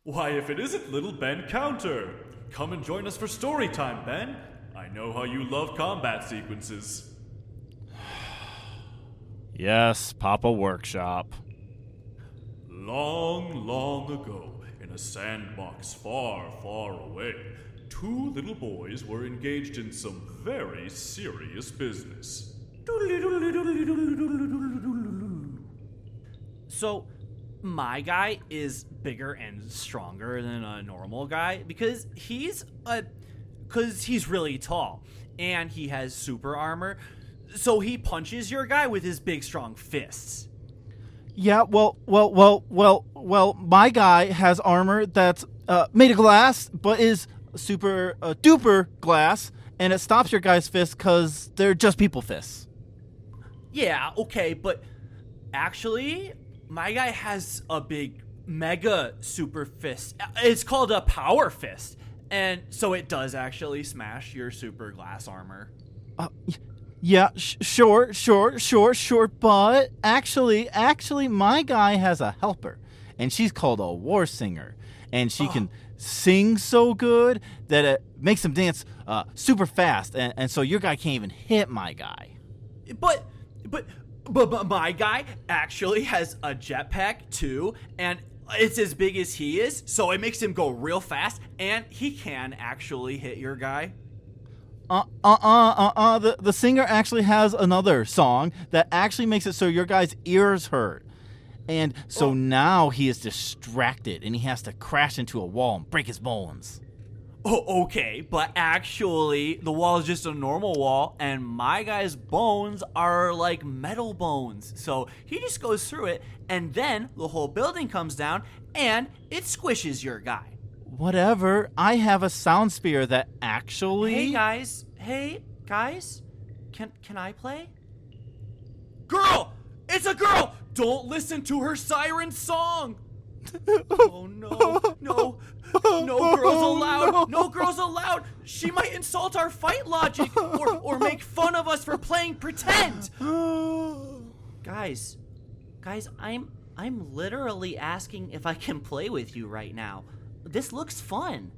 Why, if it isn't little Ben Counter! Come and join us for story time, Ben. I know how you love combat sequences. Yes, Papa Workshop. Long, long ago, in a sandbox far, far away, two little boys were engaged in some very serious business. So, my guy is bigger and stronger than a normal guy because he's really tall and he has super armor. So he punches your guy with his big strong fists. Yeah, well, my guy has armor that's made of glass, but is super duper glass, and it stops your guy's fists because they're just people fists. Yeah, okay, but actually, my guy has a big mega super fist. It's called a power fist, and so it does actually smash your super glass armor. Yeah, sure, but actually, my guy has a helper, and she's called a war singer, and she can sing so good that it makes him dance super fast, and so your guy can't even hit my guy. But my guy actually has a jetpack too, and it's as big as he is, so it makes him go real fast, and he can actually hit your guy. The singer actually has another song that actually makes it so your guy's ears hurt. And so now he is distracted and he has to crash into a wall and break his bones. Oh, okay, but actually the wall is just a normal wall and my guy's bones are like metal bones. So he just goes through it and then the whole building comes down and it squishes your guy. Whatever, I have a sound spear that actually... Hey guys, can I play? Girl! It's a girl! Don't listen to her siren song! Oh no girls allowed! No girls allowed! She might insult our fight logic or make fun of us for playing pretend! Guys, I'm literally asking if I can play with you right now. This looks fun.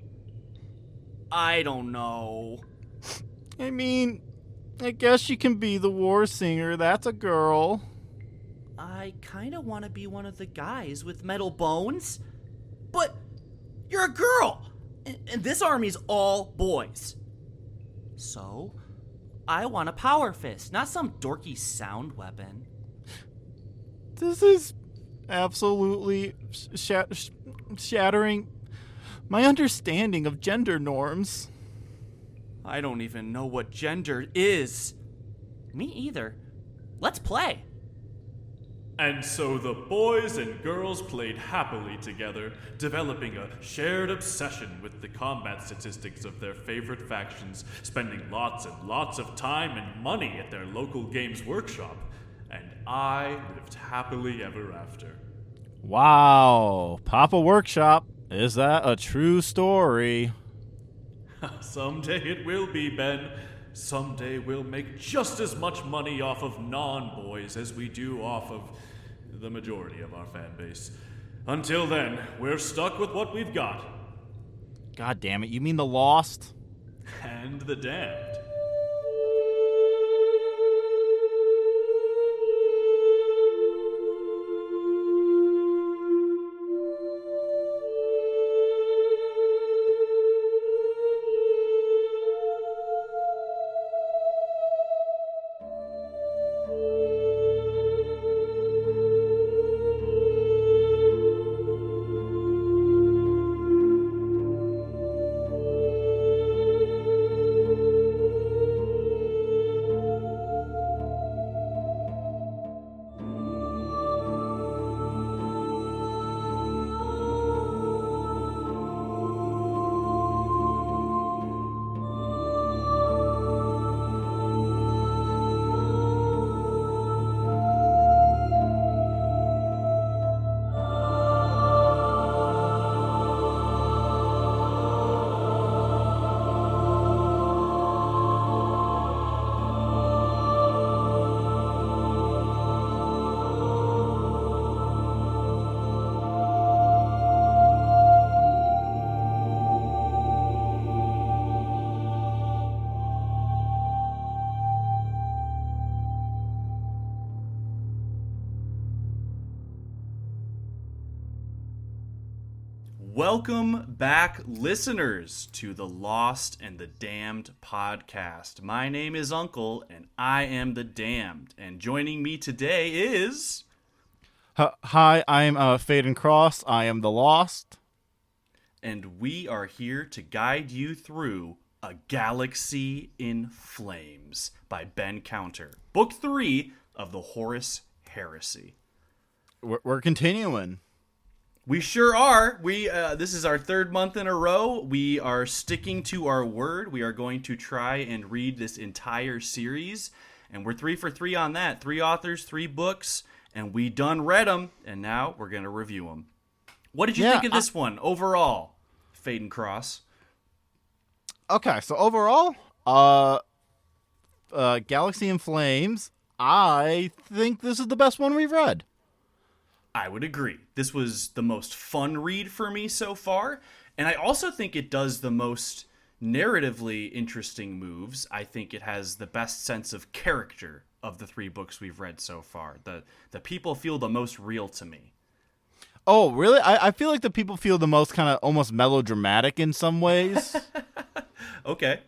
I don't know. I mean, I guess you can be the war singer. That's a girl. I kind of want to be one of the guys with metal bones. But you're a girl. And this army's all boys. So, I want a power fist, not some dorky sound weapon. This is absolutely shattering my understanding of gender norms. I don't even know what gender is. Me either. Let's play. And so the boys and girls played happily together, developing a shared obsession with the combat statistics of their favorite factions, spending lots and lots of time and money at their local games workshop. And I lived happily ever after. Wow, Papa Workshop, is that a true story? Someday it will be, Ben. Someday we'll make just as much money off of non-boys as we do off of the majority of our fan base. Until then, we're stuck with what we've got. God damn it, you mean the Lost? And the damned. Welcome back, listeners, to the Lost and the Damned podcast. My name is Uncle, and I am the Damned. And joining me today is... Hi, I'm Faden Cross. I am the Lost. And we are here to guide you through A Galaxy in Flames by Ben Counter. Book 3 of the Horus Heresy. We're continuing. We sure are. This is our third month in a row. We are sticking to our word. We are going to try and read this entire series. And we're 3 for 3 on that. 3 authors, 3 books. And we done read them. And now we're going to review them. What did you think of this one overall, Faden Cross? Okay, so overall, Galaxy in Flames, I think this is the best one we've read. I would agree. This was the most fun read for me so far. And I also think it does the most narratively interesting moves. I think it has the best sense of character of the 3 books we've read so far. The people feel the most real to me. Oh, really? I feel like the people feel the most kind of almost melodramatic in some ways. Okay.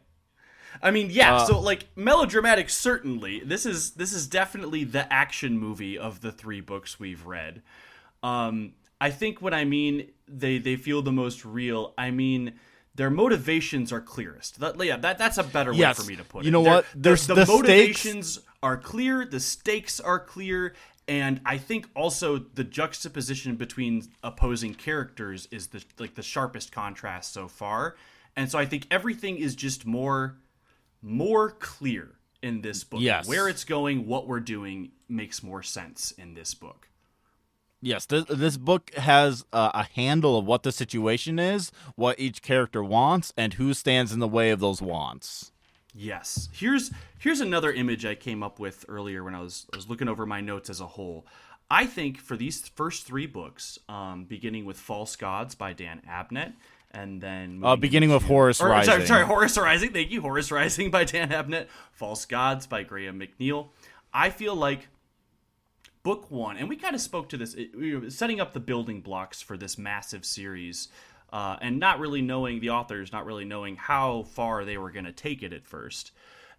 I mean, yeah, so like melodramatic certainly. This is definitely the action movie of the 3 books we've read. I think what I mean they feel the most real, I mean their motivations are clearest. That's a better way for me to put it. You know what? There's the motivations stakes are clear, the stakes are clear, and I think also the juxtaposition between opposing characters is the sharpest contrast so far. And so I think everything is just more clear in this book. Yes. Where it's going, what we're doing makes more sense in this book. Yes, this book has a handle of what the situation is, what each character wants, and who stands in the way of those wants. Yes. Here's another image I came up with earlier when I was looking over my notes as a whole. I think for these first 3 books, beginning with False Gods by Dan Abnett, and then beginning with Horus Rising. Sorry, Horus Rising. Thank you, Horus Rising by Dan Abnett. False Gods by Graham McNeil. I feel like book 1, and we kind of spoke to this, we were setting up the building blocks for this massive series, and not really knowing the authors, not really knowing how far they were going to take it at first.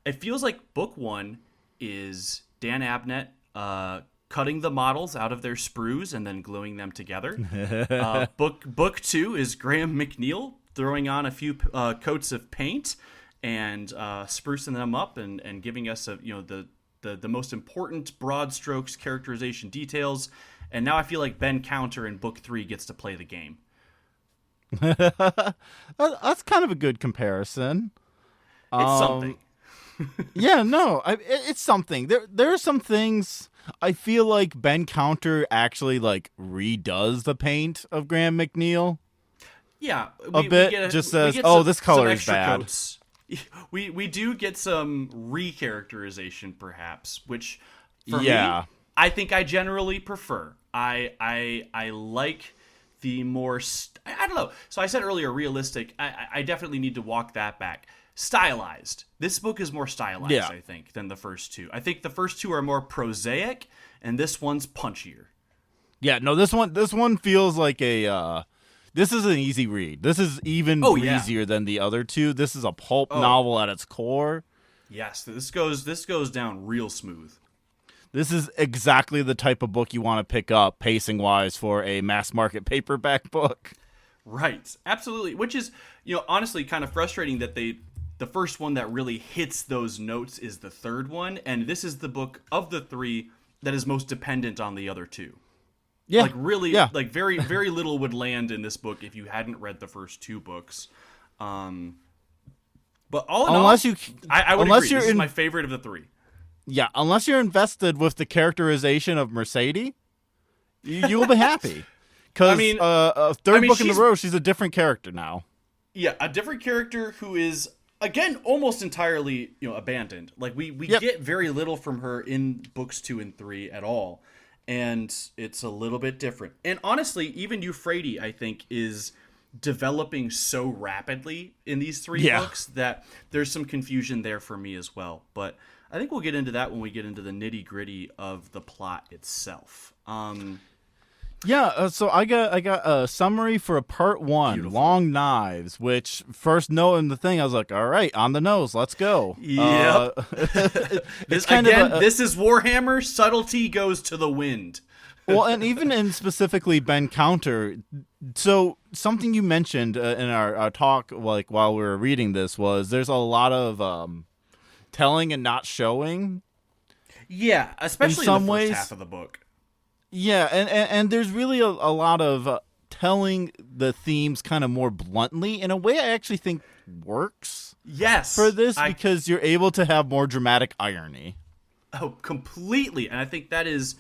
It feels like book 1 is Dan Abnett cutting the models out of their sprues and then gluing them together. Book 2 is Graham McNeil throwing on a few coats of paint and sprucing them up and giving us the most important broad strokes characterization details. And now I feel like Ben Counter in book 3 gets to play the game. That's kind of a good comparison. It's something. Yeah, no, it's something. There are some things I feel like Ben Counter actually redoes the paint of Graham McNeil. Yeah, just says, "Oh, this color is bad." Coats. We do get some recharacterization, perhaps, which for me, I think I generally prefer. I like the more I don't know. So I said earlier, realistic. I definitely need to walk that back. Stylized. This book is more stylized, I think, than the first 2. I think the first 2 are more prosaic, and this one's punchier. Yeah, no, this one feels like a. This is an easy read. This is even easier than the other 2. This is a pulp novel at its core. Yes, this goes down real smooth. This is exactly the type of book you want to pick up pacing-wise for a mass market paperback book. Right, absolutely. Which is, honestly kind of frustrating that the first one that really hits those notes is the third one, and this is the book of the 3 that is most dependent on the other 2. Yeah. Very, very little would land in this book if you hadn't read the first 2 books. But all in all, I would agree. This is my favorite of the 3. Yeah, unless you're invested with the characterization of Mercedes, you will be happy. Because third book in a row, she's a different character now. Yeah, a different character who is, again, almost entirely abandoned. Like we get very little from her in books 2 and 3 at all, and it's a little bit different. And honestly, even Euphrates, I think, is developing so rapidly in these 3 books that there's some confusion there for me as well. But I think we'll get into that when we get into the nitty gritty of the plot itself. Yeah, so I got a summary for a part 1, Beautiful. Long Knives, which first note in the thing, I was like, all right, on the nose, let's go. Yep. It's This is Warhammer. Subtlety goes to the wind. Well, and even in specifically Ben Counter, so something you mentioned in our talk, like while we were reading this, was there's a lot of telling and not showing. Yeah, especially some in the first ways, half of the book. Yeah, and there's really a lot of telling the themes kind of more bluntly in a way I actually think works. Yes, For this, because you're able to have more dramatic irony. Oh, completely. And I think that is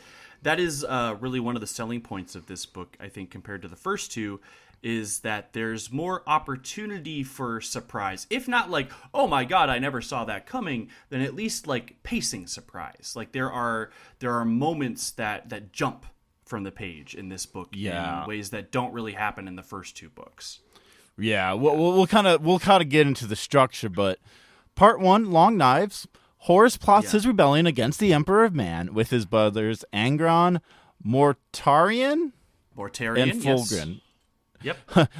really one of the selling points of this book, I think, compared to the first two, is that there's more opportunity for surprise. If not like, oh my god, I never saw that coming, then at least like pacing surprise. Like there are moments that jump from the page in this book in ways that don't really happen in the first two books. Yeah, we'll kind of get into the structure, but part 1, Long Knives. Horus plots his rebellion against the Emperor of Man with his brothers Angron, Mortarion, and Fulgrim. Yes. Yep.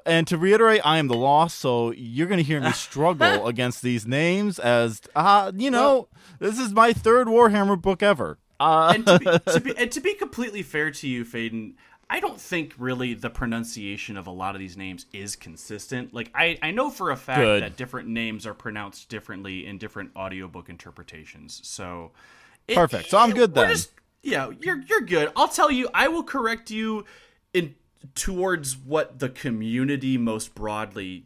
And to reiterate, I am the lost, so you're going to hear me struggle against these names as, this is my third Warhammer book ever. And to be completely fair to you, Faden, I don't think really the pronunciation of a lot of these names is consistent. Like I know for a fact that different names are pronounced differently in different audiobook interpretations. So perfect. So I'm good then. You're good. I'll tell you, I will correct you towards what the community most broadly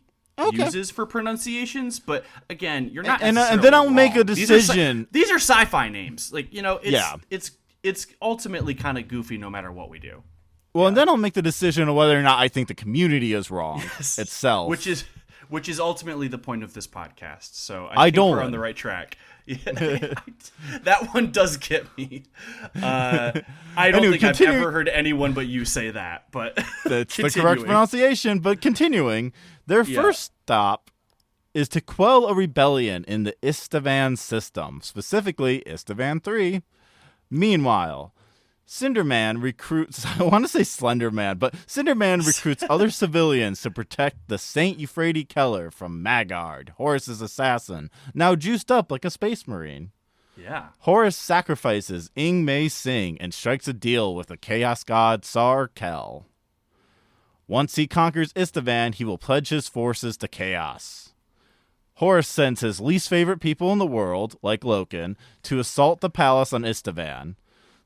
uses for pronunciations, but again, you're not. And then I'll make a decision. These are sci-fi names, like it's ultimately kind of goofy no matter what we do. Well, and then I'll make the decision of whether or not I think the community is wrong itself, which is ultimately the point of this podcast. So I think we're on the right track. That one does get me. I don't think I've ever heard anyone but you say that, but that's the correct pronunciation. But continuing, their first stop is to quell a rebellion in the Istavan system, specifically Istavan 3. Meanwhile, Cinderman recruits, I want to say Slenderman, but Cinderman recruits other civilians to protect the Saint Euphrates Keller from Magard, Horus's assassin, now juiced up like a space marine. Yeah. Horus sacrifices Ing Mei Sing and strikes a deal with the chaos god Sarkel. Once he conquers Istavan, he will pledge his forces to chaos. Horus sends his least favorite people in the world, like Loken, to assault the palace on Istavan.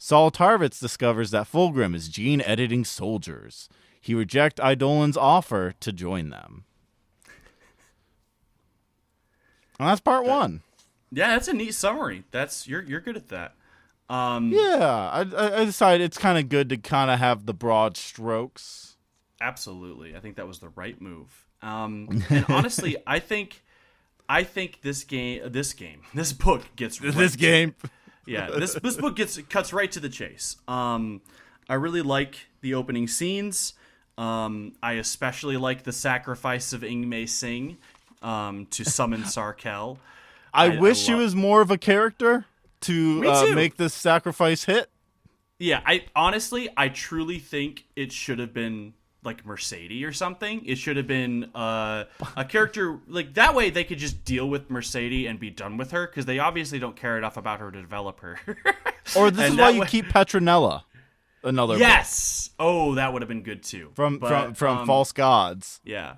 Saul Tarvitz discovers that Fulgrim is gene-editing soldiers. He rejects Eidolon's offer to join them. And that's part 1. Yeah, that's a neat summary. You're good at that. I decided it's kind of good to kind of have the broad strokes. Absolutely, I think that was the right move. And honestly, I think this book gets this game. Yeah, this book cuts right to the chase. I really like the opening scenes. I especially like the sacrifice of Ing Mei Sing to summon Sarkel. I wish she was more of a character to make this sacrifice hit. Yeah, I truly think it should have been like Mercedes or something. It should have been a character like that way they could just deal with Mercedes and be done with her, because they obviously don't care enough about her to develop her. Or this is why you keep Petronella. Another book. Oh, that would have been good too. From False Gods. Yeah.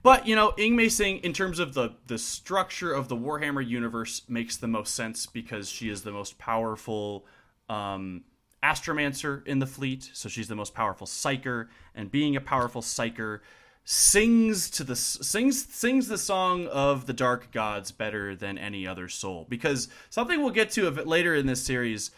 But, Ing Mei Sing, in terms of the structure of the Warhammer universe, makes the most sense because she is the most powerful astromancer in the fleet, so she's the most powerful psyker, and being a powerful psyker sings the song of the dark gods better than any other soul, because something we'll get to a bit later in this series,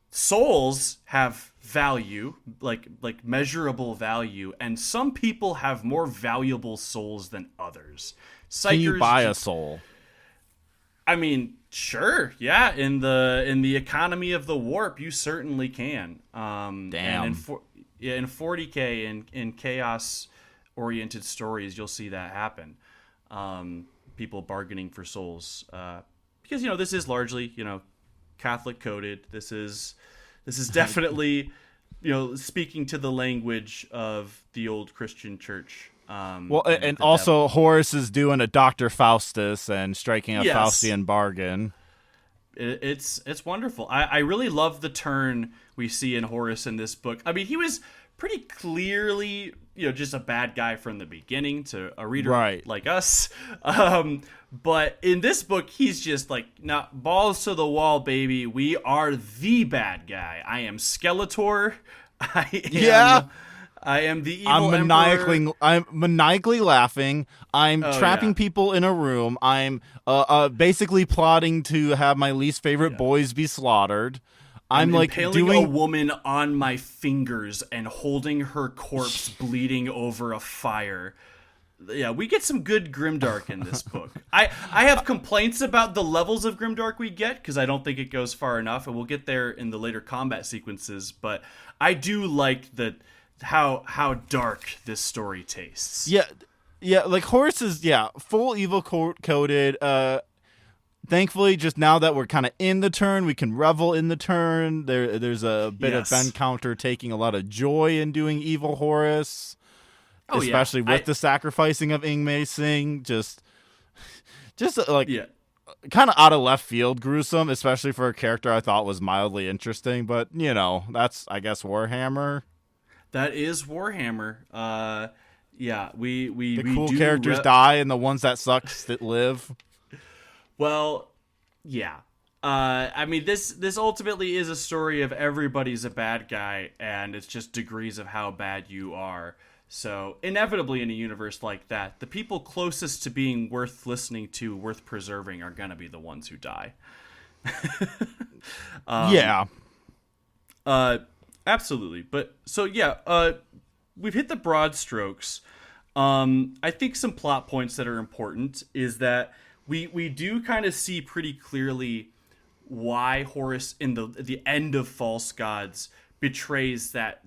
souls have value, like measurable value, and some people have more valuable souls than others. Psychers, can you buy a soul? I mean, sure, yeah. In the economy of the warp, you certainly can. Damn. And in 40K, in chaos-oriented stories, you'll see that happen. People bargaining for souls, because this is largely Catholic coded. This is definitely speaking to the language of the old Christian church. Well, and also Horus is doing a Dr. Faustus and striking a Faustian bargain. It's wonderful. I really love the turn we see in Horus in this book. I mean, he was pretty clearly, just a bad guy from the beginning to a reader like us. But in this book, he's just like, nah, balls to the wall, baby. We are the bad guy. I am Skeletor. I am the evil emperor. I'm maniacally laughing. I'm trapping people in a room. I'm basically plotting to have my least favorite boys be slaughtered. I'm like impaling a woman on my fingers and holding her corpse bleeding over a fire. Yeah, we get some good grimdark in this book. I have complaints about the levels of grimdark we get because I don't think it goes far enough, and we'll get there in the later combat sequences. But I do like how dark this story tastes. Yeah, like Horus is full evil coded. Thankfully, just now that we're kind of in the turn, we can revel in the turn. There's a bit of Ben Counter taking a lot of joy in doing evil Horus. Especially with the sacrificing of Ingmei Sing, just kind of out of left field gruesome, especially for a character I thought was mildly interesting. But that's I guess Warhammer. That is Warhammer. We cool characters die, and the ones that suck that live. Well, yeah. I mean, this ultimately is a story of everybody's a bad guy, and it's just degrees of how bad you are. So, inevitably in a universe like that, the people closest to being worth listening to, worth preserving, are going to be the ones who die. Absolutely. But, so, we've hit the broad strokes. I think some plot points that are important is that we do kind of see pretty clearly why Horus, in the end of False Gods, betrays that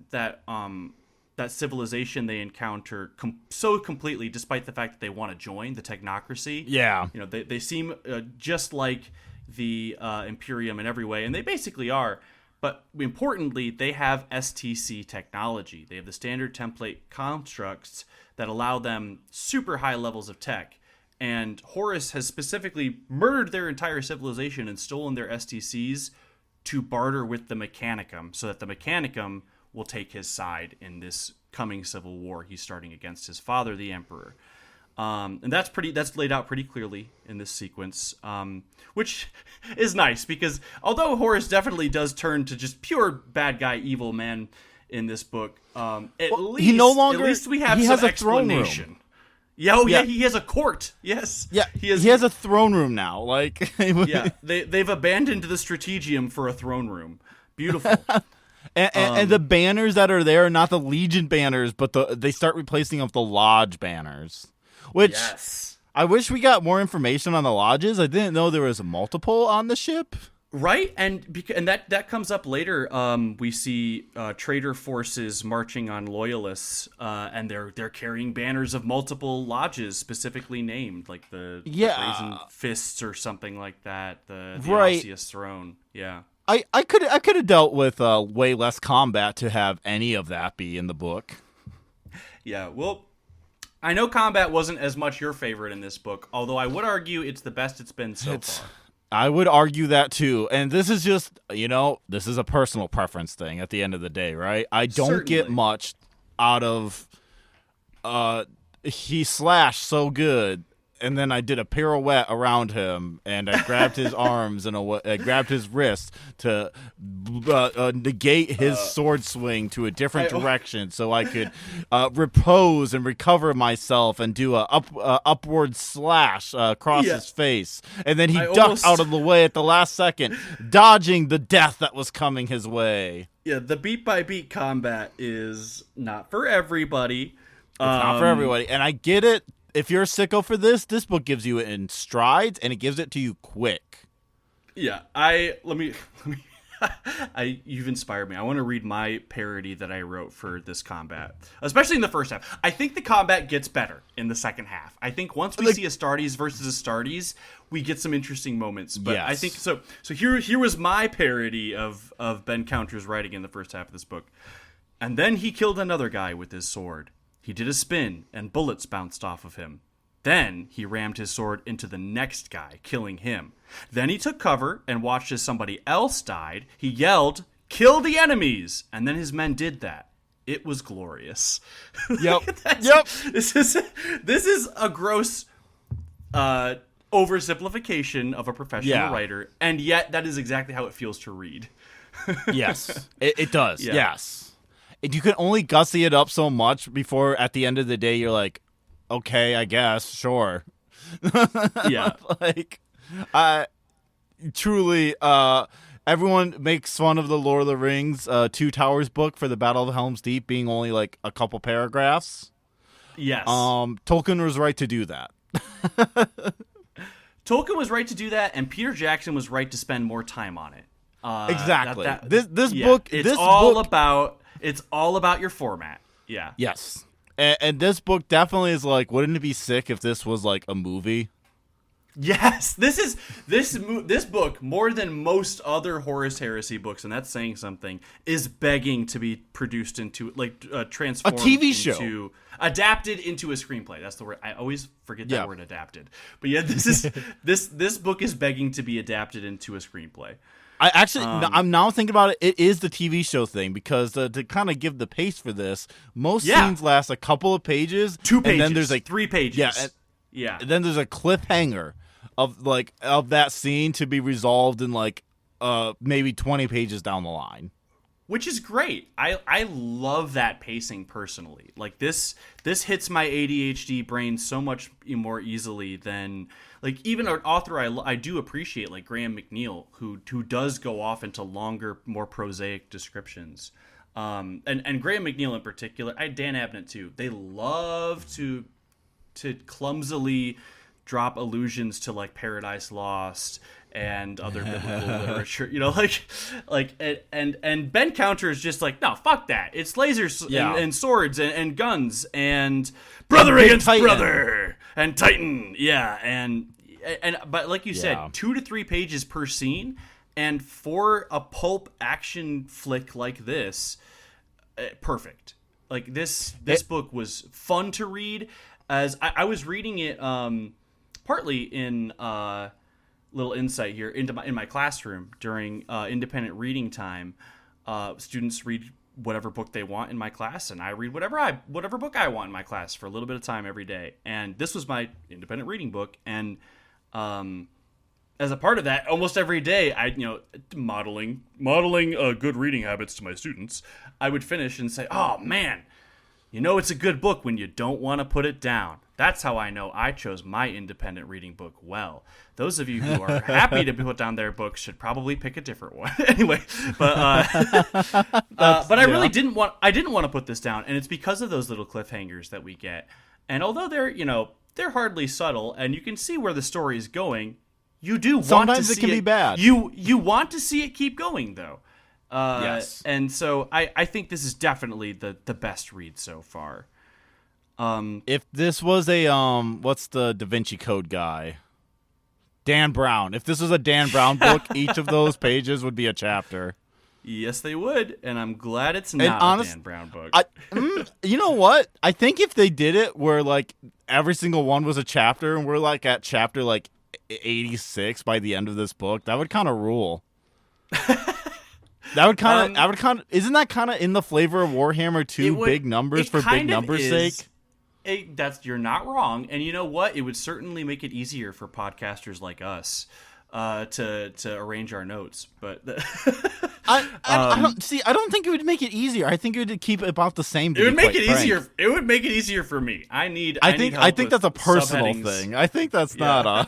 civilization they encounter so completely, despite the fact that they want to join the technocracy. Yeah. They seem just like the Imperium in every way, and they basically are. But importantly, they have STC technology. They have the standard template constructs that allow them super high levels of tech. And Horus has specifically murdered their entire civilization and stolen their STCs to barter with the Mechanicum, so that the Mechanicum will take his side in this coming civil war he's starting against his father, the Emperor. And that's laid out pretty clearly in this sequence, which is nice because although Horus definitely does turn to just pure bad guy, evil man in this book, at least we have some explanation. Yeah, he has a court. Yes. Yeah, he has a throne room now. Like, they've abandoned the strategium for a throne room. Beautiful. And the banners that are there are not the Legion banners, but they start replacing them with the Lodge banners. Which I wish we got more information on the lodges. I didn't know there was a multiple on the ship. Right, and that comes up later. We see traitor forces marching on loyalists, and they're carrying banners of multiple lodges specifically named, like the Brazen Fists or something like that. The Osseous Throne. Yeah. I could have dealt with way less combat to have any of that be in the book. Yeah, well, I know combat wasn't as much your favorite in this book, although I would argue it's the best it's been so far. I would argue that too, and this is just, this is a personal preference thing at the end of the day, right? I don't get much out of, he slashed so good, and then I did a pirouette around him, and I grabbed his arms and I grabbed his wrist to negate his sword swing to a different direction, so I could repose and recover myself and do a upward slash across his face, and then he ducked out of the way at the last second, dodging the death that was coming his way. Yeah, the beat by beat combat is not for everybody. It's not for everybody, and I get it. If you're a sicko for this book gives you it in strides, and it gives it to you quick. Yeah, you've inspired me. I want to read my parody that I wrote for this combat, especially in the first half. I think the combat gets better in the second half. I think once we see Astartes versus Astartes, we get some interesting moments. But I think so. So here was my parody of Ben Counter's writing in the first half of this book. And then he killed another guy with his sword. He did a spin, and bullets bounced off of him. Then he rammed his sword into the next guy, killing him. Then he took cover and watched as somebody else died. He yelled, "Kill the enemies!" And then his men did that. It was glorious. Yep. Yep. This is a gross oversimplification of a professional writer, and yet that is exactly how it feels to read. Yes, it does. Yeah. Yes. And you can only gussy it up so much before at the end of the day you're like, okay, I guess, sure. Yeah. Like, truly, everyone makes fun of the Lord of the Rings Two Towers book for the Battle of Helm's Deep being only like a couple paragraphs. Yes. Tolkien was right to do that. Tolkien was right to do that, and Peter Jackson was right to spend more time on it. Exactly. This yeah, book. It's this all book, about. It's all about your format. Yeah. Yes. And this book definitely is like, wouldn't it be sick if this was like a movie? Yes, this book, more than most other Horus Heresy books, and that's saying something, is begging to be produced into, like, transformed a TV show, adapted into a screenplay. That's the word. I always forget that word, adapted. But yeah, this book is begging to be adapted into a screenplay. I'm now thinking about it. It is the TV show thing because to kind of give the pace for this, most scenes last a couple of pages, 2 pages, and then there's like 3 pages. Yeah, and then there's a cliffhanger of that scene to be resolved in like maybe 20 pages down the line. Which is great. I love that pacing personally. Like this hits my ADHD brain so much more easily than like even an author I do appreciate, like Graham McNeil, who does go off into longer, more prosaic descriptions. And Graham McNeil in particular, Dan Abnett too. They love to clumsily drop allusions to like Paradise Lost and other biblical literature, you know, like and Ben Counter is just like, no, fuck that. It's lasers and swords and guns and brother against Titan. brother and Titan, and but like you said, 2 to 3 pages per scene, and for a pulp action flick like this, perfect. Like this book was fun to read. As I was reading it, partly in little insight here in my classroom during independent reading time. Students read whatever book they want in my class, and I read whatever book I want in my class for a little bit of time every day. And this was my independent reading book, and as a part of that, almost every day, modeling good reading habits to my students, I would finish and say, "Oh man, it's a good book when you don't want to put it down." That's how I know I chose my independent reading book well. Those of you who are happy to put down their books should probably pick a different one. Anyway, but I really didn't want to put this down, and it's because of those little cliffhangers that we get. And although they're hardly subtle, and you can see where the story is going, you do want sometimes to see it can be bad. You want to see it keep going though. Yes. And so I think this is definitely the best read so far. If this was a what's the Da Vinci Code guy? Dan Brown. If this was a Dan Brown book, each of those pages would be a chapter. Yes, they would, and I'm glad it's not a Dan Brown book. You know what? I think if they did it where like every single one was a chapter, and we're like at chapter like 86 by the end of this book, that would kind of rule. That would kind of. Isn't that kind of in the flavor of Warhammer 2? Big numbers for big numbers' sake. You're not wrong, and you know what? It would certainly make it easier for podcasters like us to arrange our notes. But I don't think it would make it easier. I think it would keep it about the same. It would make it easier. It would make it easier for me. I think that's a personal thing. I think that's not a.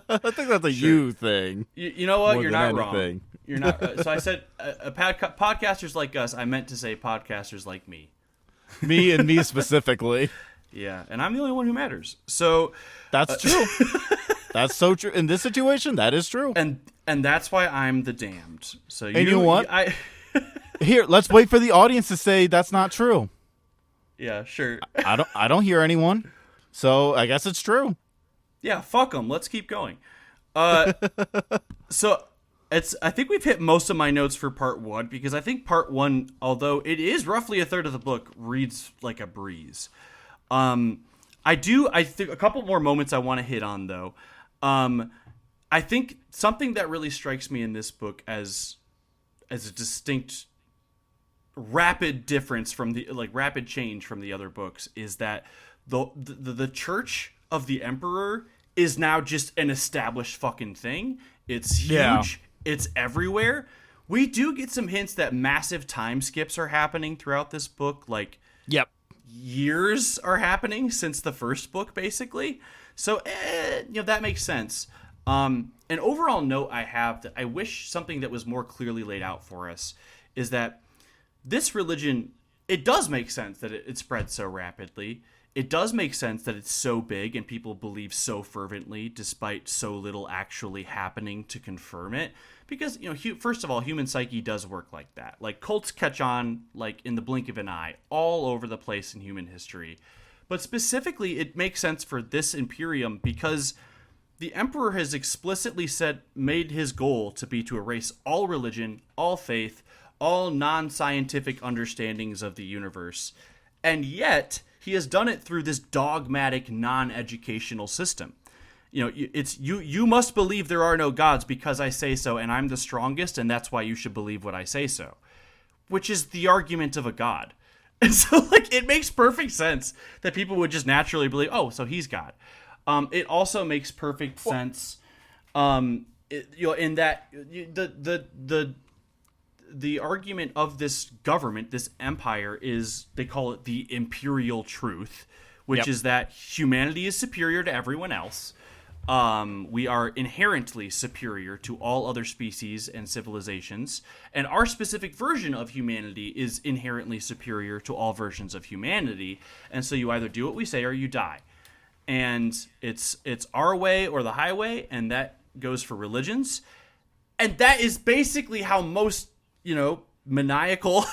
I think that's a you thing. You know what? You're not wrong. Anything. You're not. So I said podcasters like us. I meant to say podcasters like me. Me and me specifically. Yeah, and I'm the only one who matters. So that's true. That's so true. In this situation, that is true. And that's why I'm the damned. So you know what? Here, let's wait for the audience to say that's not true. Yeah, sure. I don't hear anyone. So I guess it's true. Yeah, fuck them. Let's keep going. So I think we've hit most of my notes for part 1, because I think part 1, although it is roughly a third of the book, reads like a breeze. I think a couple more moments I want to hit on, though. I think something that really strikes me in this book as a distinct rapid difference from rapid change from the other books is that the Church of the Emperor is now just an established fucking thing. It's huge. Yeah. It's everywhere. We do get some hints that massive time skips are happening throughout this book. Years are happening since the first book, basically. So, that makes sense. An overall note I have that I wish something that was more clearly laid out for us is that this religion, it does make sense that it spread so rapidly. It does make sense that it's so big and people believe so fervently despite so little actually happening to confirm it. Because, first of all, human psyche does work like that. Like, cults catch on, in the blink of an eye, all over the place in human history. But specifically, it makes sense for this Imperium because the Emperor has explicitly made his goal to be to erase all religion, all faith, all non-scientific understandings of the universe. And yet, he has done it through this dogmatic, non-educational system. You must believe there are no gods because I say so, and I'm the strongest, and that's why you should believe what I say so. Which is the argument of a god. And so, it makes perfect sense that people would just naturally believe, oh, so he's God. It also makes perfect sense, in that the argument of this government, this empire, is they call it the imperial truth, which is that humanity is superior to everyone else. We are inherently superior to all other species and civilizations, and our specific version of humanity is inherently superior to all versions of humanity, and so you either do what we say or you die. And it's our way or the highway, and that goes for religions. And that is basically how most, maniacal,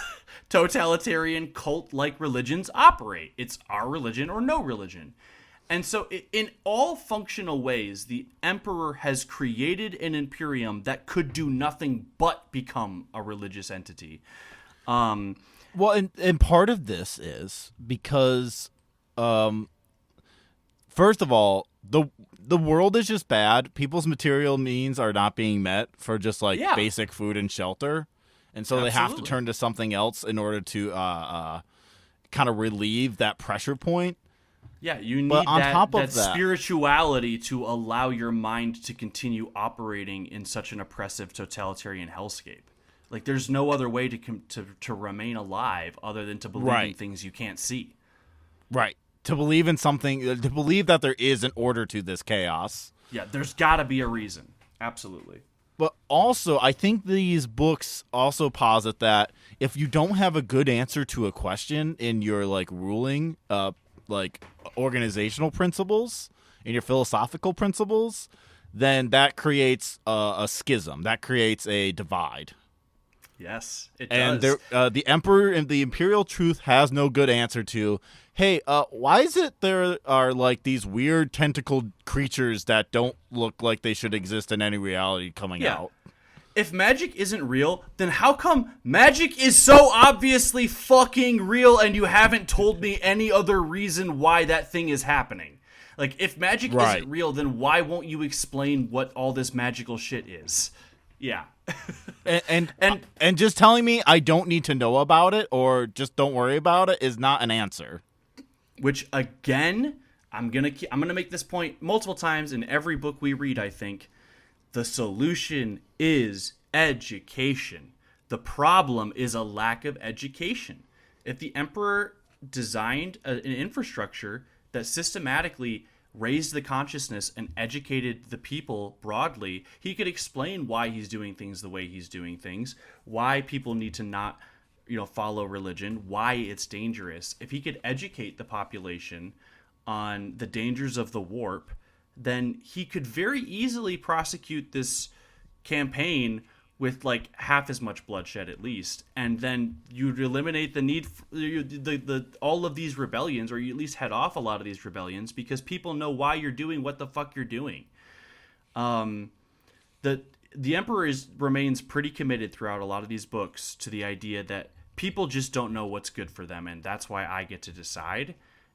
totalitarian, cult-like religions operate. It's our religion or no religion. And so in all functional ways, the Emperor has created an Imperium that could do nothing but become a religious entity. Well, and part of this is because, first of all, the world is just bad. People's material needs are not being met for just basic food and shelter. And so they have to turn to something else in order to kind of relieve that pressure point. Yeah, you need that spirituality to allow your mind to continue operating in such an oppressive totalitarian hellscape. There's no other way to remain alive other than to believe in things you can't see. Right. To believe in something, to believe that there is an order to this chaos. Yeah, there's got to be a reason. Absolutely. But also, I think these books also posit that if you don't have a good answer to a question in your ruling organizational principles, in your philosophical principles, then that creates a schism. That creates a divide. Yes, it does. And the Emperor and the Imperial Truth has no good answer to, hey, why is it there are these weird tentacled creatures that don't look like they should exist in any reality coming out? If magic isn't real, then how come magic is so obviously fucking real and you haven't told me any other reason why that thing is happening? If magic isn't real, then why won't you explain what all this magical shit is? Yeah. and just telling me I don't need to know about it or just don't worry about it is not an answer. Which, again, I'm gonna make this point multiple times in every book we read, I think. The solution is education. The problem is a lack of education. If the Emperor designed an infrastructure that systematically raised the consciousness and educated the people broadly, he could explain why he's doing things the way he's doing things, why people need to not follow religion, why it's dangerous. If he could educate the population on the dangers of the warp, then he could very easily prosecute this campaign with half as much bloodshed at least, and then you'd eliminate the need for all of these rebellions, or you at least head off a lot of these rebellions because people know why you're doing what the fuck you're doing. The the Emperor remains pretty committed throughout a lot of these books to the idea that people just don't know what's good for them, and that's why I get to decide.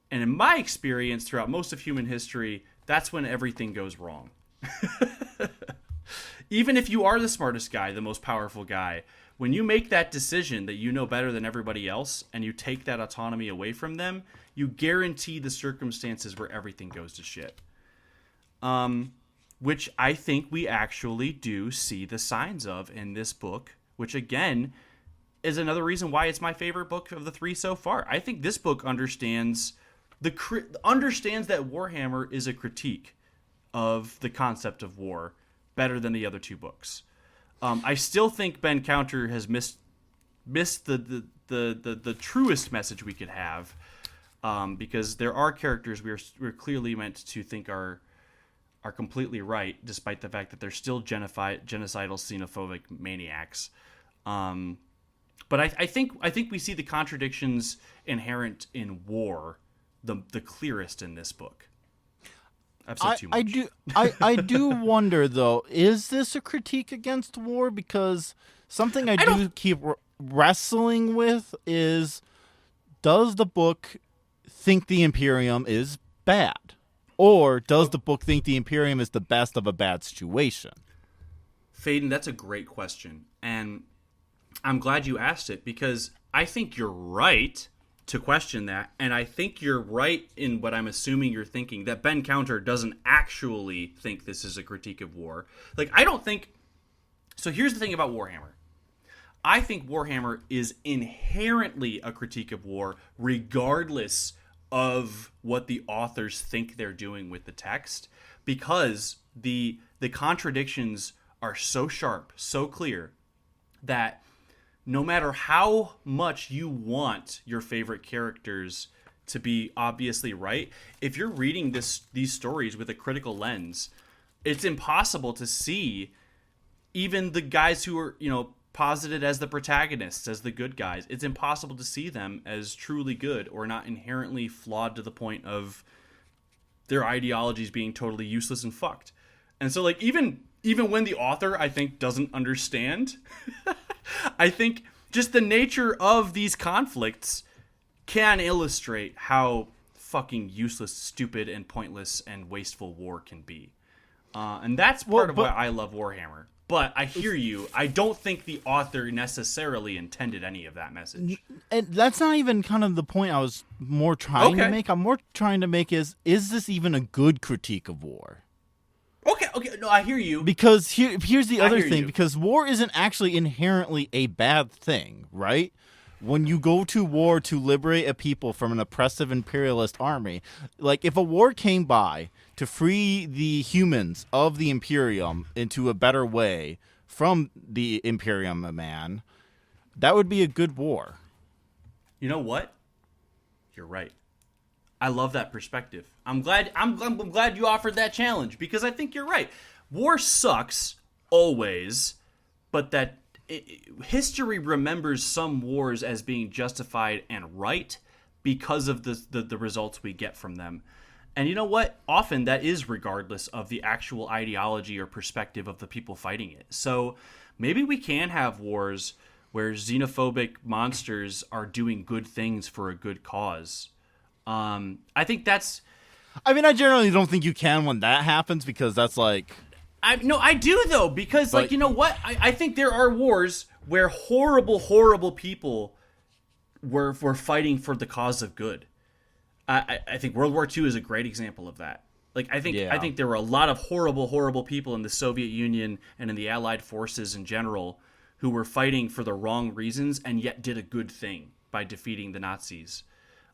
And in my experience throughout most of human history, that's when everything goes wrong. Even if you are the smartest guy, the most powerful guy, when you make that decision that you know better than everybody else and you take that autonomy away from them, you guarantee the circumstances where everything goes to shit. Which I think we actually do see the signs of in this book, which again is another reason why it's my favorite book of the 3 so far. I think this book understands that Warhammer is a critique of the concept of war better than the other 2 books. I still think Ben Counter has missed the truest message we could have, because there are characters we're clearly meant to think are completely right, despite the fact that they're still genocidal, xenophobic maniacs. But I think we see the contradictions inherent in war the clearest in this book. I've said too much. I do wonder though, is this a critique against war? Because something I do keep wrestling with is, does the book think the Imperium is bad? Or does the book think the Imperium is the best of a bad situation? Faden, that's a great question. And I'm glad you asked it, because I think you're right to question that. And I think you're right in what I'm assuming you're thinking, that Ben Counter doesn't actually think this is a critique of war. Like, I don't think... So here's the thing about Warhammer. I think Warhammer is inherently a critique of war, regardless of what the authors think they're doing with the text, because the contradictions are so sharp, so clear, that no matter how much you want your favorite characters to be obviously right, if you're reading these stories with a critical lens, it's impossible to see even the guys who are, posited as the protagonists, as the good guys. It's impossible to see them as truly good or not inherently flawed to the point of their ideologies being totally useless and fucked. And so, like, even when the author, I think, doesn't understand, I think just the nature of these conflicts can illustrate how fucking useless, stupid, and pointless and wasteful war can be. And that's part of why I love Warhammer. But I hear you. I don't think the author necessarily intended any of that message. And that's not even kind of the point I was more trying to make. I'm more trying to make is this even a good critique of war? Okay, no, I hear you. Because here's the other thing, because war isn't actually inherently a bad thing, right? When you go to war to liberate a people from an oppressive imperialist army, like if a war came by to free the humans of the Imperium into a better way from the Imperium man, that would be a good war. You know what? You're right. I love that perspective. I'm glad you offered that challenge, because I think you're right. War sucks always, but that history remembers some wars as being justified and right because of the results we get from them. And you know what? Often that is regardless of the actual ideology or perspective of the people fighting it. So maybe we can have wars where xenophobic monsters are doing good things for a good cause. I think that's... I mean, I generally don't think you can when that happens, because that's like... I do, though, because, you know what? I think there are wars where horrible, horrible people were fighting for the cause of good. I think World War II is a great example of that. Like, I think there were a lot of horrible, horrible people in the Soviet Union and in the Allied forces in general who were fighting for the wrong reasons and yet did a good thing by defeating the Nazis.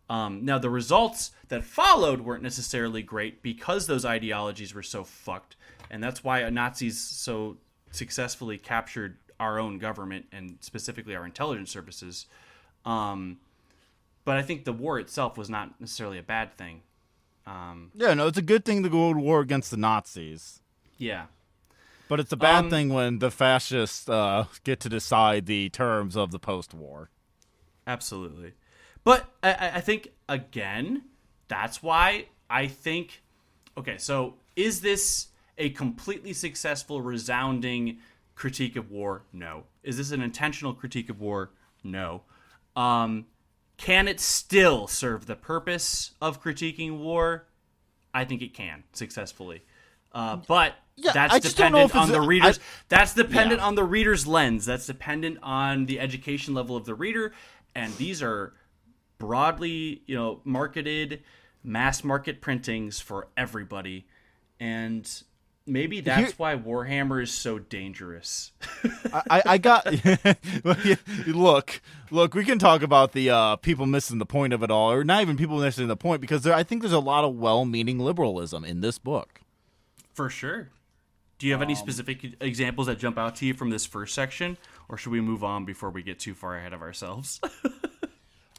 Now, the results that followed weren't necessarily great because those ideologies were so fucked. And that's why Nazis so successfully captured our own government and specifically our intelligence services. But I think the war itself was not necessarily a bad thing. It's a good thing to go to war against the Nazis. Yeah. But it's a bad thing when the fascists get to decide the terms of the post-war. Absolutely. But I think, again, that's why I think... Okay, so is this a completely successful, resounding critique of war? No. Is this an intentional critique of war? No. Can it still serve the purpose of critiquing war? I think it can successfely. But that's dependent on the reader's. That's dependent on the reader's lens. That's dependent on the education level of the reader. And these are broadly, marketed, mass market printings for everybody. And maybe that's why Warhammer is so dangerous. I got look. We can talk about the people missing the point of it all, or not even people missing the point, because I think there's a lot of well-meaning liberalism in this book. For sure. Do you have any specific examples that jump out to you from this first section, or should we move on before we get too far ahead of ourselves?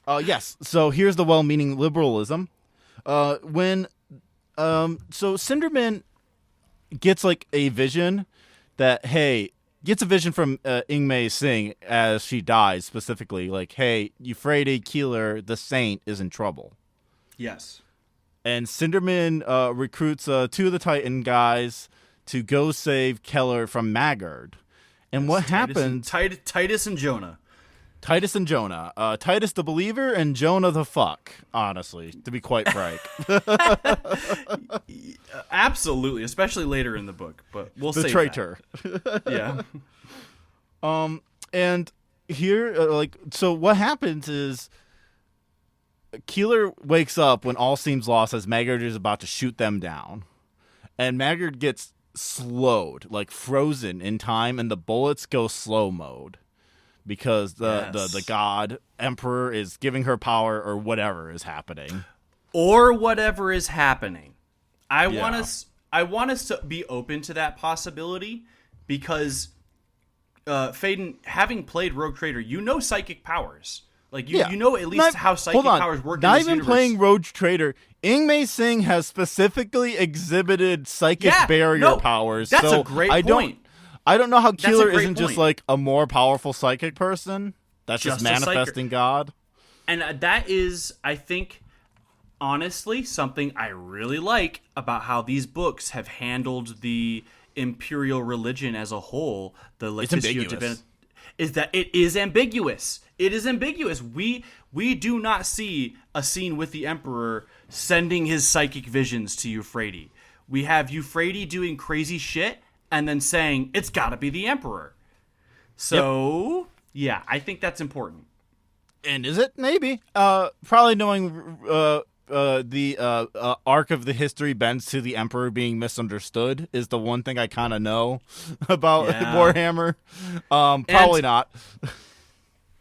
Yes. So here's the well-meaning liberalism. So Cinderman gets like a vision that, gets a vision from Ing-Mei Sing as she dies, specifically, like, hey, Euphrates Keeler, the saint, is in trouble. Yes. And Cinderman recruits two of the Titan guys to go save Keller from Maggard. And what happens... Titus and Jonah. Titus the believer and Jonah the fuck, honestly, to be quite frank. Absolutely, especially later in the book, but we'll say the traitor. Yeah. And here, so what happens is Keeler wakes up when all seems lost as Maggard is about to shoot them down. And Maggard gets slowed, like frozen in time, and the bullets go slow mode. Because the god emperor is giving her power, or whatever is happening. I want us to be open to that possibility, because Faden, having played Rogue Trader, psychic powers. Like you know at least how psychic powers work. Not in this even universe. playing Rogue Trader. Ing-Mei Sing has specifically exhibited psychic barrier powers. That's so a great point. I don't know how Keeler isn't point. just like a more powerful psychic person. That's just manifesting God. And that is, I think, honestly, something I really like about how these books have handled the imperial religion as a whole. The ambiguous. Is that it is ambiguous. It is ambiguous. We do not see a scene with the Emperor sending his psychic visions to Euphrates. We have Euphrates doing crazy shit and then saying, it's got to be the Emperor. So, yeah, I think that's important. And is it? Maybe. Probably knowing the arc of the history bends to the Emperor being misunderstood is the one thing I kind of know about Warhammer. Probably not.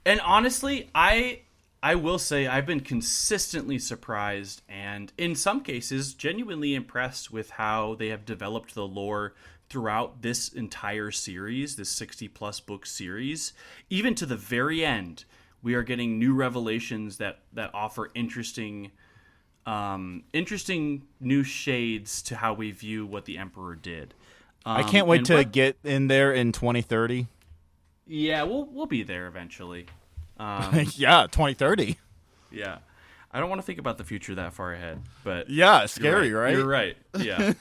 And honestly, I will say I've been consistently surprised and, in some cases, genuinely impressed with how they have developed the lore throughout this entire series, this 60-plus book series. Even to the very end, we are getting new revelations that offer interesting new shades to how we view what the Emperor did. I can't wait to get in there in 2030. Yeah, we'll be there eventually. Yeah, 2030. Yeah. I don't want to think about the future that far ahead, but yeah, it's scary, right? You're right. Yeah.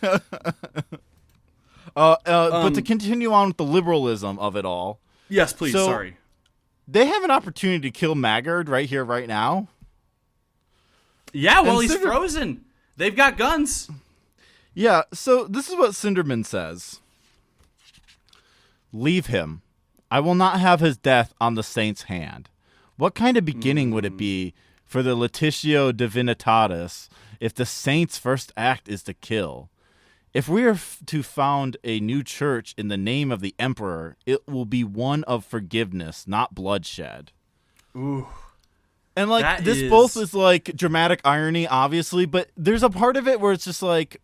But to continue on with the liberalism of it all. Yes, please. So, sorry. They have an opportunity to kill Maggard right here, right now. Yeah, well, he's frozen. They've got guns. Yeah, so this is what Cinderman says. Leave him. I will not have his death on the saint's hand. What kind of beginning would it be for the Litigio Divinitatis if the saint's first act is to kill? If we are to found a new church in the name of the Emperor, it will be one of forgiveness, not bloodshed. Ooh. And like this both is like dramatic irony, obviously, but there's a part of it where it's just like,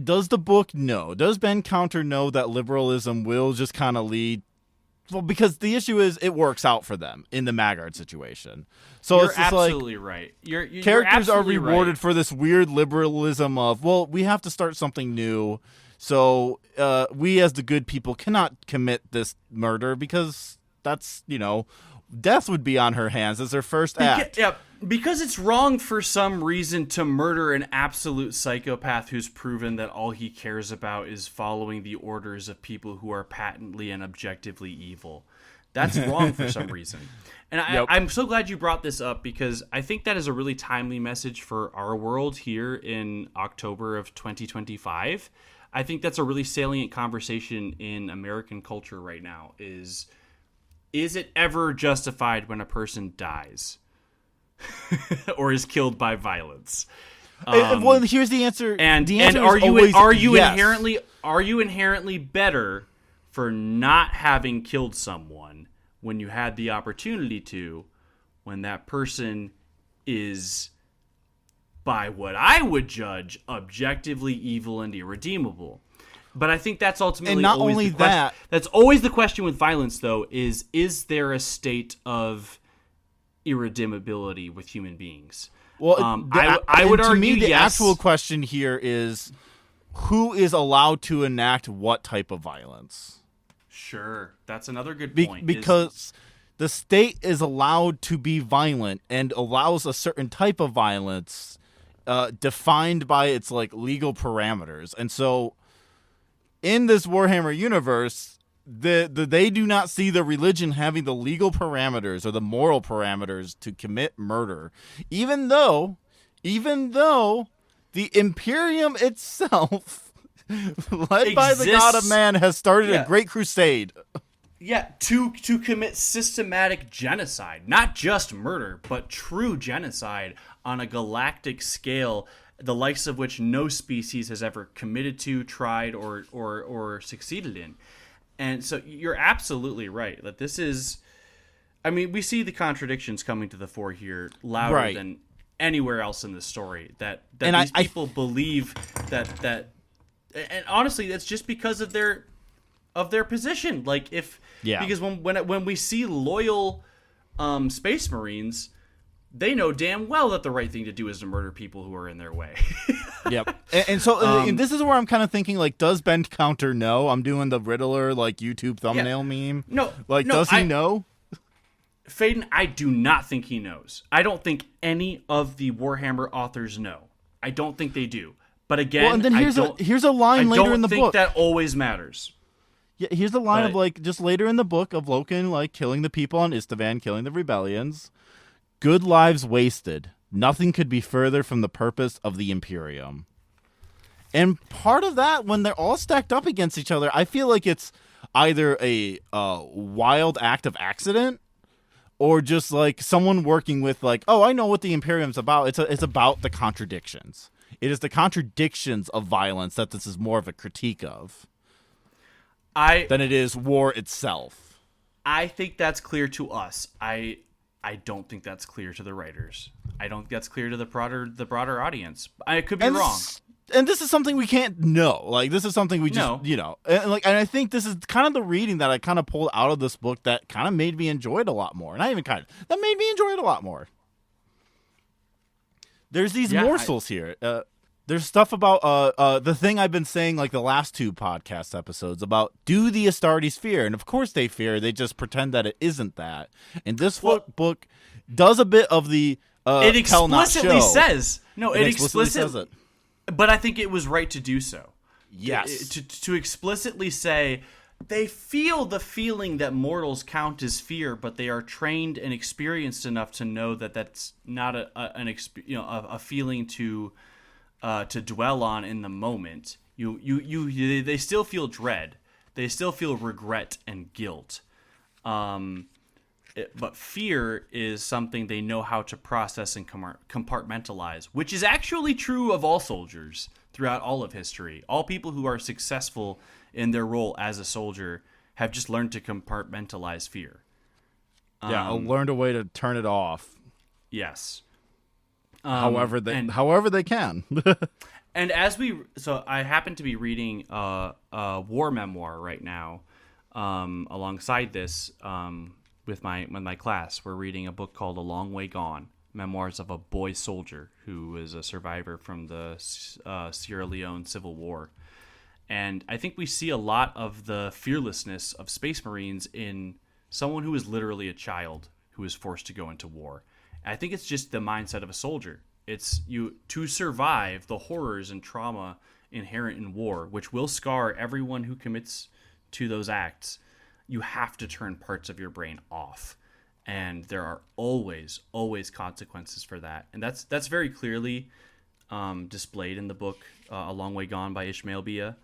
does the book know? Does Ben Counter know that liberalism will just kind of lead? Well, because the issue is it works out for them in the Maggard situation. So you're it's just absolutely like, right. You're characters absolutely are rewarded right. for this weird liberalism of, well, we have to start something new. So we as the good people cannot commit this murder because that's, death would be on her hands as her first act. Yeah, because it's wrong for some reason to murder an absolute psychopath who's proven that all he cares about is following the orders of people who are patently and objectively evil. That's wrong for some reason. And I'm so glad you brought this up, because I think that is a really timely message for our world here in October of 2025. I think that's a really salient conversation in American culture right now is it ever justified when a person dies or is killed by violence? Well, here's the answer. And are you inherently better for not having killed someone when you had the opportunity to, when that person is, by what I would judge, objectively evil and irredeemable? But I think that's ultimately and not always only the question. that. That's always the question with violence, though, is there a state of irredeemability with human beings? Well, I would argue, to me, the yes. actual question here is who is allowed to enact what type of violence? Sure, that's another good point. Because the state is allowed to be violent and allows a certain type of violence defined by its like legal parameters. And so in this Warhammer universe, they do not see the religion having the legal parameters or the moral parameters to commit murder, even though the Imperium itself, led by the God of Man, has started a great crusade. Yeah, to commit systematic genocide, not just murder, but true genocide on a galactic scale, the likes of which no species has ever committed to, tried, or succeeded in. And so you're absolutely right that this is, I mean, we see the contradictions coming to the fore here louder than anywhere else in the story. That these people believe that, and honestly, that's just because of their position. Like because when we see loyal Space Marines, they know damn well that the right thing to do is to murder people who are in their way. Yep. And so and this is where I'm kind of thinking, like, does Ben Counter know? I'm doing the Riddler, like, YouTube thumbnail meme. Does he know? Faden, I do not think he knows. I don't think any of the Warhammer authors know. I don't think they do. But again, and then here's a line later in the book. I don't think that always matters. Yeah, here's the line of, like, just later in the book of Loken, like, killing the people on Istavan, killing the rebellions. Good lives wasted. Nothing could be further from the purpose of the Imperium. And part of that, when they're all stacked up against each other, I feel like it's either a wild act of accident or just like someone working with like, oh, I know what the Imperium's about. It's about the contradictions. It is the contradictions of violence that this is more of a critique of than it is war itself. I think that's clear to us. I don't think that's clear to the writers. I don't think that's clear to the broader audience. I could be wrong. And this is something we can't know. Like, this is something we just, and I think this is kind of the reading that I kind of pulled out of this book that kind of made me enjoy it a lot more. Not even kind of, that made me enjoy it a lot more. There's these morsels here. There's stuff about the thing I've been saying like the last two podcast episodes about, do the Astartes fear? And of course they fear. They just pretend that it isn't that. And this book does a bit of the it tell not show. Explicitly says. No, it explicitly says it. But I think it was right to do so. Yes. To explicitly say they feel the feeling that mortals count as fear, but they are trained and experienced enough to know that that's not a feeling to dwell on in the moment. They still feel dread. They still feel regret and guilt. But fear is something they know how to process and compartmentalize, which is actually true of all soldiers throughout all of history. All people who are successful in their role as a soldier have just learned to compartmentalize fear. Learned a way to turn it off. Yes. However they can. And so I happen to be reading a war memoir right now, alongside this, with my class. We're reading a book called A Long Way Gone, Memoirs of a Boy Soldier who is a survivor from the Sierra Leone Civil War. And I think we see a lot of the fearlessness of Space Marines in someone who is literally a child who is forced to go into war. And I think it's just the mindset of a soldier. It's you to survive the horrors and trauma inherent in war, which will scar everyone who commits to those acts. You have to turn parts of your brain off, and there are always consequences for that. And that's very clearly displayed in the book A Long Way Gone by Ishmael Bia.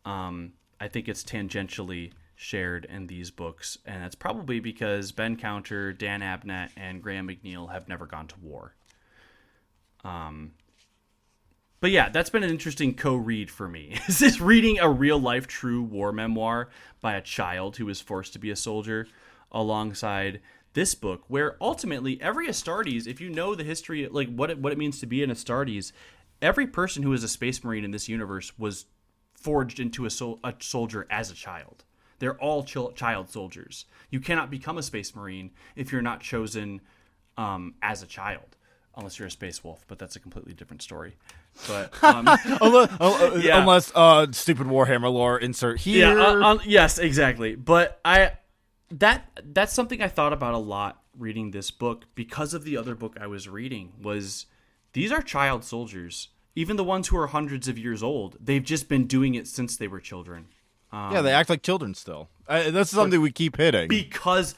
I think it's tangentially shared in these books, and that's probably because Ben Counter, Dan Abnett, and Graham McNeil have never gone to war. But yeah, that's been an interesting co-read for me. Is this reading a real-life true war memoir by a child who was forced to be a soldier alongside this book, where ultimately every Astartes, if you know the history, like what it means to be an Astartes, every person who is a Space Marine in this universe was forged into a soldier as a child. They're all child soldiers. You cannot become a Space Marine if you're not chosen as a child, unless you're a Space Wolf, but that's a completely different story. But unless stupid Warhammer lore insert here. Yeah, yes, exactly. But that's something I thought about a lot reading this book, because of the other book I was reading. Was these are child soldiers, even the ones who are hundreds of years old. They've just been doing it since they were children. Yeah, they act like children still. That's something we keep hitting. Because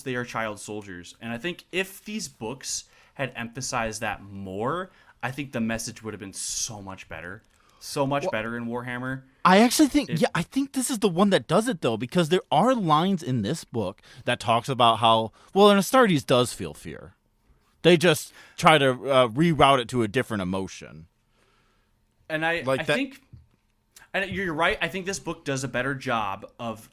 they are child soldiers. And I think if these books had emphasized that more, I think the message would have been so much better. So much better in Warhammer. I actually think, I think this is the one that does it, though, because there are lines in this book that talks about how, well, an Astartes does feel fear. They just try to reroute it to a different emotion. And I think... And you're right. I think this book does a better job of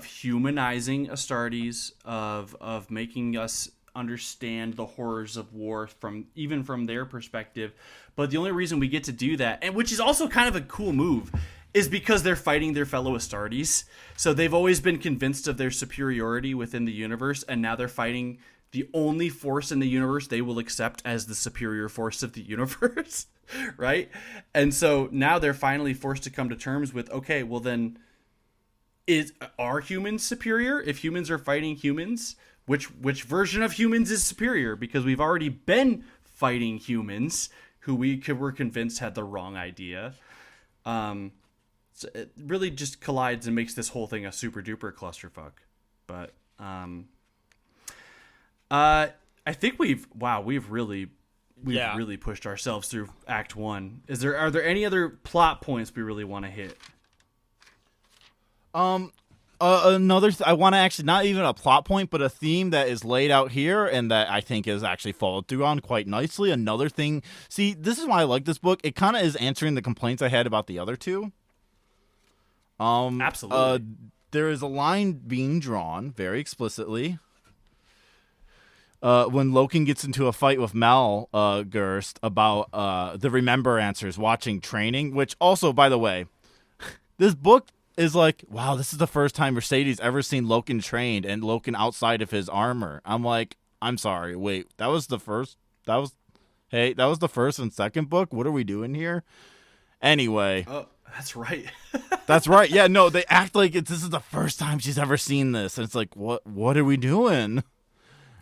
humanizing Astartes, of making us understand the horrors of war from their perspective. But the only reason we get to do that, and which is also kind of a cool move, is because they're fighting their fellow Astartes. So they've always been convinced of their superiority within the universe, and now they're fighting the only force in the universe they will accept as the superior force of the universe. Right? And so now they're finally forced to come to terms with, okay, well then, are humans superior? If humans are fighting humans, which version of humans is superior? Because we've already been fighting humans who were convinced had the wrong idea. So it really just collides and makes this whole thing a super duper clusterfuck. But I think we've really pushed ourselves through Act 1. Are there any other plot points we really want to hit? Another I want to actually, not even a plot point, but a theme that is laid out here and that I think is actually followed through on quite nicely. Another thing, see, this is why I like this book. It kind of is answering the complaints I had about the other two. Absolutely. There is a line being drawn very explicitly. When Loken gets into a fight with Mal Gerst about the Remember Answers watching training, which also, by the way, this book is like, wow, this is the first time Mercedes ever seen Loken trained and Loken outside of his armor. I'm like, I'm sorry, wait, that was the first and second book? What are we doing here? Anyway. Oh, that's right. That's right. Yeah, no, they act like this is the first time she's ever seen this. And it's like, what are we doing?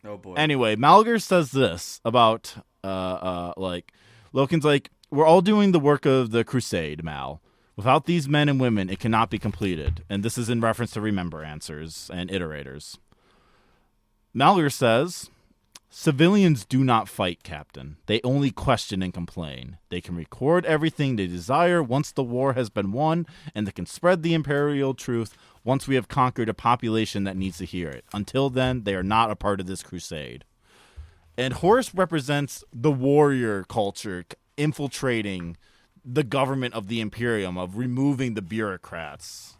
Oh boy. Anyway, Malger says this about Loken's like, we're all doing the work of the crusade, Mal. Without these men and women, it cannot be completed. And this is in reference to Remember Answers and Iterators. Malger says, civilians do not fight, Captain. They only question and complain. They can record everything they desire once the war has been won, and they can spread the imperial truth once we have conquered a population that needs to hear it. Until then, they are not a part of this crusade. And Horus represents the warrior culture infiltrating the government of the Imperium, of removing the bureaucrats.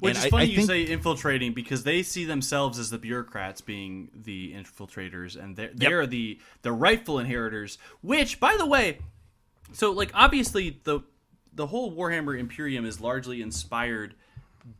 Which is funny you say infiltrating, because they see themselves as the bureaucrats being the infiltrators, and they're the rightful inheritors, which, by the way, so like obviously the whole Warhammer Imperium is largely inspired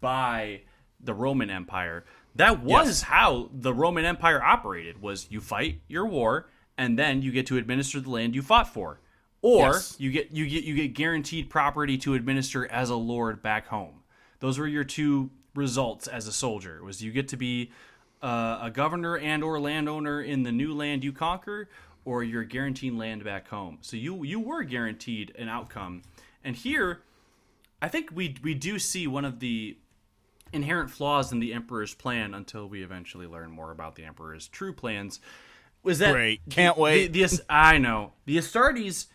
by the Roman Empire. That was how the Roman Empire operated, was you fight your war, and then you get to administer the land you fought for. Or you get guaranteed property to administer as a lord back home. Those were your two results as a soldier. Was you get to be a governor and or landowner in the new land you conquer, or you're guaranteed land back home. So you were guaranteed an outcome. And here, I think we do see one of the inherent flaws in the Emperor's plan until we eventually learn more about the Emperor's true plans. Was that Great. Can't wait. I know. The Astartes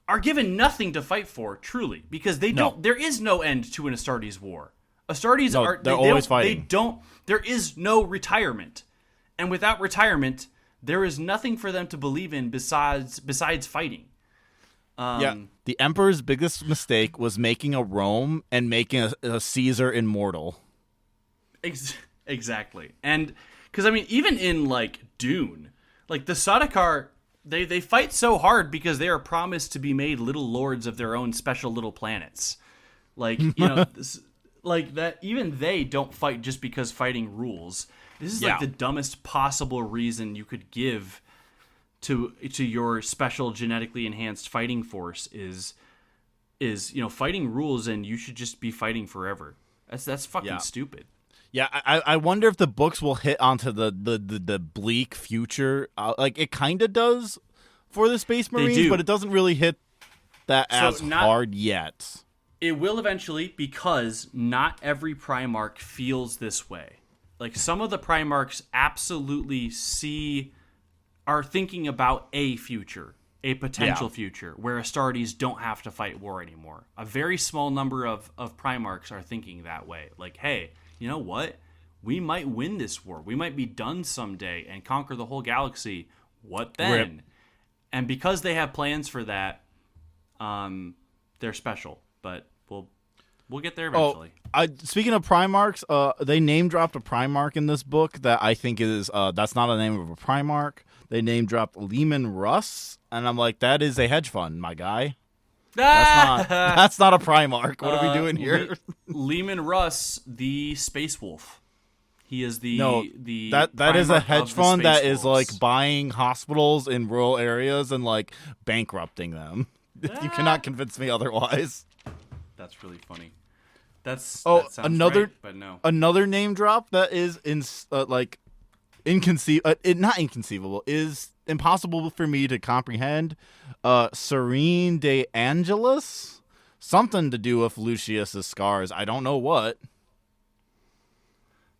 are given nothing to fight for, truly, because they don't. There is no end to an Astartes war. Astartes they're always fighting. There is no retirement, and without retirement, there is nothing for them to believe in besides fighting. The Emperor's biggest mistake was making a Rome and making a Caesar immortal. Exactly, and because I mean, even in like Dune, like the Sardaukar, they fight so hard because they are promised to be made little lords of their own special little planets. Like, you know, like that. Even they don't fight just because fighting rules. This is like the dumbest possible reason you could give to your special genetically enhanced fighting force is you know, fighting rules, and you should just be fighting forever. That's fucking stupid. Yeah, I wonder if the books will hit onto the bleak future. Like, it kind of does for the Space Marines, but it doesn't really hit that hard yet. It will eventually, because not every Primarch feels this way. Like, some of the Primarchs absolutely are thinking about a future, a potential future, where Astartes don't have to fight war anymore. A very small number of Primarchs are thinking that way. Like, hey, you know what? We might win this war. We might be done someday and conquer the whole galaxy. What then? Rip. And because they have plans for that, they're special. But we'll get there eventually. Speaking of Primarchs, they name dropped a Primarch in this book that I think is that's not a name of a Primarch. They name dropped Lehman Russ, and I'm like, that is a hedge fund, my guy. That's not a Primarch. What are we doing here? Lehman Russ, the Space Wolf. He is the that is a hedge fund that is Wolves. like buying hospitals in rural areas and like bankrupting them. You cannot convince me otherwise. That's really funny. That sounds another right, but no. Another name drop that is not inconceivable, is impossible for me to comprehend. Serene de Angelis, something to do with Lucius's scars. I don't know what.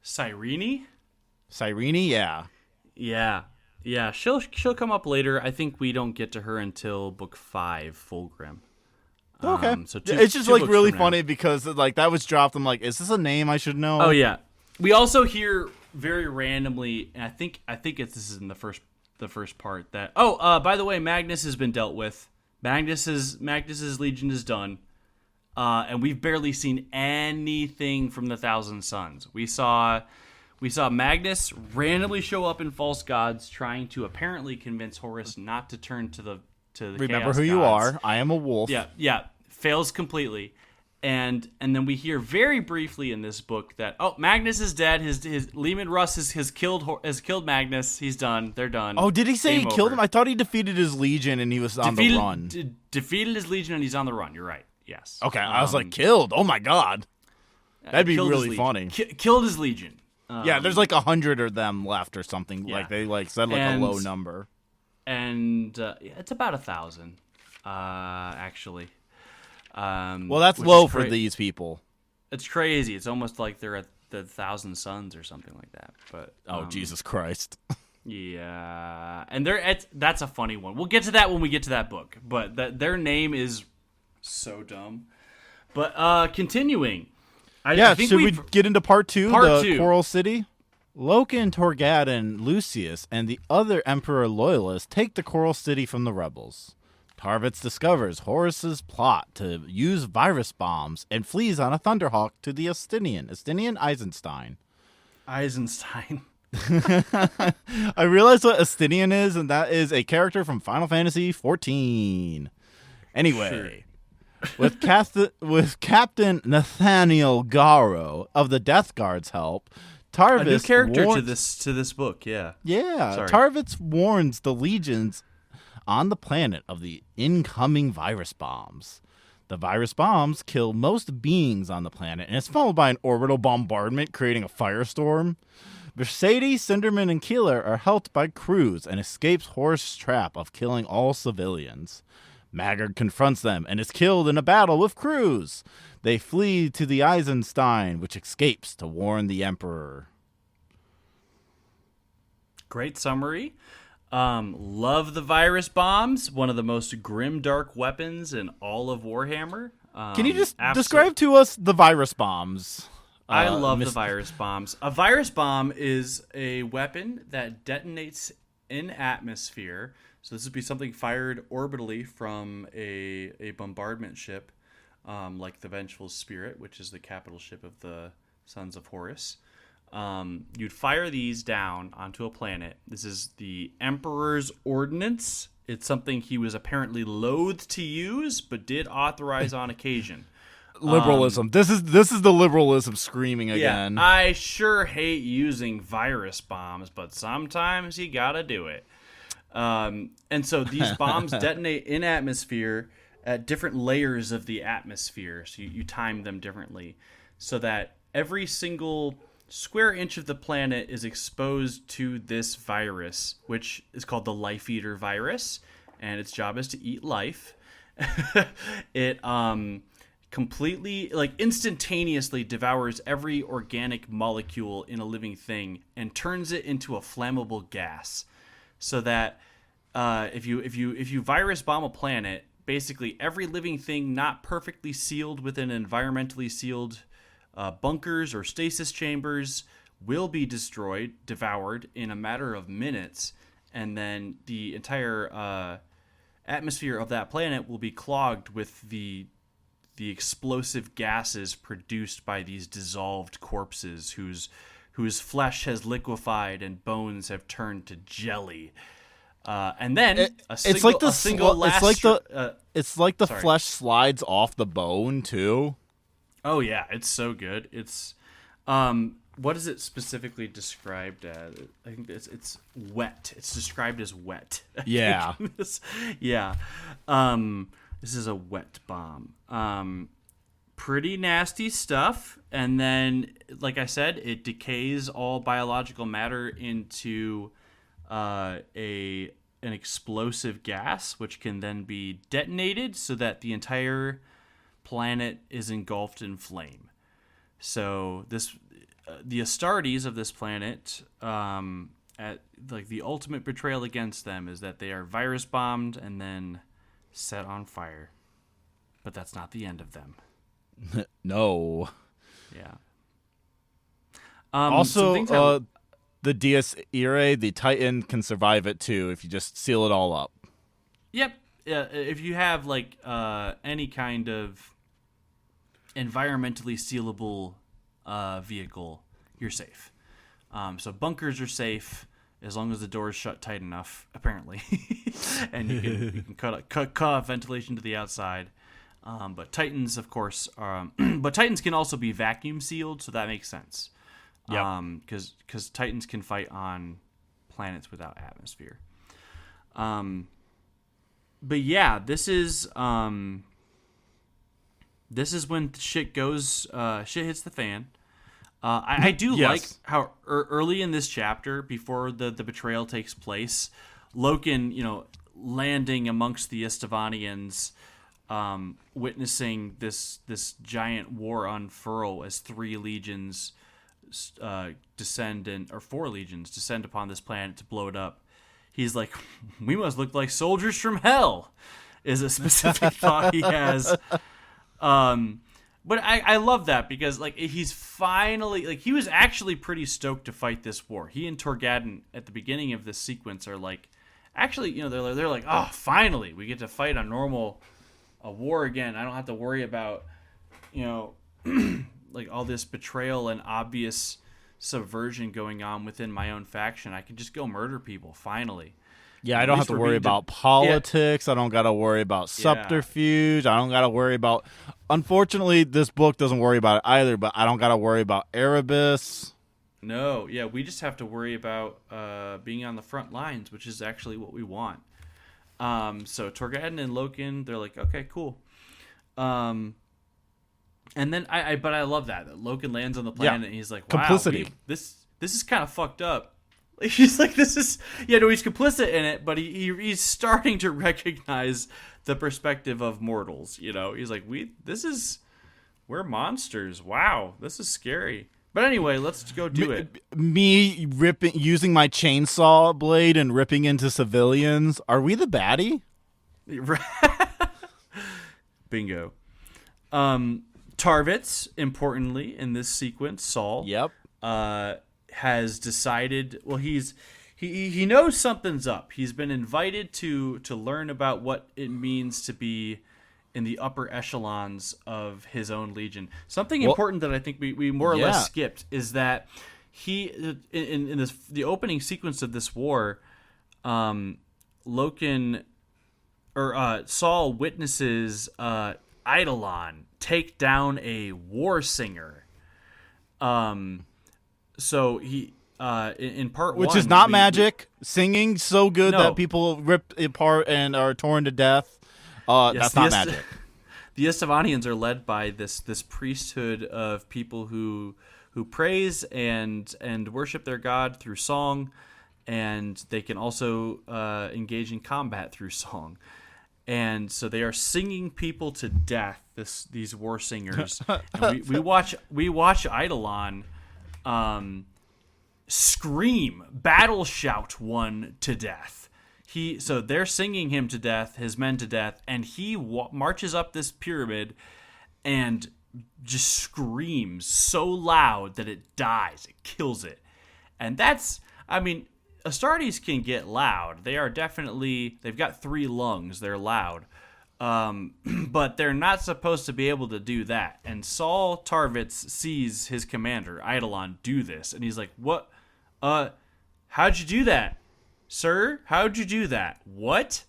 Cyrene, yeah. Yeah. She'll come up later. I think we don't get to her until book 5, Fulgrim. Okay. So it's just two like books really from now. funny because like that was dropped. I'm like, is this a name I should know? Oh yeah. We also hear very randomly, and I think this is in the first part that by the way, Magnus has been dealt with. Magnus's Legion is done. And we've barely seen anything from the Thousand Sons. We saw Magnus randomly show up in False Gods, trying to apparently convince Horus not to turn to the Remember Chaos who you Gods. are. I am a wolf. Yeah. Fails completely. And then we hear very briefly in this book that Magnus is dead. His Lehman Russ has killed Magnus. He's done. They're done. Oh, did he say Game he killed over. him? I thought he defeated his legion and he was on the run. Defeated his legion and he's on the run. You're right. Yes. Okay, I was like, killed. Oh my god, that'd be killed his really legion. funny. Killed his legion. Yeah, there's like 100 of them left or something. Yeah. Like they like said like And- a low number. And it's about 1,000, actually. Well, that's which low is for these people. It's crazy. It's almost like they're at the 1,000 Suns or something like that. But Jesus Christ. yeah, and that's a funny one. We'll get to that when we get to that book. But their name is so dumb. But continuing, I think should we we've- get into part 2? Part the 2. Coral City. Loken, Torgadon, Lucius, and the other Emperor loyalists take the Coral City from the rebels. Tarvitz discovers Horus's plot to use virus bombs and flees on a Thunderhawk to the Eisenstein. Eisenstein. I realized what Estinian is, and that is a character from Final Fantasy XIV. Anyway, with Captain Nathaniel Garo of the Death Guard's help, Tarvitz A new character warns- to this book. Yeah. Yeah, Sorry. Tarvitz warns the legions on the planet of the incoming virus bombs. The virus bombs kill most beings on the planet, and it's followed by an orbital bombardment, creating a firestorm. Mercedes, Cinderman, and Keeler are helped by Cruz and escapes Horus' trap of killing all civilians. Maggard confronts them and is killed in a battle with Cruz. They flee to the Eisenstein, which escapes to warn the Emperor. Great summary. Love the virus bombs. One of the most grim, dark weapons in all of Warhammer. Can you just describe to us the virus bombs? I love the virus bombs. A virus bomb is a weapon that detonates in atmosphere. So this would be something fired orbitally from a bombardment ship, like the Vengeful Spirit, which is the capital ship of the Sons of Horus. You'd fire these down onto a planet. This is the Emperor's Ordnance. It's something he was apparently loath to use, but did authorize on occasion. Liberalism. This is the liberalism screaming again. Yeah, I sure hate using virus bombs, but sometimes you gotta do it. And so these bombs detonate in atmosphere at different layers of the atmosphere. So you time them differently so that every single square inch of the planet is exposed to this virus, which is called the Life Eater virus, and its job is to eat life. It completely, like, instantaneously devours every organic molecule in a living thing and turns it into a flammable gas, so that if you virus bomb a planet, basically every living thing not perfectly sealed within environmentally sealed bunkers or stasis chambers will be destroyed, devoured in a matter of minutes, and then the entire atmosphere of that planet will be clogged with the explosive gases produced by these dissolved corpses whose flesh has liquefied and bones have turned to jelly. And then it's like the flesh slides off the bone too. Oh yeah, it's so good. It's what is it specifically described as? I think it's wet. It's described as wet. Yeah. Yeah. This is a wet bomb. Pretty nasty stuff. And then, like I said, it decays all biological matter into an explosive gas, which can then be detonated so that the entire planet is engulfed in flame. So the Astartes of this planet, the ultimate betrayal against them is that they are virus bombed and then set on fire. But that's not the end of them. No. Yeah. Also, the Dies Irae, the Titan, can survive it too if you just seal it all up. Yep. If you have any kind of environmentally sealable vehicle, you're safe. So bunkers are safe as long as the door is shut tight enough, apparently, and you can cut off ventilation to the outside. But Titans, of course, but Titans can also be vacuum sealed, so that makes sense. Yeah. Because Titans can fight on planets without atmosphere. But yeah, this is when shit hits the fan. I do like how early in this chapter, before the betrayal takes place, Loken, landing amongst the Istovanians, witnessing this giant war unfurl as 3 legions or 4 legions descend upon this planet to blow it up. He's like, we must look like soldiers from hell, is a specific thought he has. But I love that because he's finally he was actually pretty stoked to fight this war. He and Torgadden at the beginning of this sequence are they're like, oh, finally we get to fight a war again. I don't have to worry about all this betrayal and obvious subversion going on within my own faction. I can just go murder people finally. Yeah, I don't have to worry about politics. I don't got to worry about subterfuge. I don't got to worry about... Unfortunately, this book doesn't worry about it either, but I don't got to worry about Erebus. No, yeah, we just have to worry about being on the front lines, which is actually what we want. So Torgadden and Loken, they're like, okay, cool. And then I love that Loken lands on the planet and he's like, wow, complicity. this is kind of fucked up. He's like, this is, he's complicit in it, but he's starting to recognize the perspective of mortals. He's like, we're monsters. Wow, this is scary. But anyway, let's go do it. Me using my chainsaw blade and ripping into civilians. Are we the baddie? Bingo. Tarvitz, importantly in this sequence, Saul. Yep. Has decided. Well, he knows something's up. He's been invited to learn about what it means to be in the upper echelons of his own legion. Something important that I think we more or less skipped is that he in the opening sequence of this war, Loken or Saul witnesses Eidolon take down a war singer. So he in part which one, is not magic, singing so good that people rip apart and are torn to death. That's not magic. The Estevanians are led by this priesthood of people who praise and worship their god through song, and they can also engage in combat through song. And so they are singing people to death. These war singers. And we watch Eidolon scream, battle shout one to death. So they're singing him to death, his men to death, and he marches up this pyramid and just screams so loud that it dies, it kills it. And Astartes can get loud. They've got 3 lungs, they're loud. But they're not supposed to be able to do that. And Saul Tarvitz sees his commander, Eidolon, do this, and he's like, what? How'd you do that? Sir, how'd you do that? What?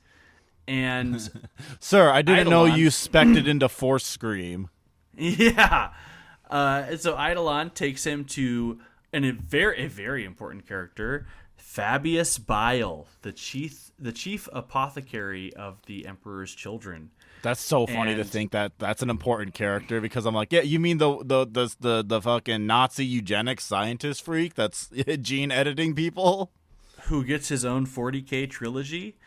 And sir, I didn't know you spec'd into Force Scream. Yeah. And so Eidolon takes him to a very important character, Fabius Bile, the chief apothecary of the Emperor's Children. That's so funny to think that that's an important character, because I'm like, yeah, you mean the fucking Nazi eugenics scientist freak that's gene editing people? Who gets his own 40K trilogy.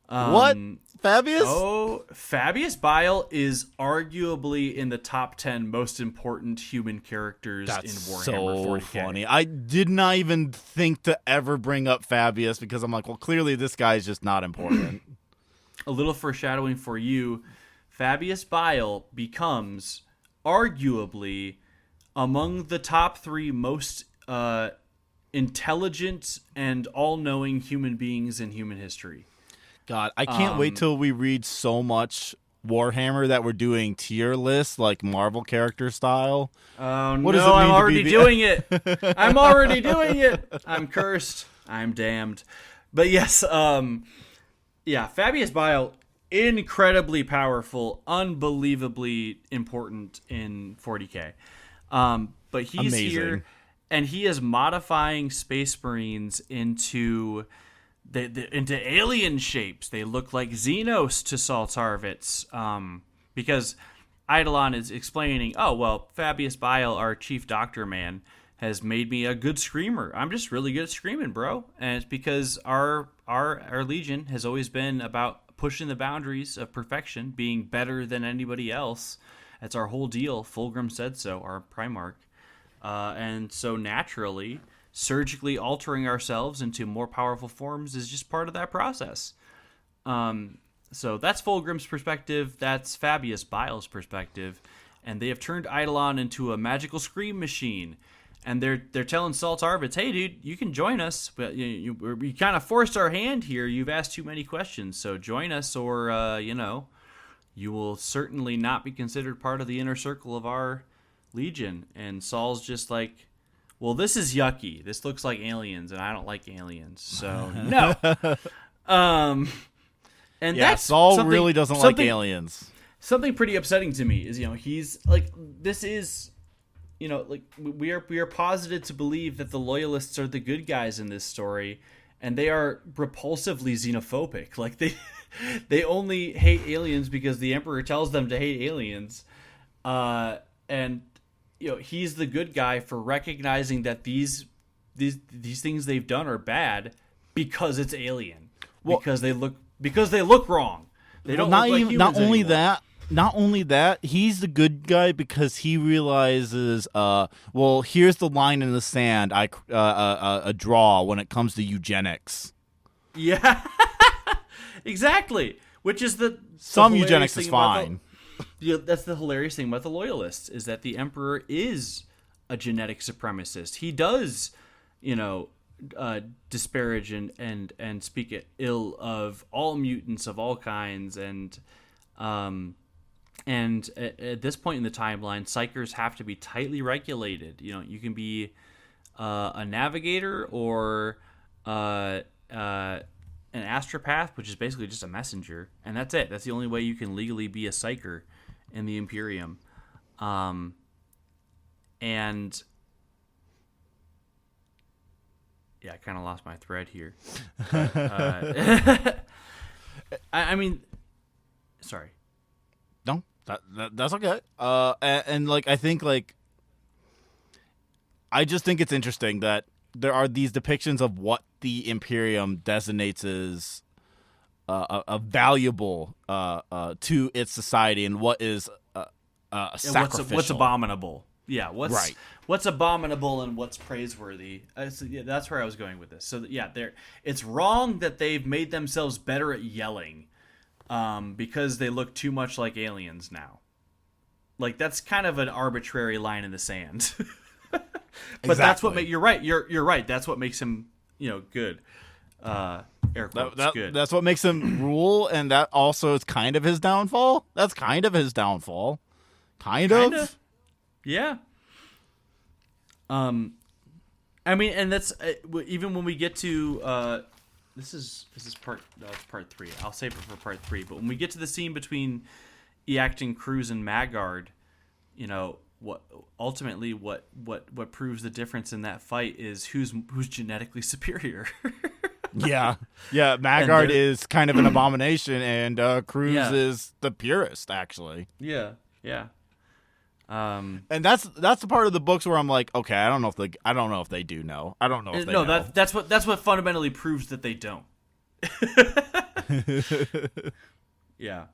What? Fabius? Oh, Fabius Bile is arguably in the top 10 most important human characters in Warhammer 40K. Funny. I did not even think to ever bring up Fabius, because I'm like, well, clearly this guy's just not important. A little foreshadowing for you. Fabius Bile becomes arguably among the top 3 most intelligent and all-knowing human beings in human history. God, I can't wait till we read so much Warhammer that we're doing tier lists like Marvel character style. Oh, no, I'm already doing it. I'm already doing it. I'm cursed. I'm damned. But yes, Fabius Bile, incredibly powerful, unbelievably important in 40K. But he's amazing. Here, and he is modifying Space Marines into alien shapes. They look like Xenos to Saul Tarvitz, because Eidolon is explaining, oh, well, Fabius Bile, our chief doctor man, has made me a good screamer. I'm just really good at screaming, bro. And it's because our legion has always been about pushing the boundaries of perfection, being better than anybody else. That's our whole deal. Fulgrim said so, our primarch. And so naturally, surgically altering ourselves into more powerful forms is just part of that process. So that's Fulgrim's perspective. That's Fabius Bile's perspective. And they have turned Eidolon into a magical scream machine. And they're telling Saul Tarvitz, hey, dude, you can join us. But we kind of forced our hand here. You've asked too many questions. So join us, or, you will certainly not be considered part of the inner circle of our legion. And Saul's just like, well, this is yucky. This looks like aliens, and I don't like aliens. So, no. And that's Saul really doesn't like aliens. Something pretty upsetting to me is, he's like, this is, like we are posited to believe that the loyalists are the good guys in this story, and they are repulsively xenophobic. Like they only hate aliens because the Emperor tells them to hate aliens. And he's the good guy for recognizing that these these things they've done are bad because it's alien. Because they look wrong. They don't look like humans anymore. Not only that, he's the good guy because he realizes, here's the line in the sand I draw when it comes to eugenics. Yeah, exactly. Which is some eugenics is fine. That's the hilarious thing about the Loyalists, is that the Emperor is a genetic supremacist. He does, disparage and speak ill of all mutants of all kinds, and at this point in the timeline, psychers have to be tightly regulated. You can be a navigator or an astropath, which is basically just a messenger, and that's it. That's the only way you can legally be a psyker in the Imperium. And yeah, I kind of lost my thread here. But, I mean, sorry. No, that's okay. And I think I just think it's interesting that there are these depictions of what the Imperium designates as a valuable to its society, and what is sacrificial. What's abominable? Yeah, what's abominable and what's praiseworthy? That's where I was going with this. So it's wrong that they've made themselves better at yelling, because they look too much like aliens now. That's kind of an arbitrary line in the sand. But that's what you're right. You're right. That's what makes him, good. Air quotes, good. That's what makes him rule, and that also is kind of his downfall. That's kind of his downfall. Kind of. Yeah. I mean, and that's even when we get to this is part it's part 3. I'll save it for part 3. But when we get to the scene between Eacton Cruz and Magard, what ultimately what proves the difference in that fight is who's genetically superior. Yeah. Magard is kind of an abomination, and Cruz is the purest, actually. Yeah. And that's the part of the books where I'm like, okay, I don't know if they do know. I don't know if they know. No, that's what fundamentally proves that they don't. Yeah.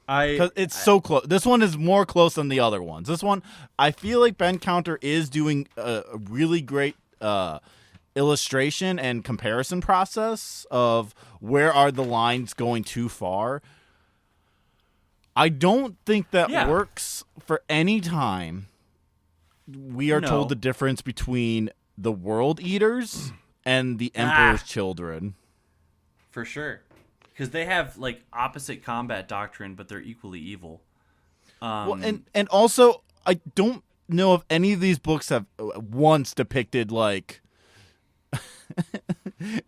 Because it's so close. This one is more close than the other ones. This one, I feel like Ben Counter is doing a really great illustration and comparison process of where are the lines going too far. I don't think that works for any time we are told the difference between the World Eaters and the Emperor's Children. For sure. Because they have opposite combat doctrine, but they're equally evil. And also, I don't know if any of these books have once depicted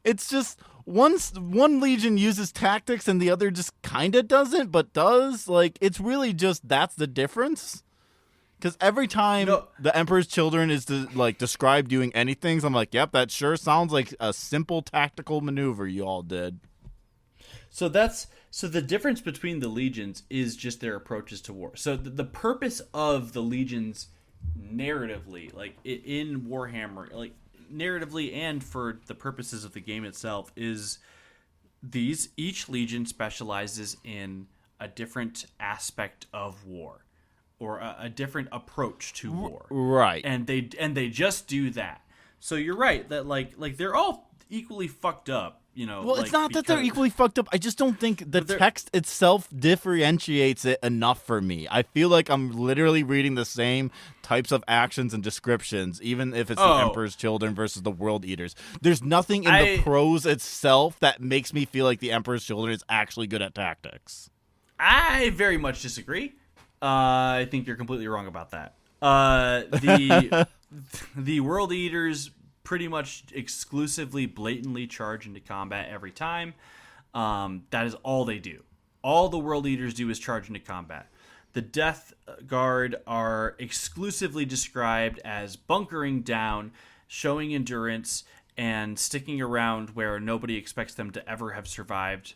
it's just one legion uses tactics and the other just kind of doesn't, but does. It's really just that's the difference. Because every time the Emperor's Children is described doing anything, I'm like, yep, that sure sounds like a simple tactical maneuver you all did. So the difference between the legions is just their approaches to war. So the purpose of the legions narratively, in Warhammer, narratively and for the purposes of the game itself, is each legion specializes in a different aspect of war, or a different approach to war. Right. And they just do that. So you're right that they're all equally fucked up. Well, it's not that they're equally fucked up. I just don't think the text itself differentiates it enough for me. I feel like I'm literally reading the same types of actions and descriptions, even if it's the Emperor's Children versus the World Eaters. There's nothing in the prose itself that makes me feel like the Emperor's Children is actually good at tactics. I very much disagree. I think you're completely wrong about that. The World Eaters pretty much exclusively blatantly charge into combat every time. That is all they do. All the World Eaters do is charge into combat. The Death Guard are exclusively described as bunkering down, showing endurance, and sticking around where nobody expects them to ever have survived.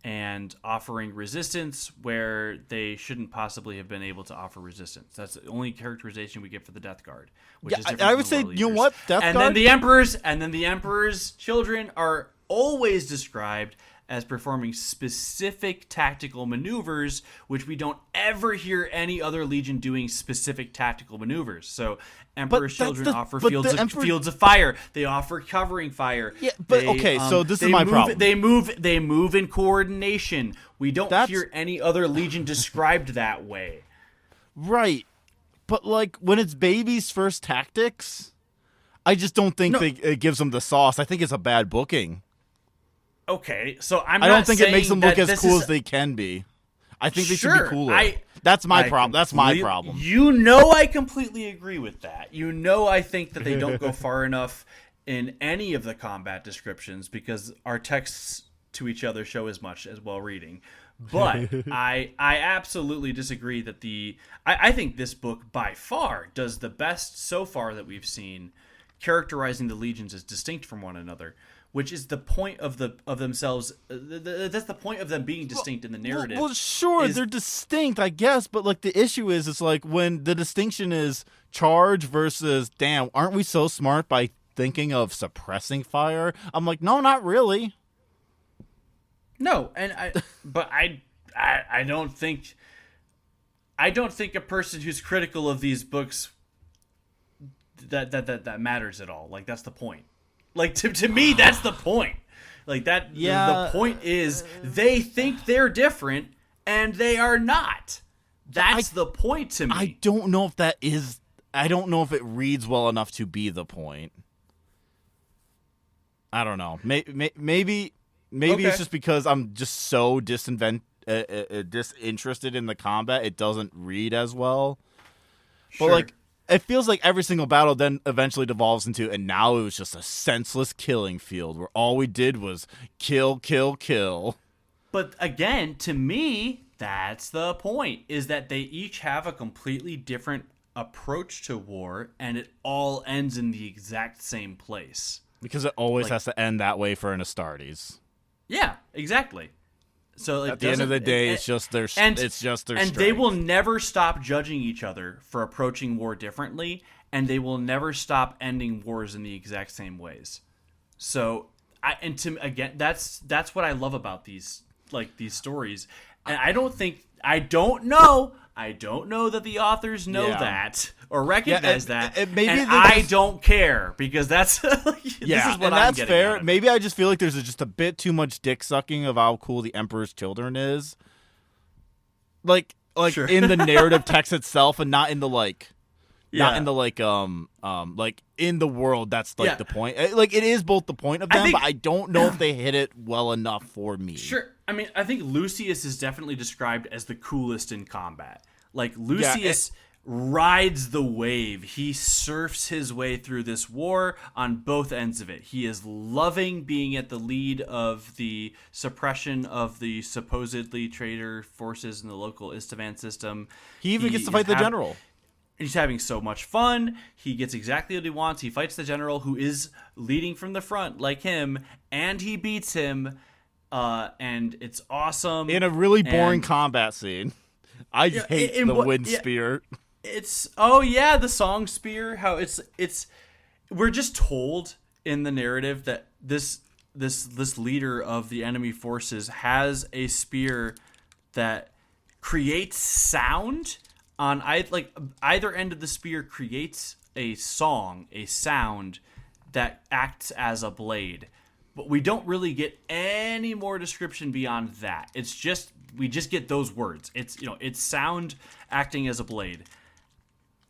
and offering resistance where they shouldn't possibly have been able to offer resistance. That's the only characterization we get for the Death Guard. Which is different I from would the say, War you know Leaders. what, Death and Guard. Then the Emperor's children are always described as performing specific tactical maneuvers, which we don't ever hear any other legion doing specific tactical maneuvers. So Emperor's children offer fields of fire. They offer covering fire. Yeah, but okay, so this is my problem. They move in coordination. We don't hear any other legion described that way. Right. But like when it's baby's first tactics, I just don't think it gives them the sauce. I think it's a bad booking. Okay, so I don't think it makes them look as cool as they can be. I think they should be cooler. That's my problem. That's my problem. You know, I completely agree with that. You know, I think that they don't go far enough in any of the combat descriptions because our texts to each other show as much as while reading. But I absolutely disagree that I think this book by far does the best so far that we've seen characterizing the legions as distinct from one another, which is the point of themselves. That's the point of them being distinct in the narrative. Well, sure, they're distinct, I guess, but like the issue is, it's like when the distinction is charge versus, damn, aren't we so smart by thinking of suppressing fire? I'm like, no, not really. No, and I don't think a person who's critical of these books that matters at all. Like that's the point. Like to me, that's the point. Like that. Yeah. The point is they think they're different and they are not. That's the point to me. I don't know if that is. I don't know if it reads well enough to be the point. I don't know. Maybe it's just because I'm just so disinterested in the combat. It doesn't read as well. Sure. But like, it feels like every single battle then eventually devolves into, and now it was just a senseless killing field where all we did was kill, kill, kill. But again, to me, that's the point, is that they each have a completely different approach to war, and it all ends in the exact same place. Because it always has to end that way for an Astartes. Yeah, exactly. So at the end of the day, it's just their strength. They will never stop judging each other for approaching war differently, and they will never stop ending wars in the exact same ways. So, that's what I love about these stories, and I don't know that the authors know that or recognize that. I don't care because that's this is what I'm getting fair. at. Maybe I just feel like there's just a bit too much dick sucking of how cool the Emperor's children is. Like sure. In the narrative text itself, and not in the not in the in the world. That's the point. Like it is both the point of them, but I don't know if they hit it well enough for me. Sure. I mean, I think Lucius is definitely described as the coolest in combat. Like Lucius rides the wave. He surfs his way through this war on both ends of it. He is loving being at the lead of the suppression of the supposedly traitor forces in the local Istavan system. He even gets to fight the general. He's having so much fun. He gets exactly what he wants. He fights the general who is leading from the front like him, and he beats him. And it's awesome. In a really boring combat scene. I hate the wind spear. It's the song spear. How it's we're just told in the narrative that this leader of the enemy forces has a spear that creates sound on either end of the spear creates a sound that acts as a blade. But we don't really get any more description beyond that. It's just we just get those words. It's it's sound acting as a blade,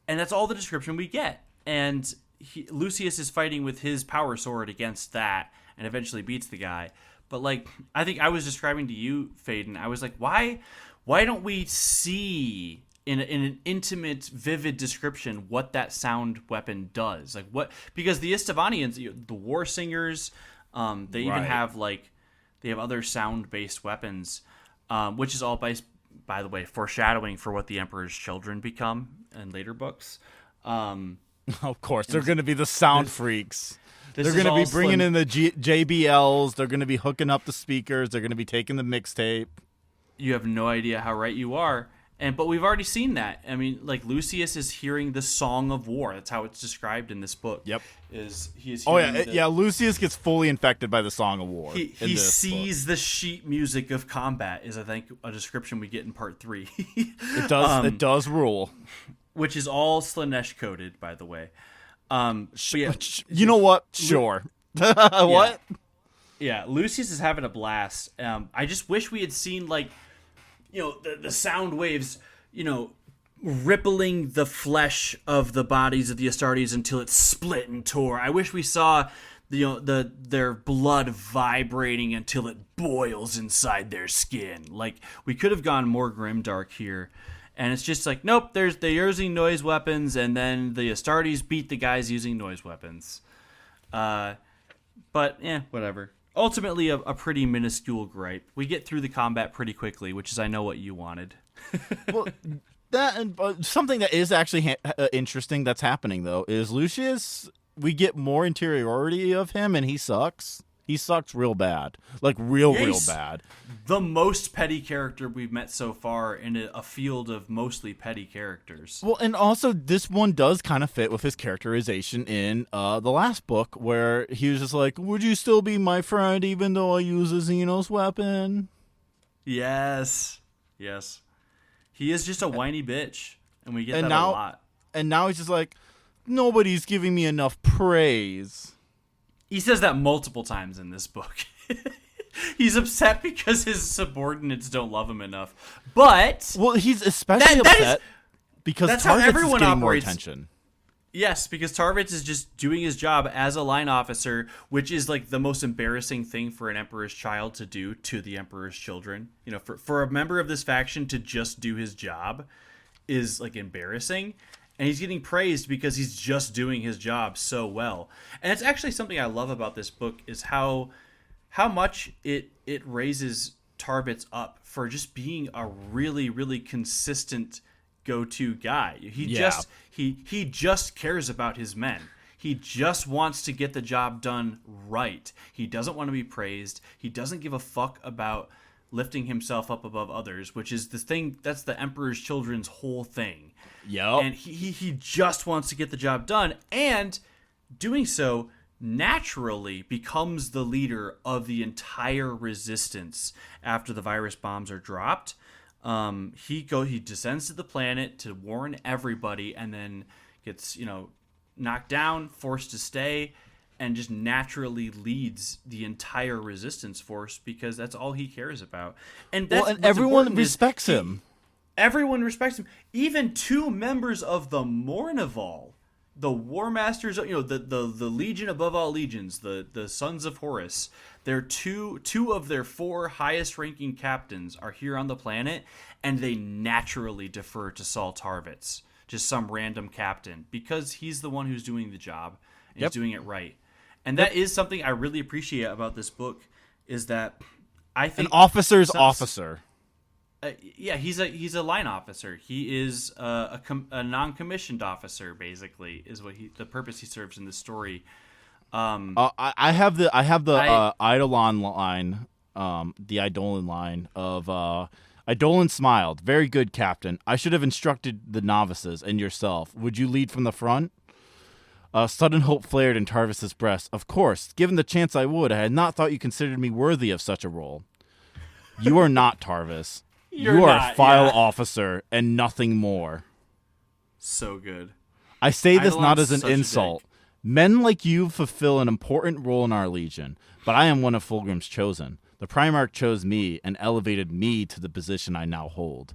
and that's all the description we get. And Lucius is fighting with his power sword against that, and eventually beats the guy. But I think I was describing to you, Faden. I was like, why don't we see in an intimate, vivid description what that sound weapon does? Because the Istavanians, the war singers. They even have they have other sound-based weapons, which is all by the way, foreshadowing for what the Emperor's children become in later books. Of course, they're going to be the sound freaks. They're going to be bringing in the JBLs. They're going to be hooking up the speakers. They're going to be taking the mixtape. You have no idea how right you are. But we've already seen that. I mean, like, Lucius is hearing the song of war. That's how it's described in this book. Yep. He is yeah. Lucius gets fully infected by the song of war. He sees the sheet music of combat. Is, I think, a description we get in part 3. It does. It does rule. Which is all Slanesh coded, by the way. You know what? Sure. What? Yeah, Lucius is having a blast. I just wish we had seen, like, the sound waves, rippling the flesh of the bodies of the Astartes until it split and tore. I wish we saw their blood vibrating until it boils inside their skin. Like, we could have gone more grimdark here. And it's just like, nope, they're using noise weapons, and then the Astartes beat the guys using noise weapons. But, whatever. Ultimately, a pretty minuscule gripe. We get through the combat pretty quickly, which is, I know, what you wanted. Well, something that is actually interesting that's happening, though, is Lucius, we get more interiority of him, and he sucks. He sucks real bad. Like, real bad. The most petty character we've met so far in a field of mostly petty characters. Well, and also, this one does kind of fit with his characterization in the last book, where he was just like, would you still be my friend even though I use a Xenos weapon? Yes. He is just a whiny bitch, and we get that a lot. And now he's just like, nobody's giving me enough praise. He says that multiple times in this book. He's upset because his subordinates don't love him enough. But he's especially upset because Tarvitz is getting more attention. Yes, because Tarvitz is just doing his job as a line officer, which is like the most embarrassing thing for an emperor's child to do to the emperor's children. For a member of this faction to just do his job is like embarrassing. And he's getting praised because he's just doing his job so well. And it's actually something I love about this book is how much it raises Tarvitz up for just being a really, really consistent go-to guy. He just cares about his men. He just wants to get the job done right. He doesn't want to be praised. He doesn't give a fuck about lifting himself up above others, which is the thing that's the Emperor's Children's whole thing. Yep. And he just wants to get the job done, and doing so naturally becomes the leader of the entire resistance after the virus bombs are dropped. He descends to the planet to warn everybody, and then gets knocked down, forced to stay, and just naturally leads the entire resistance force because that's all he cares about. And everyone respects him. Everyone respects him. Even 2 members of the Mournival, the War Masters, the Legion above all legions, the Sons of Horus, they're two of their 4 highest ranking captains are here on the planet, and they naturally defer to Saul Tarvitz, just some random captain, because he's the one who's doing the job and he's doing it right. And that is something I really appreciate about this book, is that I think an officer's officer. He's a line officer. He is a non-commissioned officer, basically, is what the purpose he serves in this story. I have the Eidolon line, the Eidolon line of Eidolon smiled. Very good, Captain. I should have instructed the novices and yourself. Would you lead from the front? Sudden hope flared in Tarvis's breast. Of course, given the chance I would. I had not thought you considered me worthy of such a role. You are not, Tarvis. You are a file officer and nothing more. So good. I say this not as an insult. Men like you fulfill an important role in our legion, but I am one of Fulgrim's chosen. The Primarch chose me and elevated me to the position I now hold.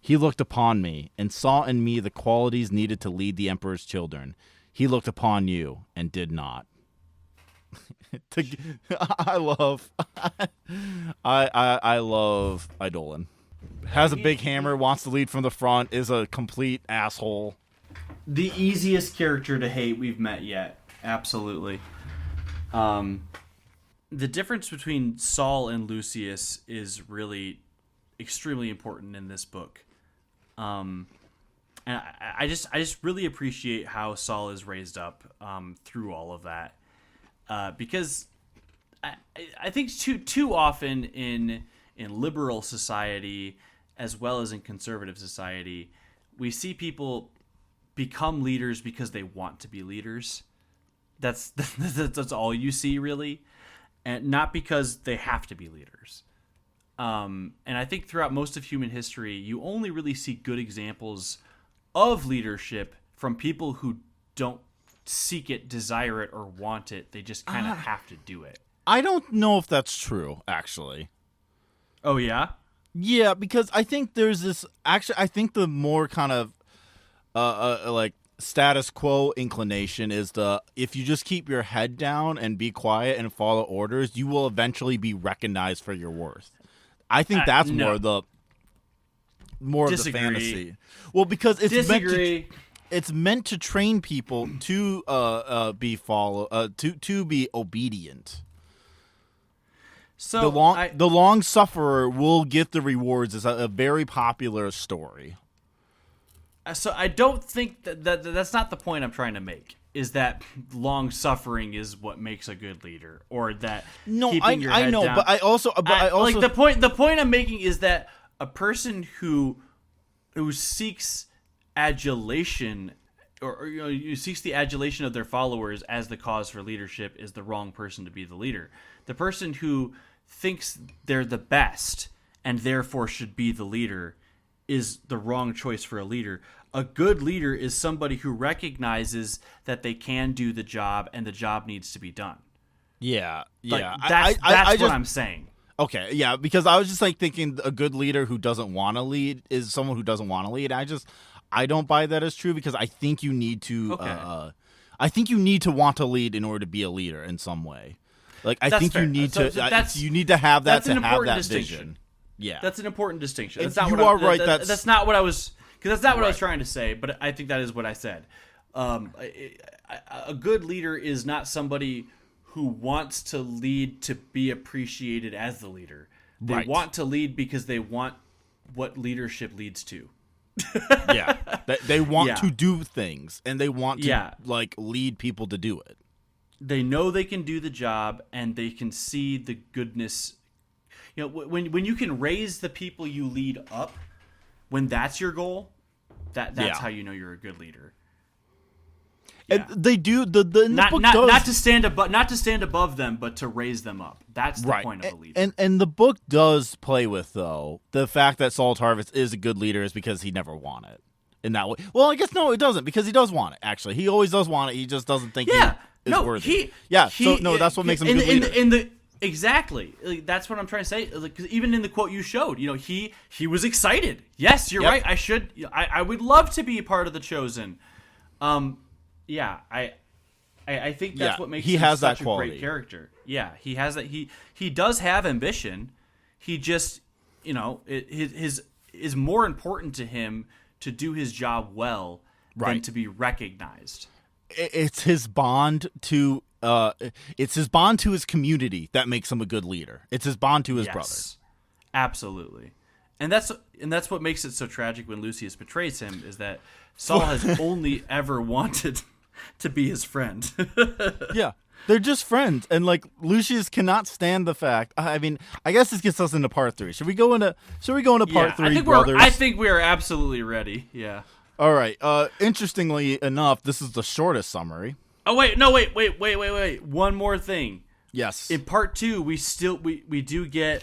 He looked upon me and saw in me the qualities needed to lead the Emperor's children. He looked upon you and did not. I love Eidolon. Has a big hammer, wants to lead from the front, is a complete asshole. The easiest character to hate we've met yet. Absolutely. The difference between Saul and Lucius is really extremely important in this book. And I just really appreciate how Saul is raised up through all of that. because I think too often in liberal society as well as in conservative society, we see people become leaders because they want to be leaders. That's all you see, really, and not because they have to be leaders. And I think throughout most of human history, you only really see good examples of leadership from people who don't seek it, desire it, or want it. They just kind of have to do it. I don't know if that's true, actually. Oh, yeah? Yeah, because I think there's this... Actually, I think the more kind of, like, status quo inclination is if you just keep your head down and be quiet and follow orders, you will eventually be recognized for your worth. I think that's no. more of the fantasy. Well, because it's meant to train people to be obedient. So the long sufferer will get the rewards is a very popular story. So I don't think that's not the point I'm trying to make. Is that long suffering is what makes a good leader, or that keeping your head I know, down. but I also like the point I'm making is that a person who seeks adulation or seeks the adulation of their followers as the cause for leadership is the wrong person to be the leader. The person who thinks they're the best and therefore should be the leader is the wrong choice for a leader. A good leader is somebody who recognizes that they can do the job and the job needs to be done. Yeah. That's what I'm saying. Okay, yeah, because I was just like thinking a good leader who doesn't want to lead is someone who doesn't want to lead. I don't buy that as true because I think you need to want to lead in order to be a leader in some way. Like I think fair. you need you need to have that to have that distinction. Vision. Yeah, that's an important distinction. That's not what that's not what I was. Because that's not what I was trying to say, but I think that is what I said. A good leader is not somebody who wants to lead to be appreciated as the leader. They want to lead because they want what leadership leads to. Yeah, they want to do things, and they want to like lead people to do it. They know they can do the job, and they can see the goodness. You know, when you can raise the people you lead up. When that's your goal, that's how you know you're a good leader. Yeah. And they do the book not to stand above them, but to raise them up. That's the point of a leader. And the book does play with though the fact that Saul Tarvis is a good leader is because he never won it in that way. Well, I guess no, it doesn't because he does want it. Actually, he always does want it. He just doesn't think he is worthy. That's what makes him a good leader. Exactly. Like, that's what I'm trying to say. Like, 'cause even in the quote you showed, he was excited. Yes, you're right. I would love to be a part of the chosen. I think that's what makes him such a great character. Yeah, he has that. He does have ambition. He just, his is more important to him to do his job well than to be recognized. It's his bond to his community that makes him a good leader. It's his bond to his brother. Absolutely. And that's what makes it so tragic when Lucius betrays him is that Saul has only ever wanted to be his friend. Yeah. They're just friends, and like Lucius cannot stand the fact. I mean, I guess this gets us into part 3. Should we go into part 3, brothers? I think we are absolutely ready. Yeah. All right. Interestingly enough, this is the shortest summary. Oh wait! One more thing. Yes. In part 2, we do get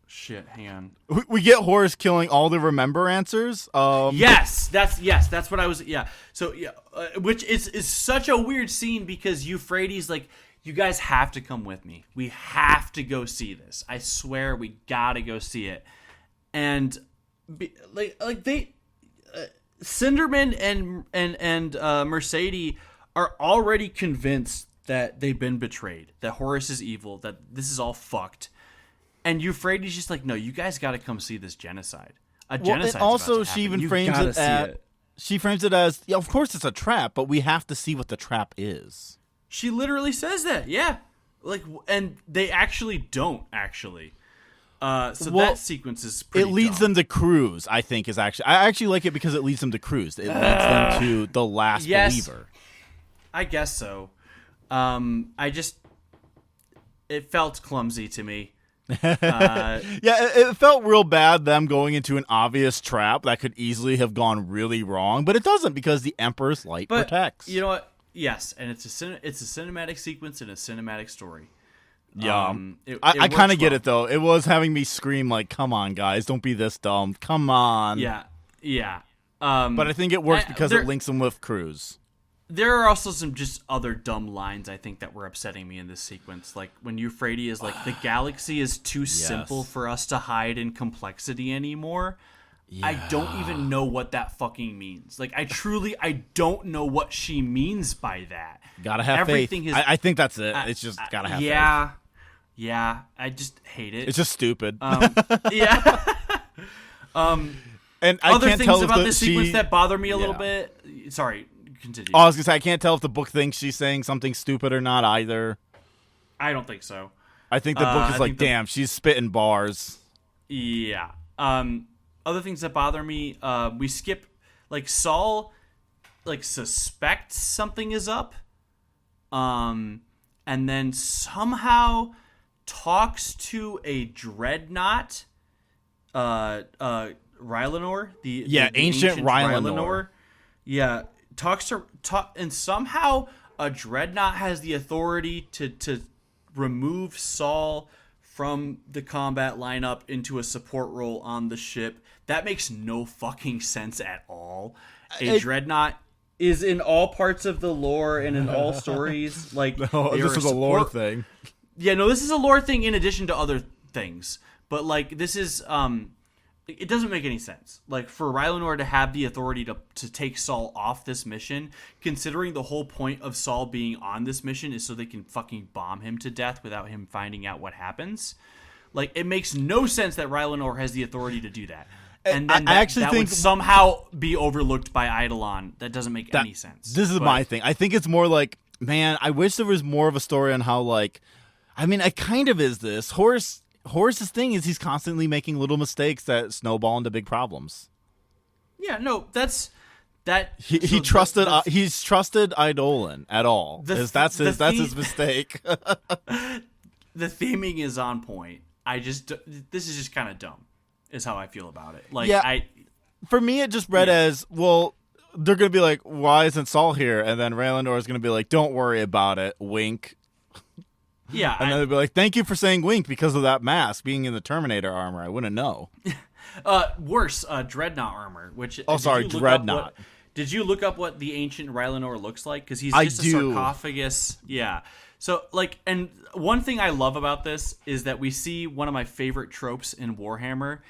shit. Hang on. We get Horus killing all the remember answers. Yes, that's what I was. Yeah. So which is such a weird scene because Euphrates like, you guys have to come with me. We have to go see this. I swear we gotta go see it. And Cinderman and Mercedes are already convinced that they've been betrayed, that Horus is evil, that this is all fucked. And Euphrates just like, no, you guys got to come see this genocide. Genocide. And also, she even frames it as, of course it's a trap, but we have to see what the trap is. She literally says that, yeah. Like, and they actually don't actually. That sequence is pretty It leads dumb. them to Cruz, I think, I actually like it because it leads them to Cruz. It leads them to the last believer. I guess so. It felt clumsy to me. Yeah, it felt real bad them going into an obvious trap that could easily have gone really wrong, but it doesn't because the Emperor's light protects. You know what? Yes, and it's a cinematic sequence and a cinematic story. Yeah, I kind of get it though. It was having me scream like, "Come on, guys, don't be this dumb! Come on!" Yeah. But I think it works because it links them with Cruz. There are also some just other dumb lines I think that were upsetting me in this sequence. Like when Euphrates is like, the galaxy is too simple for us to hide in complexity anymore. Yeah. I don't even know what that fucking means. Like I don't know what she means by that. Gotta have faith. I think that's it. It's just gotta have faith. Yeah. I just hate it. It's just stupid. Yeah. And I other can't things tell about this sequence that bother me a little bit. Sorry. Continue. Oh, I was gonna say I can't tell if the book thinks she's saying something stupid or not either. I don't think so. I think the book is like, damn, she's spitting bars. Yeah. Other things that bother me, we skip like Saul like suspects something is up. And then somehow talks to a dreadnought, Rylanor, the ancient Rylanor. Yeah. And somehow a dreadnought has the authority to remove Saul from the combat lineup into a support role on the ship. That makes no fucking sense at all. A dreadnought is in all parts of the lore and in all stories. Like, no, this is a lore thing. Yeah, no, this is a lore thing in addition to other things. But like, this is it doesn't make any sense. Like, for Rylanor to have the authority to take Saul off this mission, considering the whole point of Saul being on this mission is so they can fucking bomb him to death without him finding out what happens. Like, it makes no sense that Rylanor has the authority to do that. And then I actually think would somehow be overlooked by Eidolon. That doesn't make any sense. This is my thing. I think it's more like, man, I wish there was more of a story on how, like, I mean, it kind of is this. Horus's thing is he's constantly making little mistakes that snowball into big problems. Yeah, no, that's that. He's trusted Eidolon at all. That's his mistake. The theming is on point. This is just kind of dumb, is how I feel about it. Like, yeah, for me, it just read as, well, they're gonna be like, why isn't Saul here? And then Raylandor is gonna be like, don't worry about it. Wink. Yeah, and then they'd be like, thank you for saying wink because of that mask being in the Terminator armor. I wouldn't know. Worse, Dreadnought armor. Dreadnought. Did you look up what the ancient Rylanor looks like? Because he's just a sarcophagus. Yeah. So, like, and one thing I love about this is that we see one of my favorite tropes in Warhammer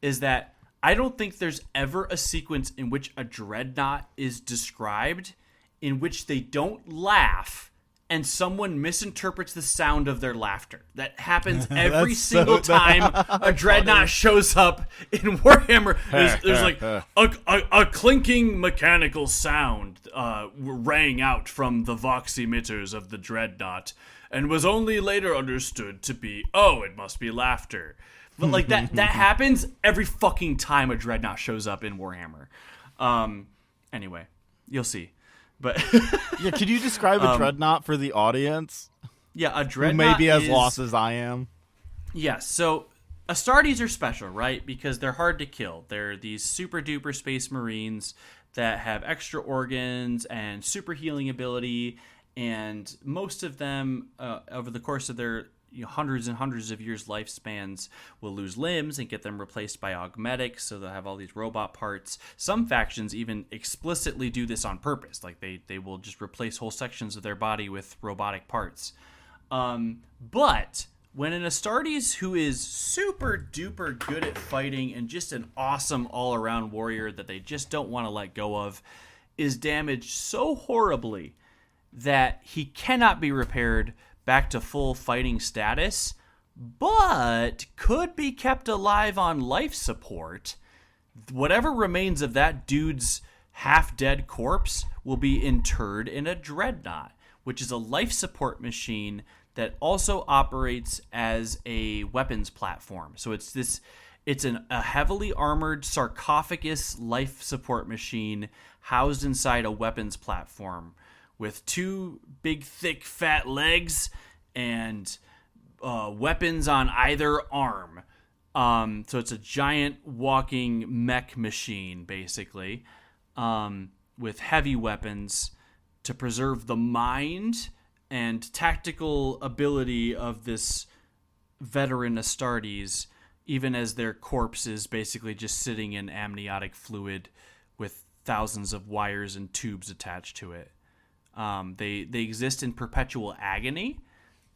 is that I don't think there's ever a sequence in which a Dreadnought is described in which they don't laugh and someone misinterprets the sound of their laughter. That happens every single time a Dreadnought shows up in Warhammer. There's like a clinking mechanical sound rang out from the vox emitters of the Dreadnought and was only later understood to be, it must be laughter. But like that happens every fucking time a Dreadnought shows up in Warhammer. Anyway, you'll see. But yeah, could you describe a dreadnought for the audience? Yeah, a dreadnought who may be as lost as I am. Yeah, so Astartes are special, right? Because they're hard to kill. They're these super duper space marines that have extra organs and super healing ability, and most of them over the course of their hundreds and hundreds of years lifespans will lose limbs and get them replaced by augmetics, so they'll have all these robot parts. Some factions even explicitly do this on purpose, like they will just replace whole sections of their body with robotic parts. But when an Astartes who is super duper good at fighting and just an awesome all-around warrior that they just don't want to let go of is damaged so horribly that he cannot be repaired back to full fighting status, but could be kept alive on life support, whatever remains of that dude's half-dead corpse will be interred in a dreadnought, which is a life support machine that also operates as a weapons platform. So it's a heavily armored sarcophagus life support machine housed inside a weapons platform, with 2 big, thick, fat legs and weapons on either arm. So it's a giant walking mech machine, basically, with heavy weapons to preserve the mind and tactical ability of this veteran Astartes, even as their corpse is basically just sitting in amniotic fluid with thousands of wires and tubes attached to it. They exist in perpetual agony.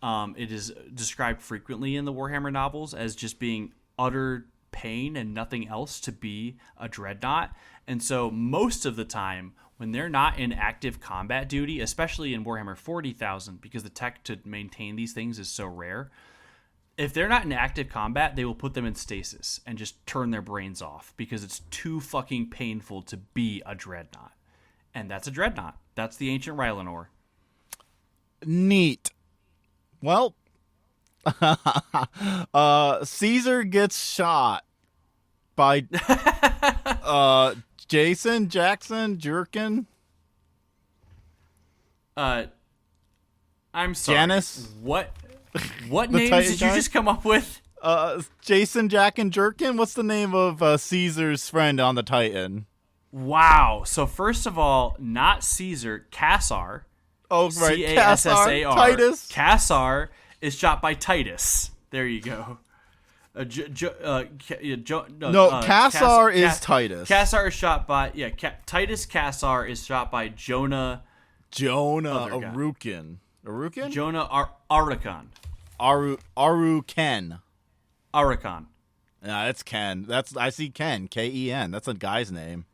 It is described frequently in the Warhammer novels as just being utter pain and nothing else to be a dreadnought. And so most of the time, when they're not in active combat duty, especially in Warhammer 40,000, because the tech to maintain these things is so rare, if they're not in active combat, they will put them in stasis and just turn their brains off because it's too fucking painful to be a dreadnought. And that's a dreadnought. That's the ancient Rylanor. Neat. Well, Caesar gets shot by Jason Jackson Jerkin. I'm sorry. Janice? What names did you just come up with? Jason Jack and Jerkin. What's the name of Caesar's friend on the Titan? Wow. So first of all, not Caesar, Cassar. Oh, right. Cassar. Titus. Cassar is shot by Titus. There you go. Cassar is Titus. Cassar is shot by Titus Cassar is shot by Jonah Arukin. Jonah Arakan. Aruken. Arakan. Yeah, it's Ken. I see Ken. Ken. That's a guy's name.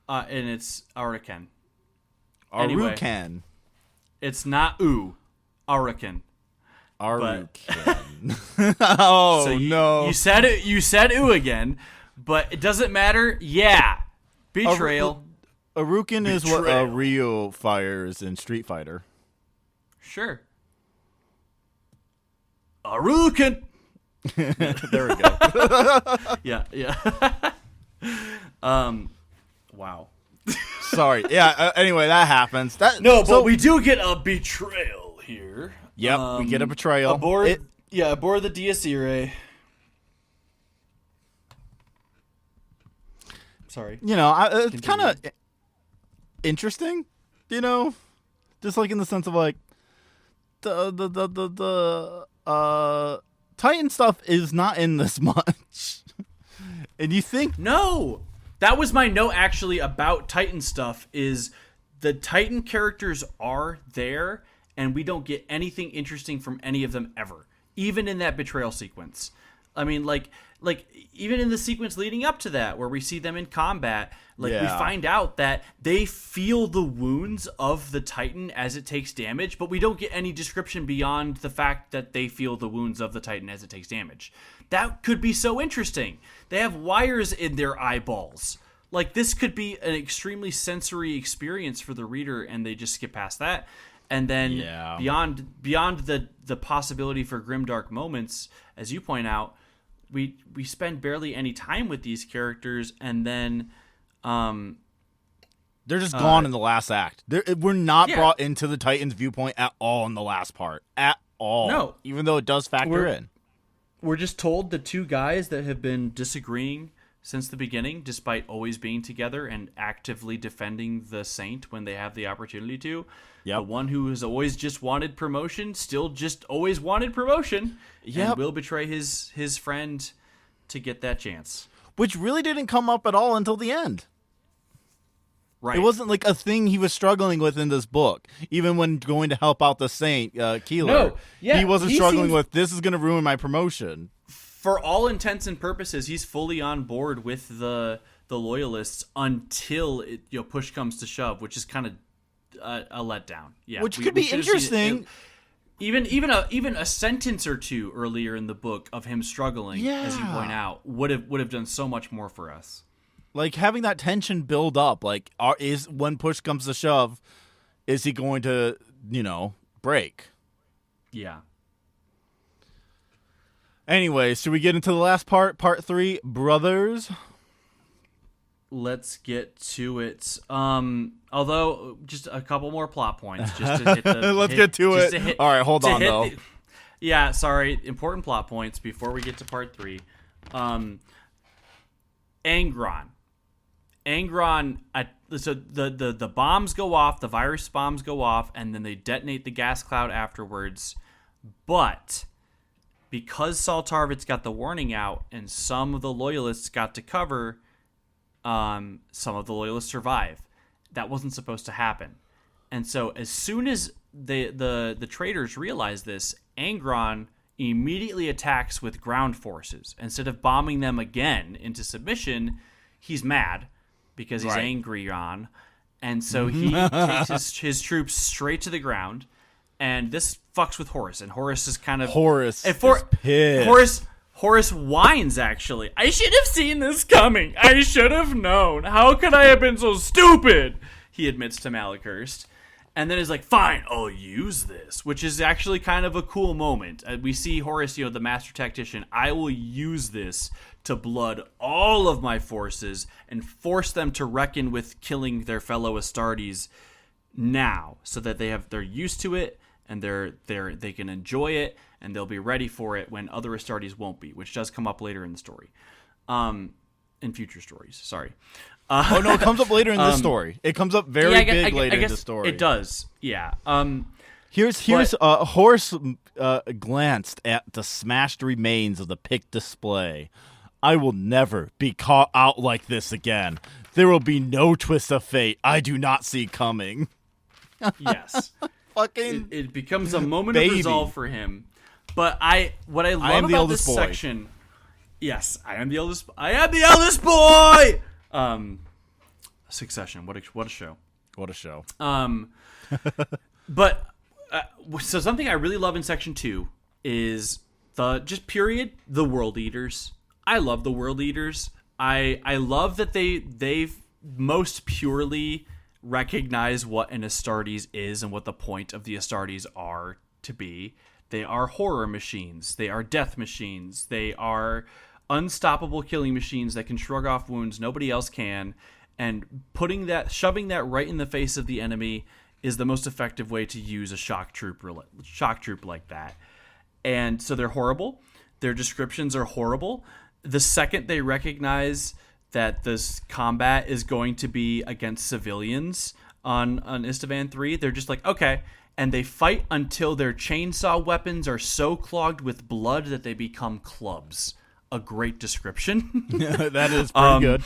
And it's Arakan. Aruken. Anyway, it's not Arakan. Aruken. Oh, so no. You said it. You said again, but it doesn't matter. Yeah. Betrayal. Aruken is what Ryu fires in Street Fighter. Sure. Aruken. There we go. Yeah. Wow. Sorry. Yeah. Anyway, that happens. But we do get a betrayal here. Yep, we get a betrayal. Aboard the Dies Irae. Sorry. It's kind of interesting, just like in the sense of like the Titan stuff is not in this much. And you think no, that was my note actually about Titan stuff is the Titan characters are there and we don't get anything interesting from any of them ever, even in that betrayal sequence. I mean, like even in the sequence leading up to that, where we see them in combat, we find out that they feel the wounds of the Titan as it takes damage, but we don't get any description beyond the fact that they feel the wounds of the Titan as it takes damage. That could be so interesting. They have wires in their eyeballs. Like, this could be an extremely sensory experience for the reader, and they just skip past that. And then beyond the possibility for grimdark moments, as you point out, we spend barely any time with these characters, and then they're just gone in the last act. We're not brought into the Titan's viewpoint at all in the last part. At all. No. Even though it does factor in. We're just told the 2 guys that have been disagreeing since the beginning, despite always being together and actively defending the Saint when they have the opportunity to. Yep. The one who has always just wanted promotion, still just always wanted promotion, and will betray his friend to get that chance. Which really didn't come up at all until the end. Right. It wasn't like a thing he was struggling with in this book. Even when going to help out the Saint, Keeler, he wasn't struggling with, this is going to ruin my promotion. For all intents and purposes, he's fully on board with the Loyalists until push comes to shove, which is kind of a letdown. Yeah, which could be interesting. Even a sentence or two earlier in the book of him struggling, as you point out, would have done so much more for us. Like having that tension build up. Like, is when push comes to shove, is he going to break? Yeah. Anyway, should we get into the last part 3, brothers? let's get to it. Although just a couple more plot points just to hit the Let's get to it. All right, hold on though. Yeah, sorry, important plot points before we get to part 3. Angron, so the bombs go off, the virus bombs go off, and then they detonate the gas cloud afterwards. But because Saul Tarvitz got the warning out and some of the loyalists got to cover, some of the loyalists survive. That wasn't supposed to happen. And so as soon as the traitors realize this, Angron immediately attacks with ground forces. Instead of bombing them again into submission, he's mad because he's angry on. And so he takes his troops straight to the ground. And this fucks with Horus. And Horus is kind of... Horus is pissed. Horus whines, actually. I should have seen this coming. I should have known. How could I have been so stupid? He admits to Malachurst. And then is like, fine, I'll use this. Which is actually kind of a cool moment. We see Horus, the master tactician. I will use this to blood all of my forces and force them to reckon with killing their fellow Astartes now. So that they're used to it. And they can enjoy it, and they'll be ready for it when other Astartes won't be, which does come up later in the story, in future stories. Sorry. Oh no, it comes up later in this story. It comes up very big later in the story. It does. Yeah. Here's Horus glanced at the smashed remains of the Pict display. I will never be caught out like this again. There will be no twist of fate I do not see coming. Yes. Fucking it becomes a moment of resolve for him. But what I love about this section, yes, I am the eldest boy. Succession, what a show. What a show. But so something I really love in section 2 is the world eaters. I love the world eaters. I love that they've most purely recognize what an Astartes is and what the point of the Astartes are to be. They are horror machines. They are death machines. They are unstoppable killing machines that can shrug off wounds nobody else can. And shoving that right in the face of the enemy is the most effective way to use a shock troop like that. And so they're horrible. Their descriptions are horrible. The second they recognize that this combat is going to be against civilians on Istvan 3, they're just like, okay. And they fight until their chainsaw weapons are so clogged with blood that they become clubs. A great description. That is pretty good.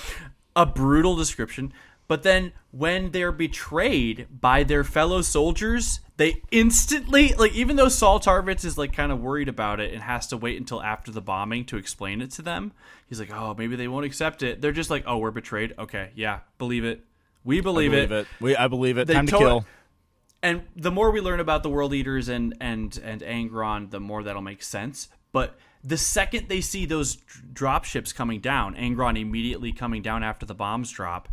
A brutal description. But then when they're betrayed by their fellow soldiers, they instantly, even though Saul Tarvitz is kind of worried about it and has to wait until after the bombing to explain it to them, he's like, oh, maybe they won't accept it. They're just like, oh, we're betrayed. Okay, yeah, believe it. We believe it. I believe it. Time to kill. And the more we learn about the World Eaters and Angron, the more that'll make sense. But the second they see those drop ships coming down, Angron immediately coming down after the bombs drop,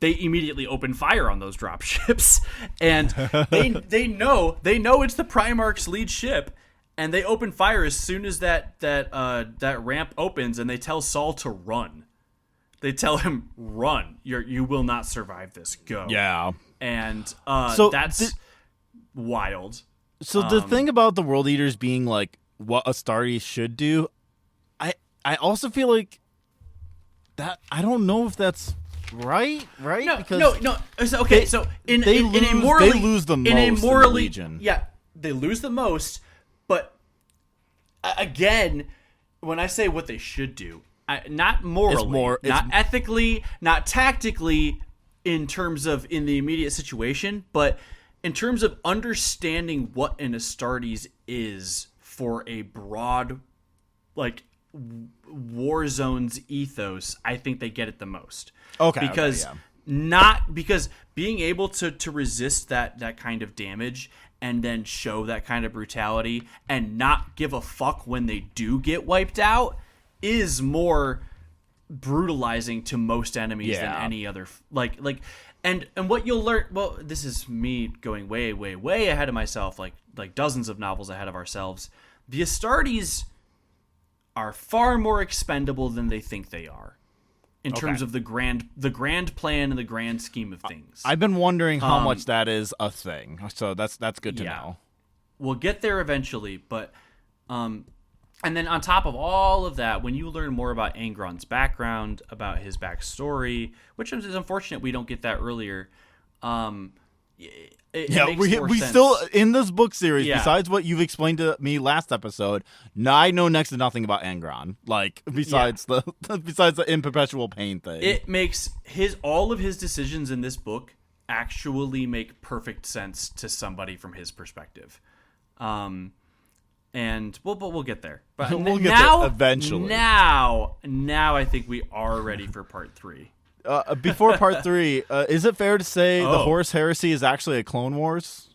they immediately open fire on those drop ships, and they know it's the Primarch's lead ship, and they open fire as soon as that ramp opens, and they tell Saul to run. They tell him, run. You will not survive this. Go. Yeah. And so that's wild. So the thing about the World Eaters being what Astartes should do, I also feel like that I don't know if that's right. No, because no. Okay, so they lose the most in the Legion. Yeah, they lose the most. But again, when I say what they should do, not morally, not ethically, not tactically, in terms of in the immediate situation, but in terms of understanding what an Astartes is for a broad, war zones ethos, I think they get it the most. Okay. Because because being able to resist that kind of damage and then show that kind of brutality and not give a fuck when they do get wiped out is more brutalizing to most enemies than any other and what you'll learn, well, this is me going way, way, way ahead of myself, like dozens of novels ahead of ourselves. The Astartes are far more expendable than they think they are. in terms of the grand plan and the grand scheme of things. I've been wondering how much that is a thing, so that's good to know. We'll get there eventually, but and then on top of all of that, when you learn more about Angron's background, about his backstory, which is unfortunate we don't get that earlier. We still in this book series. Yeah. Besides what you've explained to me last episode, I know next to nothing about Angron. Like besides the in perpetual pain thing, it makes all of his decisions in this book actually make perfect sense to somebody from his perspective. And we'll get there. But we'll get there eventually. Now I think we are ready for part 3. Before part 3, is it fair to say the Horus Heresy is actually a Clone Wars?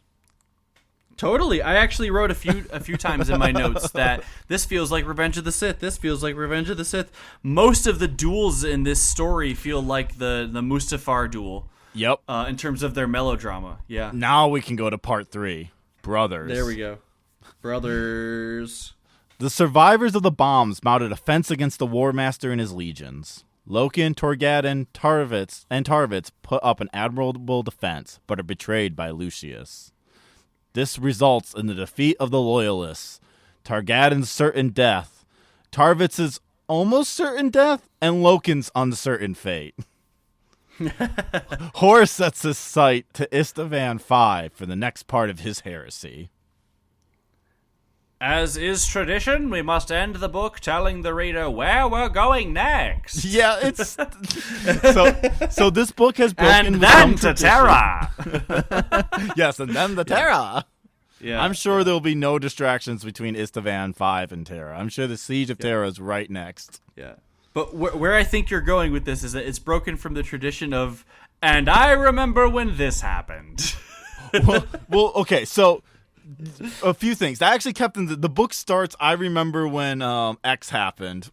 Totally. I actually wrote a few times in my notes that this feels like Revenge of the Sith. This feels like Revenge of the Sith. Most of the duels in this story feel like the Mustafar duel. Yep. In terms of their melodrama. Yeah. Now we can go to part 3. Brothers. There we go. Brothers. The survivors of the bombs mounted a fence against the War Master and his legions. Loken, Torgadon, Tarvitz put up an admirable defense, but are betrayed by Lucius. This results in the defeat of the Loyalists, Targadon's certain death, Tarvitz's almost certain death, and Loken's uncertain fate. Horus sets his sight to Istavan 5 for the next part of his heresy. As is tradition, we must end the book telling the reader where we're going next. Yeah, it's so this book has broken and with then some to Terra. Yes, and then the Terra. Yeah, I'm sure there'll be no distractions between Istavan 5 and Terra. I'm sure the Siege of Terra is right next. Yeah, but where I think you're going with this is that it's broken from the tradition of, and I remember when this happened. well, okay, so. A few things. I actually kept in the book starts. I remember when X happened.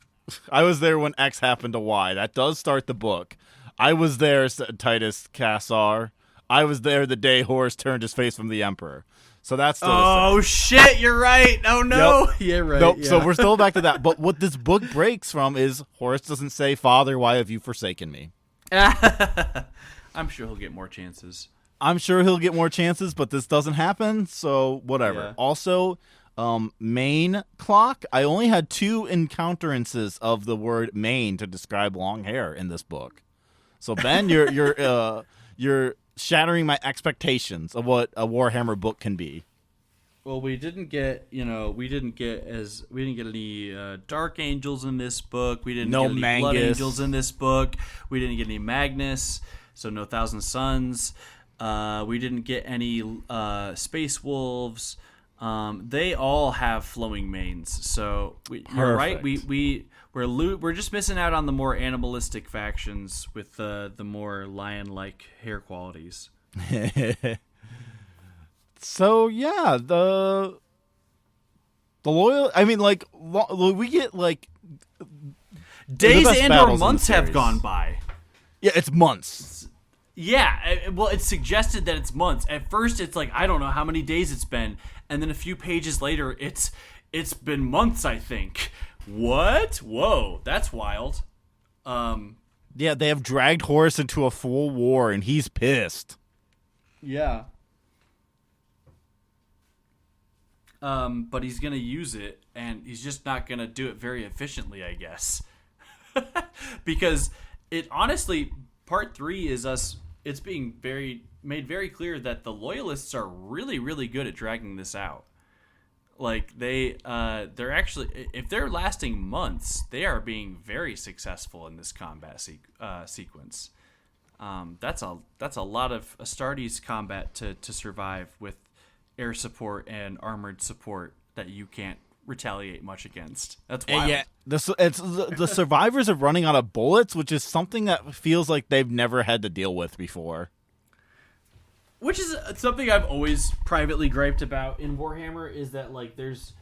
I was there when X happened to Y. That does start the book. I was there, Titus Cassar. I was there the day Horus turned his face from the Emperor. So that's still. Oh shit! You're right. Oh no. Yep. Yeah, right. Nope. Yeah. So we're still back to that. But what this book breaks from is Horus doesn't say, "Father, why have you forsaken me?" I'm sure he'll get more chances. I'm sure he'll get more chances, but this doesn't happen, so whatever. Yeah. Also, mane clock. I only had 2 encounterances of the word mane to describe long hair in this book. So Ben, you're shattering my expectations of what a Warhammer book can be. Well, we didn't get any Dark Angels in this book. We didn't get any Mangus. Blood Angels in this book. We didn't get any Magnus, so no Thousand Suns. We didn't get any Space Wolves. They all have flowing manes. So you're right. We're just missing out on the more animalistic factions with the more lion-like hair qualities. So yeah, the loyal. I mean, like we get like days and or months have gone by. Yeah, it's months. Yeah, well, it's suggested that it's months. At first, it's like, I don't know how many days it's been, and then a few pages later, it's been months, I think. What? Whoa, that's wild. Yeah, they have dragged Horus into a full war, and he's pissed. Yeah. But he's gonna use it, and he's just not gonna do it very efficiently, I guess. Because it honestly, part 3 is us. It's being made very clear that the Loyalists are really, really good at dragging this out. Like they're actually, if they're lasting months, they are being very successful in this combat sequence. That's a lot of Astartes combat to survive with air support and armored support that you can't retaliate much against. That's wild. Yeah, the survivors are running out of bullets, which is something that feels like they've never had to deal with before. Which is something I've always privately griped about in Warhammer, is that like there's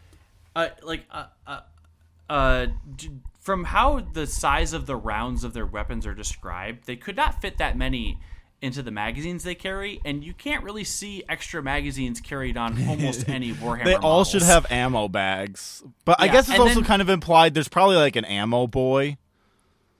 from how the size of the rounds of their weapons are described, they could not fit that many into the magazines they carry, and you can't really see extra magazines carried on almost any Warhammer They all models. should have ammo bags. But I Yeah, guess it's and also then- kind of implied there's probably like an ammo boy.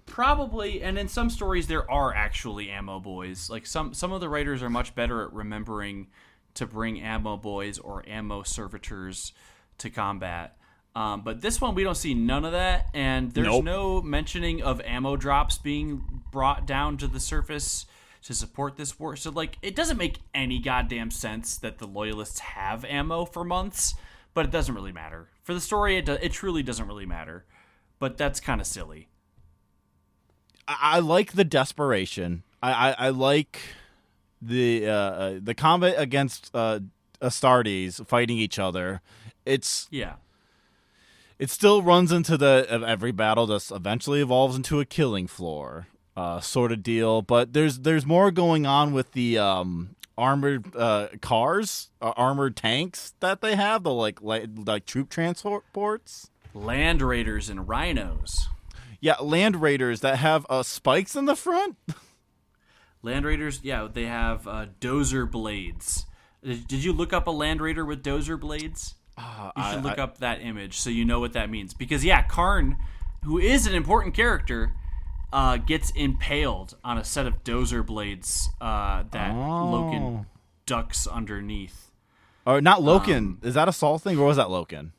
Probably, and in some stories there are actually ammo boys. Like some of the writers are much better at remembering to bring ammo boys or ammo servitors to combat. But this one we don't see none of that, and there's no mentioning of ammo drops being brought down to the surface to support this war. So like it doesn't make any goddamn sense that the loyalists have ammo for months, but it doesn't really matter. For the story it truly doesn't really matter. But that's kind of silly. I like the desperation. I like the combat against Astartes fighting each other. It still runs into every battle just eventually evolves into a killing floor sort of deal. But there's more going on with the armored cars, armored tanks that they have, the like troop transports, land raiders and rhinos. Yeah, land raiders that have spikes in the front. Land raiders, yeah, they have dozer blades. Did you look up a land raider with dozer blades? You should look up that image so you know what that means. Because, yeah, Karn, who is an important character, gets impaled on a set of dozer blades that Loken ducks underneath. Or not Loken. Is that a Saul thing, or was that Loken?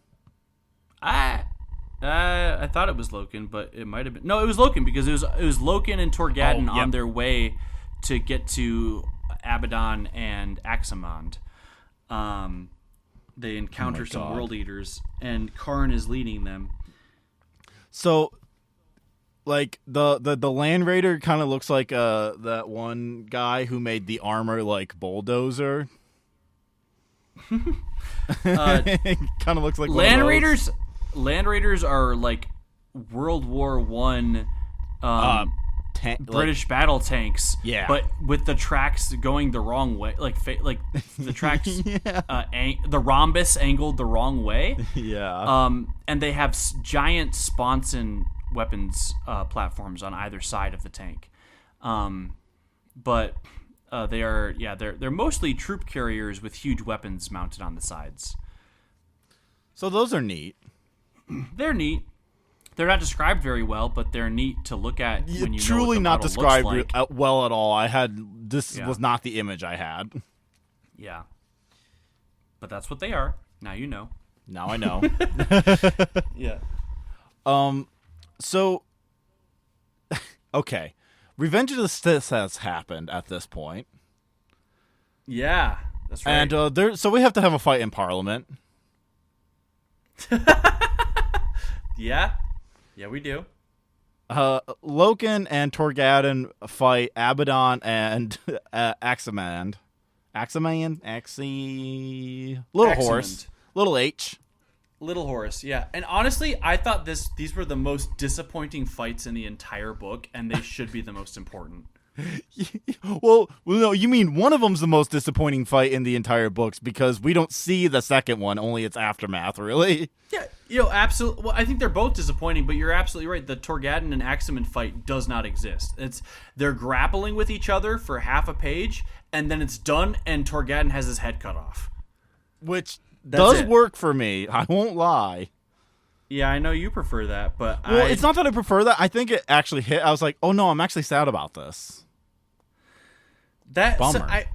I thought it was Loken, but it might have been. No, it was Loken, because it was Loken and Torgadon on their way to get to Abaddon and Aximand. They encounter some world eaters, and Karn is leading them. So, like the Land Raider kind of looks like that one guy who made the armor like bulldozer. It kind of looks like Land Raiders. Land Raiders are like World War One British battle tanks, but with the tracks going the wrong way, like the tracks, the rhombus angled the wrong way. And they have giant sponson weapons platforms on either side of the tank. But they are, they're mostly troop carriers with huge weapons mounted on the sides. So those are neat. They're neat. They're not described very well, but they're neat to look at when you truly know what the not described looks like. Well at all. This was not the image I had. Yeah. But that's what they are. Now you know. Now I know. Yeah. So okay. Revenge of the Sith has happened at this point. Yeah. That's right. And so we have to have a fight in Parliament. Yeah, we do. Loken and Torgadon fight Abaddon and Aximand. Little Horse. Little H. Little Horus, yeah. And honestly, I thought these were the most disappointing fights in the entire book, and they should be the most important. Well, no, you mean one of them's the most disappointing fight in the entire books because we don't see the second one, only its aftermath, really. Yeah, absolutely. Well, I think they're both disappointing, but you're absolutely right. The Torgadon and Aximand fight does not exist. They're grappling with each other for half a page, and then it's done, and Torgadon has his head cut off. Which does work for me, I won't lie. Yeah, I know you prefer that, but it's not that I prefer that. I think it actually hit. I was like, oh no, I'm actually sad about this. Bummer.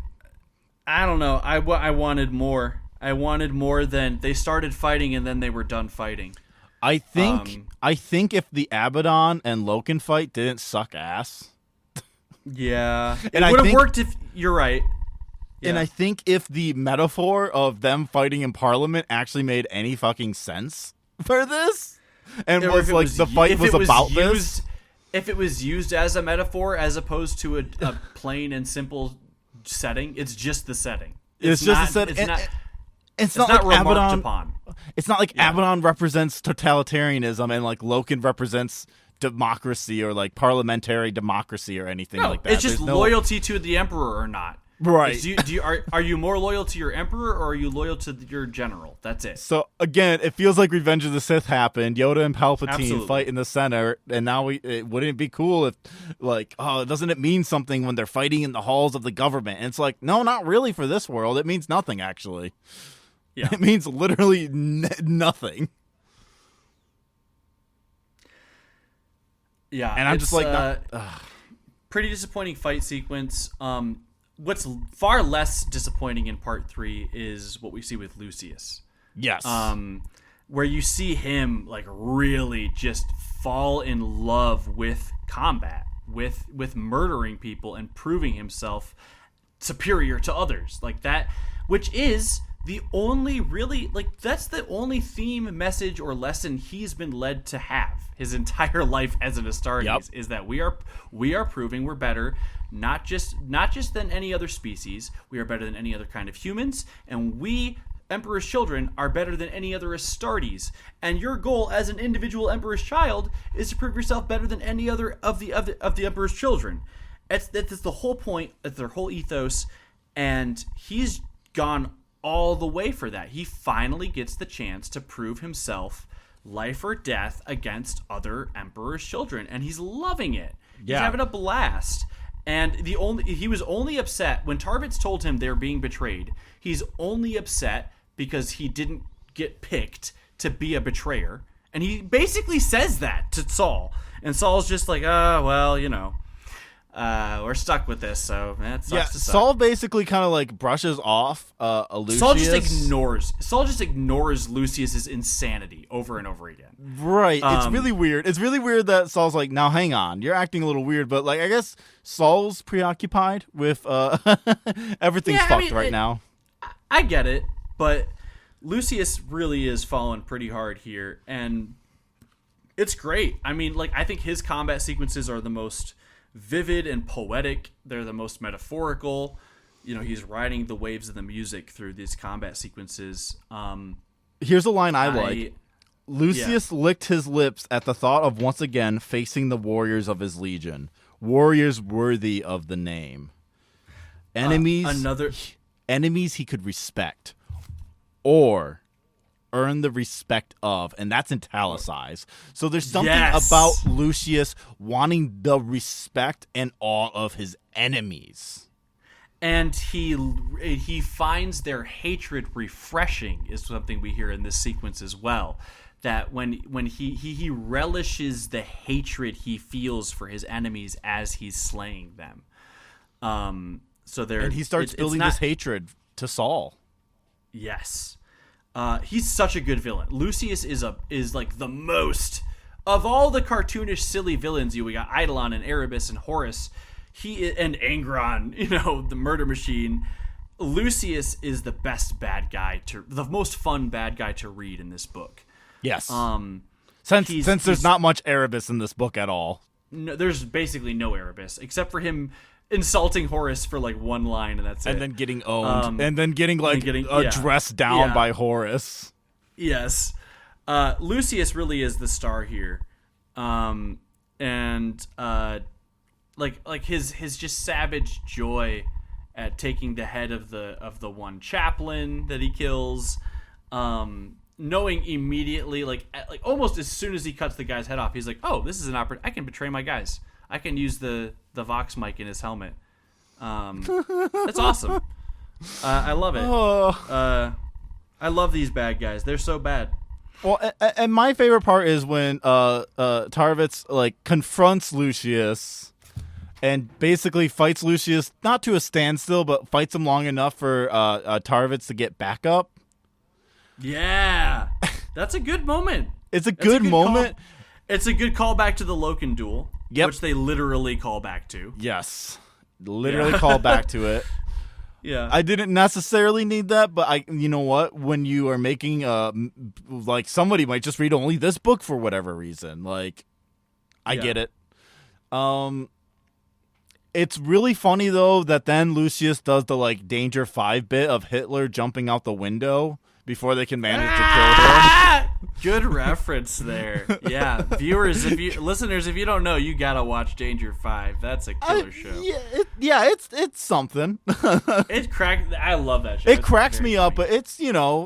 I don't know. I wanted more. I wanted more than they started fighting and then they were done fighting. I think if the Abaddon and Loken fight didn't suck ass. Yeah. It would have worked if you're right. Yeah. And I think if the metaphor of them fighting in Parliament actually made any fucking sense for this, and was like the fight was about this. If it was used as a metaphor as opposed to a plain and simple setting, it's just the setting. It's just the setting. It's not like Abaddon. Upon. It's not like Abaddon represents totalitarianism and like Loken represents democracy or like parliamentary democracy or anything like that. It's just loyalty to the emperor or not. Right. Are you more loyal to your emperor or are you loyal to your general? That's it. So again, it feels like Revenge of the Sith happened. Yoda and Palpatine fight in the center, and now wouldn't it be cool if, like, doesn't it mean something when they're fighting in the halls of the government? And it's like, no, not really for this world. It means nothing, actually. Yeah. It means literally nothing. Yeah, and I'm just like, pretty disappointing fight sequence. What's far less disappointing in part 3 is what we see with Lucius. yes, Where you see him like really just fall in love with combat, with murdering people and proving himself superior to others, like that, which is the only really, like, that's the only theme, message, or lesson he's been led to have his entire life as an Astartes, is that we are proving we're better, not just than any other species. We are better than any other kind of humans, and we, Emperor's children, are better than any other Astartes. And your goal as an individual Emperor's child is to prove yourself better than any other of the Emperor's children. That's the whole point. That's their whole ethos, and he's gone all the way for that. He finally gets the chance to prove himself, life or death, against other Emperor's children, and he's loving it. He's having a blast. And he was only upset when Tarvitz told him they're being betrayed. He's only upset because he didn't get picked to be a betrayer, and he basically says that to Saul. And Saul's just like, well, you know, we're stuck with this, so that sucks to suck. Saul basically kind of like brushes off Lucius. Saul just ignores Lucius's insanity over and over again. Right. It's really weird. It's really weird that Saul's like, now hang on, you're acting a little weird, but like I guess Saul's preoccupied with everything's fucked right now. I get it, but Lucius really is falling pretty hard here, and it's great. I mean, like, I think his combat sequences are the most vivid and poetic. They're the most metaphorical. You know, he's riding the waves of the music through these combat sequences. Here's a line I like. Lucius licked his lips at the thought of once again facing the warriors of his legion. Warriors worthy of the name. Enemies he could respect. Or earn the respect of, and that's italicized. So there's something about Lucius wanting the respect and awe of his enemies. And he finds their hatred refreshing, is something we hear in this sequence as well. That when he relishes the hatred he feels for his enemies as he's slaying them. And he starts building this hatred to Saul. Yes. He's such a good villain. Lucius is like the most of all the cartoonish silly villains. We got Eidolon and Erebus and Horus, and Angron, you know, the murder machine. Lucius is the best bad guy the most fun bad guy to read in this book. Yes. Since there's not much Erebus in this book at all. No, there's basically no Erebus except for him insulting Horus for like one line, and that's it. And then getting owned. And then getting dressed down by Horus. Yes. Lucius really is the star here. Like his just savage joy at taking the head of the one chaplain that he kills, knowing immediately, like almost as soon as he cuts the guy's head off, he's like, oh, this is an opportunity. I can betray my guys. I can use the Vox mic in his helmet. That's awesome. I love it. I love these bad guys. They're so bad. Well, and my favorite part is when Tarvitz like confronts Lucius and basically fights Lucius, not to a standstill, but fights him long enough for Tarvitz to get back up. Yeah, that's a good moment. It's a good moment. It's a good callback to the Loken duel, which they literally call back to. Yes, literally call back to it. Yeah, I didn't necessarily need that, but you know what? When you are making like somebody might just read only this book for whatever reason. Like, I get it. It's really funny though that then Lucius does the like Danger 5 bit of Hitler jumping out the window before they can manage to kill him. Good reference there. Yeah, viewers, listeners, if you don't know, you gotta watch Danger 5. That's a killer show. It's something. I love that show. It cracks me up, but it's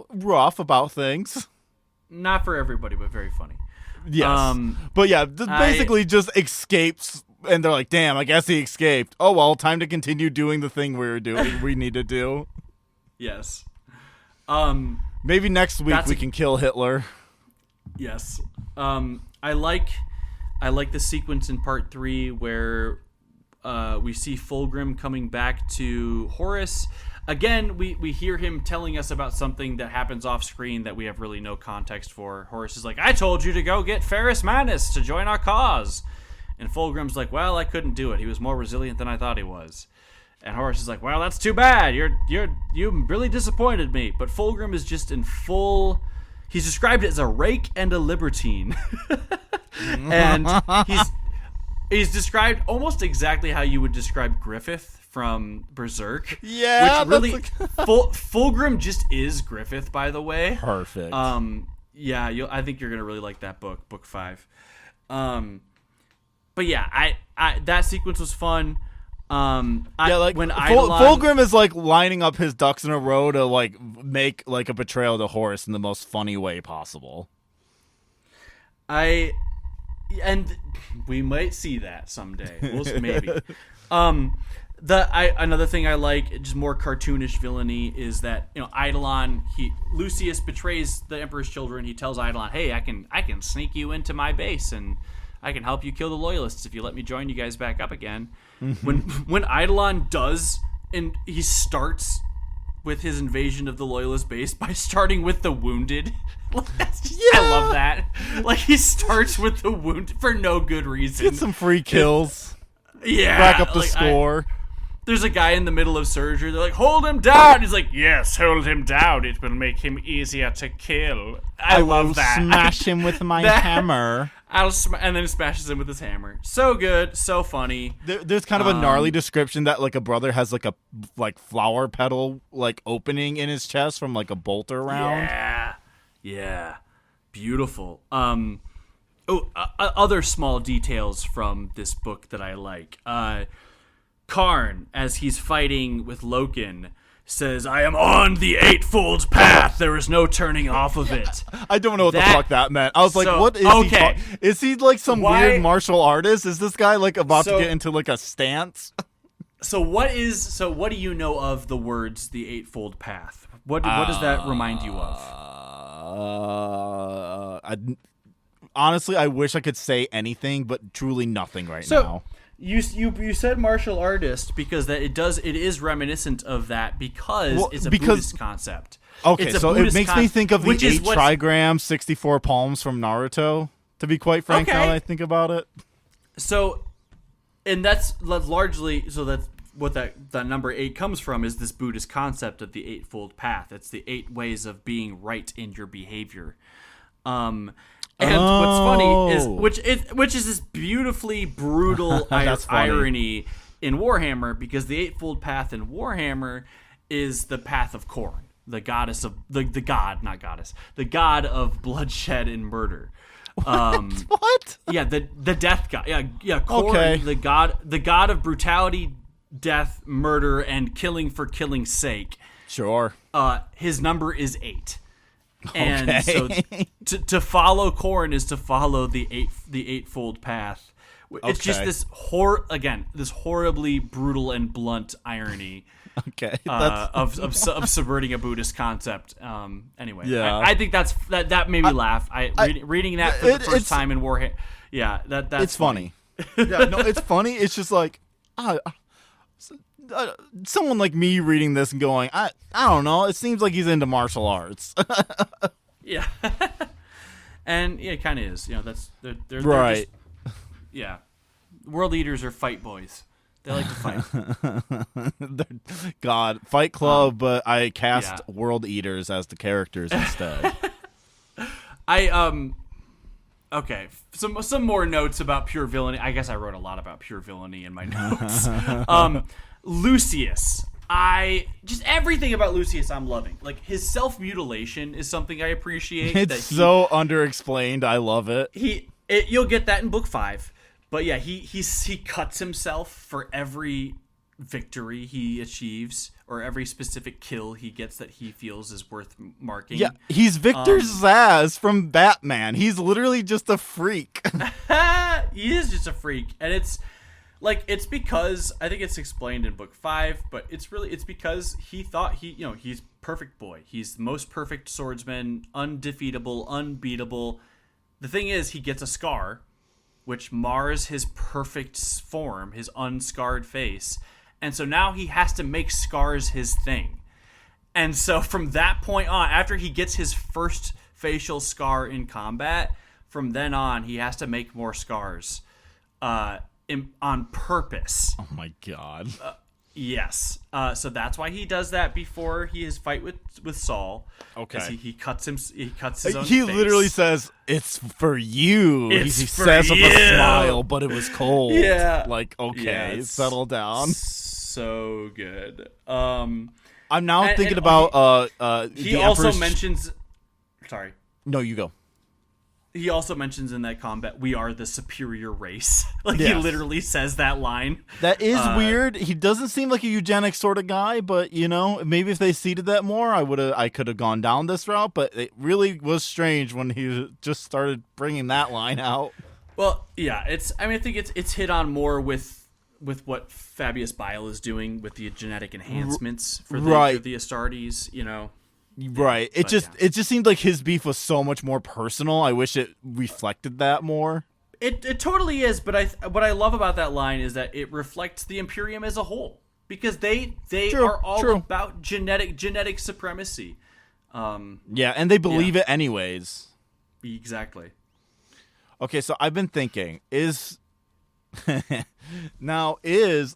rough about things. Not for everybody, but very funny. Yes, but yeah, basically just escapes, and they're like, "Damn, I guess he escaped." Oh well, time to continue doing the thing we need to do. Yes. Maybe next week we can kill Hitler. Yes. I like I like the sequence in part 3 where we see Fulgrim coming back to Horus. Again, we hear him telling us about something that happens off screen that we have really no context for. Horus is like, I told you to go get Ferrus Manus to join our cause. And Fulgrim's like, well, I couldn't do it. He was more resilient than I thought he was. And Horus is like, well, that's too bad. You really disappointed me. But Fulgrim is just in full... He's described as a rake and a libertine. And he's described almost exactly how you would describe Griffith from Berserk. Yeah, which really Fulgrim just is Griffith, by the way. Perfect. Yeah, I think you're gonna really like that book 5. But yeah, I that sequence was fun. When Fulgrim is like lining up his ducks in a row to like make like a betrayal to Horus in the most funny way possible. And we might see that someday. Maybe. Another thing I like, just more cartoonish villainy, is that Eidolon, Lucius betrays the Emperor's children. He tells Eidolon, "Hey, I can sneak you into my base and I can help you kill the loyalists if you let me join you guys back up again." When Eidolon does, and he starts with his invasion of the loyalist base by starting with the wounded. I love that. Like, he starts with the wounded for no good reason. Get some free kills. Yeah. Rack up the score. There's a guy in the middle of surgery. They're like, hold him down. He's like, yes, hold him down. It will make him easier to kill. I love that. Smash him with my hammer. And then he smashes him with his hammer. So good, so funny. There's kind of a gnarly description that like a brother has like a flower petal like opening in his chest from like a bolter round. Yeah, beautiful. Other small details from this book that I like. Karn, as he's fighting with Loken, says, I am on the eightfold path. There is no turning off of it. I don't know what the fuck that meant. I was like, what is he? Is he like some weird martial artist? Is this guy like about to get into like a stance? So what do you know of the words the eightfold path? What does that remind you of? Honestly, I wish I could say anything, but truly nothing now. You said martial artist because it is reminiscent of that because it's a Buddhist concept. Okay, so it makes me think of the 8 trigrams, 64 palms from Naruto, to be quite frank, now that I think about it. So, and that's largely, so that's what that number 8 comes from, is this Buddhist concept of the eightfold path. It's the 8 ways of being right in your behavior. And what's funny is, which is this beautifully brutal irony in Warhammer, because the eightfold path in Warhammer is the path of Khorne, the goddess of the god of bloodshed and murder. What? Yeah, the death god. Yeah, Khorne, the god of brutality, death, murder, and killing for killing's sake. Sure. His number is 8. And so to follow Khorne is to follow the eightfold path. It's just this horribly brutal and blunt irony. Of subverting a Buddhist concept. Anyway, yeah. I think that made me laugh. Reading that for the first time in Warhammer. Yeah, that's it's funny. Yeah, no, it's funny. It's just like someone like me reading this and going, I don't know. It seems like he's into martial arts. Yeah, and it kind of is. They're right. Yeah, world eaters are fight boys. They like to fight. God, Fight Club, but I cast World Eaters as the characters instead. Okay, some more notes about pure villainy. I guess I wrote a lot about pure villainy in my notes. Lucius. Just everything about Lucius I'm loving. Like, his self-mutilation is something I appreciate. It's so underexplained. I love it. You'll get that in book 5. But yeah, he cuts himself for every victory he achieves, or every specific kill he gets that he feels is worth marking. Yeah, he's Victor Zsasz from Batman. He's literally just a freak. He is just a freak, and it's because I think it's explained in book 5, but it's because he thought he's perfect boy. He's the most perfect swordsman, undefeatable, unbeatable. The thing is, he gets a scar which mars his perfect form, his unscarred face. And so now he has to make scars his thing. And so from that point on, after he gets his first facial scar in combat, from then on, he has to make more scars on purpose. Oh my god. Yes. So that's why he does that before his fight with Saul. Okay. He cuts his own He face. literally says, "It's for you." It's he for says with you. a smile, but it was cold. Yeah. Like, okay, Yeah, it's settle down. So good. I'm now and- thinking and about He the also Emperor's... mentions. Sorry. No, you go. He also mentions in that combat, "We are the superior race." Like, Yes. he literally says that line. That is weird. He doesn't seem like a eugenics sort of guy, but maybe if they seeded that more, I could have gone down this route. But it really was strange when he just started bringing that line out. Well, yeah, I think it's hit on more with what Fabius Bile is doing with the genetic enhancements for the Astartes, Right. It just seemed like his beef was so much more personal. I wish it reflected that more. It totally is, but what I love about that line is that it reflects the Imperium as a whole, because they are all about genetic supremacy. Yeah, and they believe it anyways. Exactly. Okay, so I've been thinking, is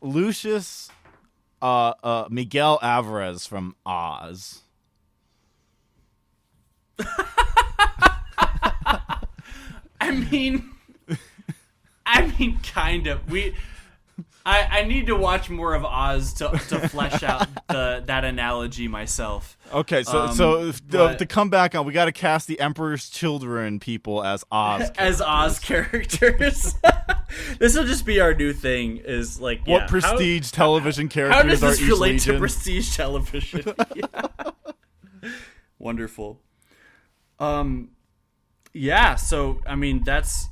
Lucius Miguel Alvarez from Oz? I mean, kind of. I need to watch more of Oz to flesh out that analogy myself. Okay, to come back on, we got to cast the Emperor's Children people as Oz characters. As Oz characters. This will just be our new thing. Is like, what prestige television characters how does are this each relate legion? to prestige television? Yeah. Wonderful. Yeah. So I mean, that's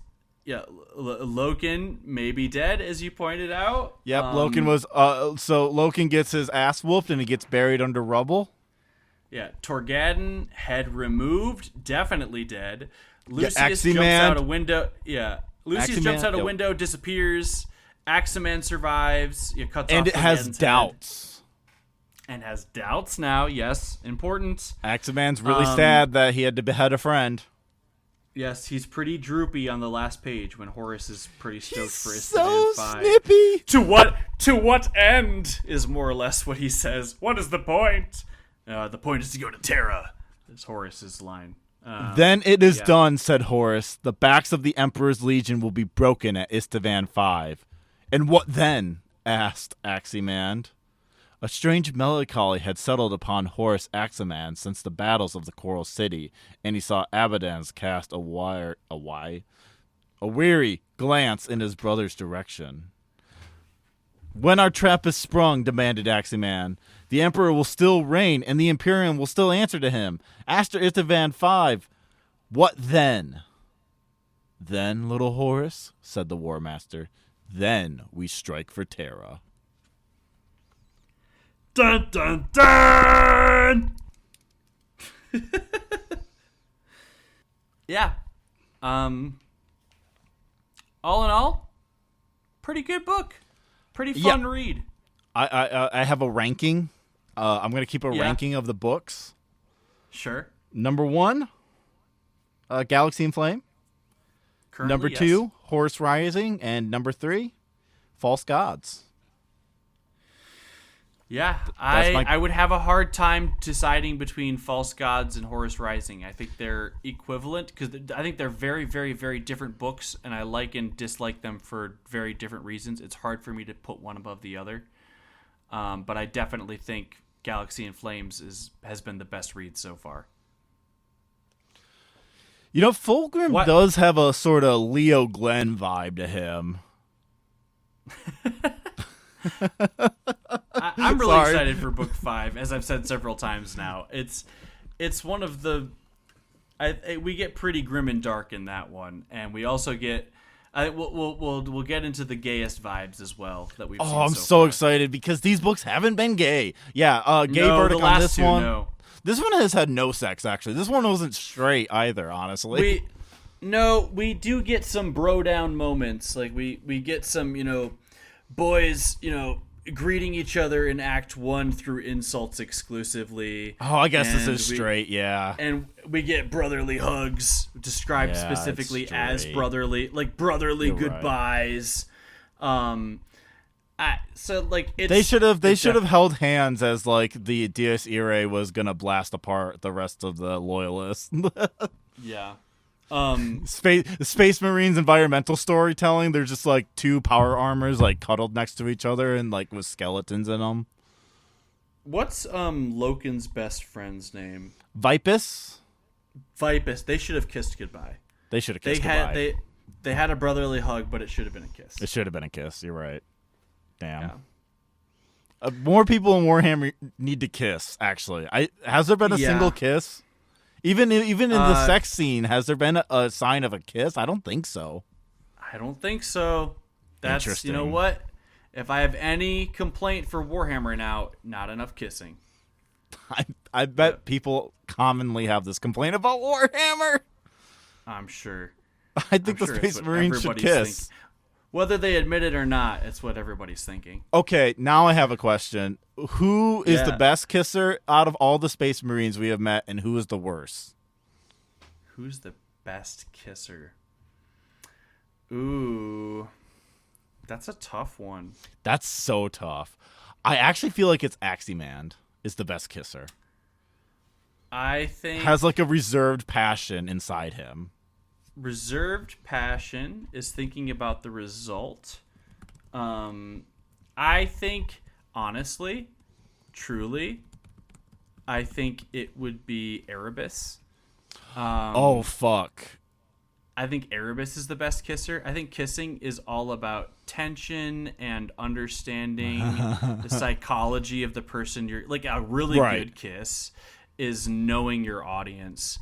Loken may be dead, as you pointed out. Yep, Loken was. So Loken gets his ass whooped and he gets buried under rubble. Yeah, Torgadon, head removed, definitely dead. Lucius jumps Aximan. out a window. Yeah, Lucius Aximan, jumps out a window, disappears. Aximan survives. Cuts And off it has Torgadon's doubts. head. And has doubts now. Yes, important. Aximan's really sad that he had to behead a friend. Yes, he's pretty droopy on the last page when Horus is pretty stoked for his So 5. snippy. To what end is more or less what he says. What is the point? The point is to go to Terra. Is Horus's line. Then it is done, said Horus. The backs of the Emperor's Legion will be broken at Istvan 5. And what then? Asked Aximan. A strange melancholy had settled upon Horus Aximan since the battles of the Coral City, and he saw Abaddon's cast a weary glance in his brother's direction. When our trap is sprung, demanded Aximan, the Emperor will still reign, and the Imperium will still answer to him. After Istvan 5, what then? Then, little Horus, said the War Master, then we strike for Terra. Dun dun dun! Yeah. All in all, pretty good book. Pretty fun read. I have a ranking. I'm going to keep a ranking of the books. Sure. Number 1, Galaxy in Flame. Currently, Number 2, Horus Rising. And number 3, False Gods. Yeah, I would have a hard time deciding between False Gods and Horus Rising. I think they're equivalent because I think they're very, very, very different books, and I like and dislike them for very different reasons. It's hard for me to put one above the other, but I definitely think Galaxy in Flames has been the best read so far. Fulgrim does have a sort of Leo Glenn vibe to him. I'm really excited for book 5, as I've said several times now. It's one of the we get pretty grim and dark in that one, and we also get we'll get into the gayest vibes as well that we've seen. I'm so far. excited because these books haven't been gay. Yeah, gay No, verdict the on last this two, one. no. This one has had no sex actually. This one wasn't straight either, honestly. No, we do get some bro down moments. Like we get some, boys, greeting each other in Act 1 through insults exclusively. Oh, I guess this is straight, yeah. And we get brotherly hugs described specifically as brotherly You're goodbyes. Right. So like they should have held hands as like the Dies Irae was gonna blast apart the rest of the loyalists. Yeah. Space Marines environmental storytelling. They're just like two power armors like cuddled next to each other and like with skeletons in them. What's Loken's best friend's name? Vipus. They should have kissed goodbye. They should have kissed goodbye. They had a brotherly hug, but it should have been a kiss. It should have been a kiss. You're right. Damn. Yeah. More people in Warhammer need to kiss. Actually, has there been a single kiss? Even in the sex scene, has there been a sign of a kiss? I don't think so. I don't think so. That's Interesting. You know what? If I have any complaint for Warhammer now, not enough kissing. I bet people commonly have this complaint about Warhammer. I'm sure. I think the Space Marines should kiss. Whether they admit it or not, it's what everybody's thinking. Okay, now I have a question. Who is the best kisser out of all the Space Marines we have met, and who is the worst? Who's the best kisser? Ooh, that's a tough one. That's so tough. I actually feel like it's Aximand is the best kisser. I think has like a reserved passion inside him. Reserved passion is thinking about the result. I think, honestly, truly, I think it would be Erebus. Oh, fuck. I think Erebus is the best kisser. I think kissing is all about tension and understanding the psychology of the person you're... Like, a really good kiss is knowing your audience.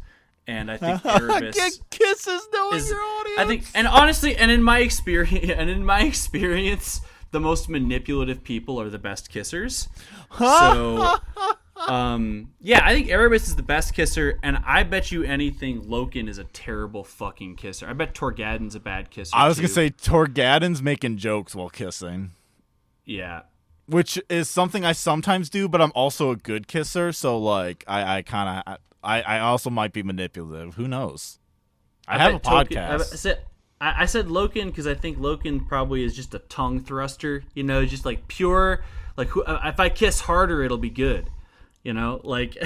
And I think Erebus get kisses knowing your audience. I think, and honestly, and in my experience, the most manipulative people are the best kissers. So, yeah, I think Erebus is the best kisser, and I bet you anything, Loken is a terrible fucking kisser. I bet Torgadon's a bad kisser. I was gonna say Torgadon's making jokes while kissing. Yeah. Which is something I sometimes do, but I'm also a good kisser, so like I also might be manipulative. Who knows? I have a podcast. I said Loken because I think Loken probably is just a tongue thruster. Just like pure. Like if I kiss harder, it'll be good. Like.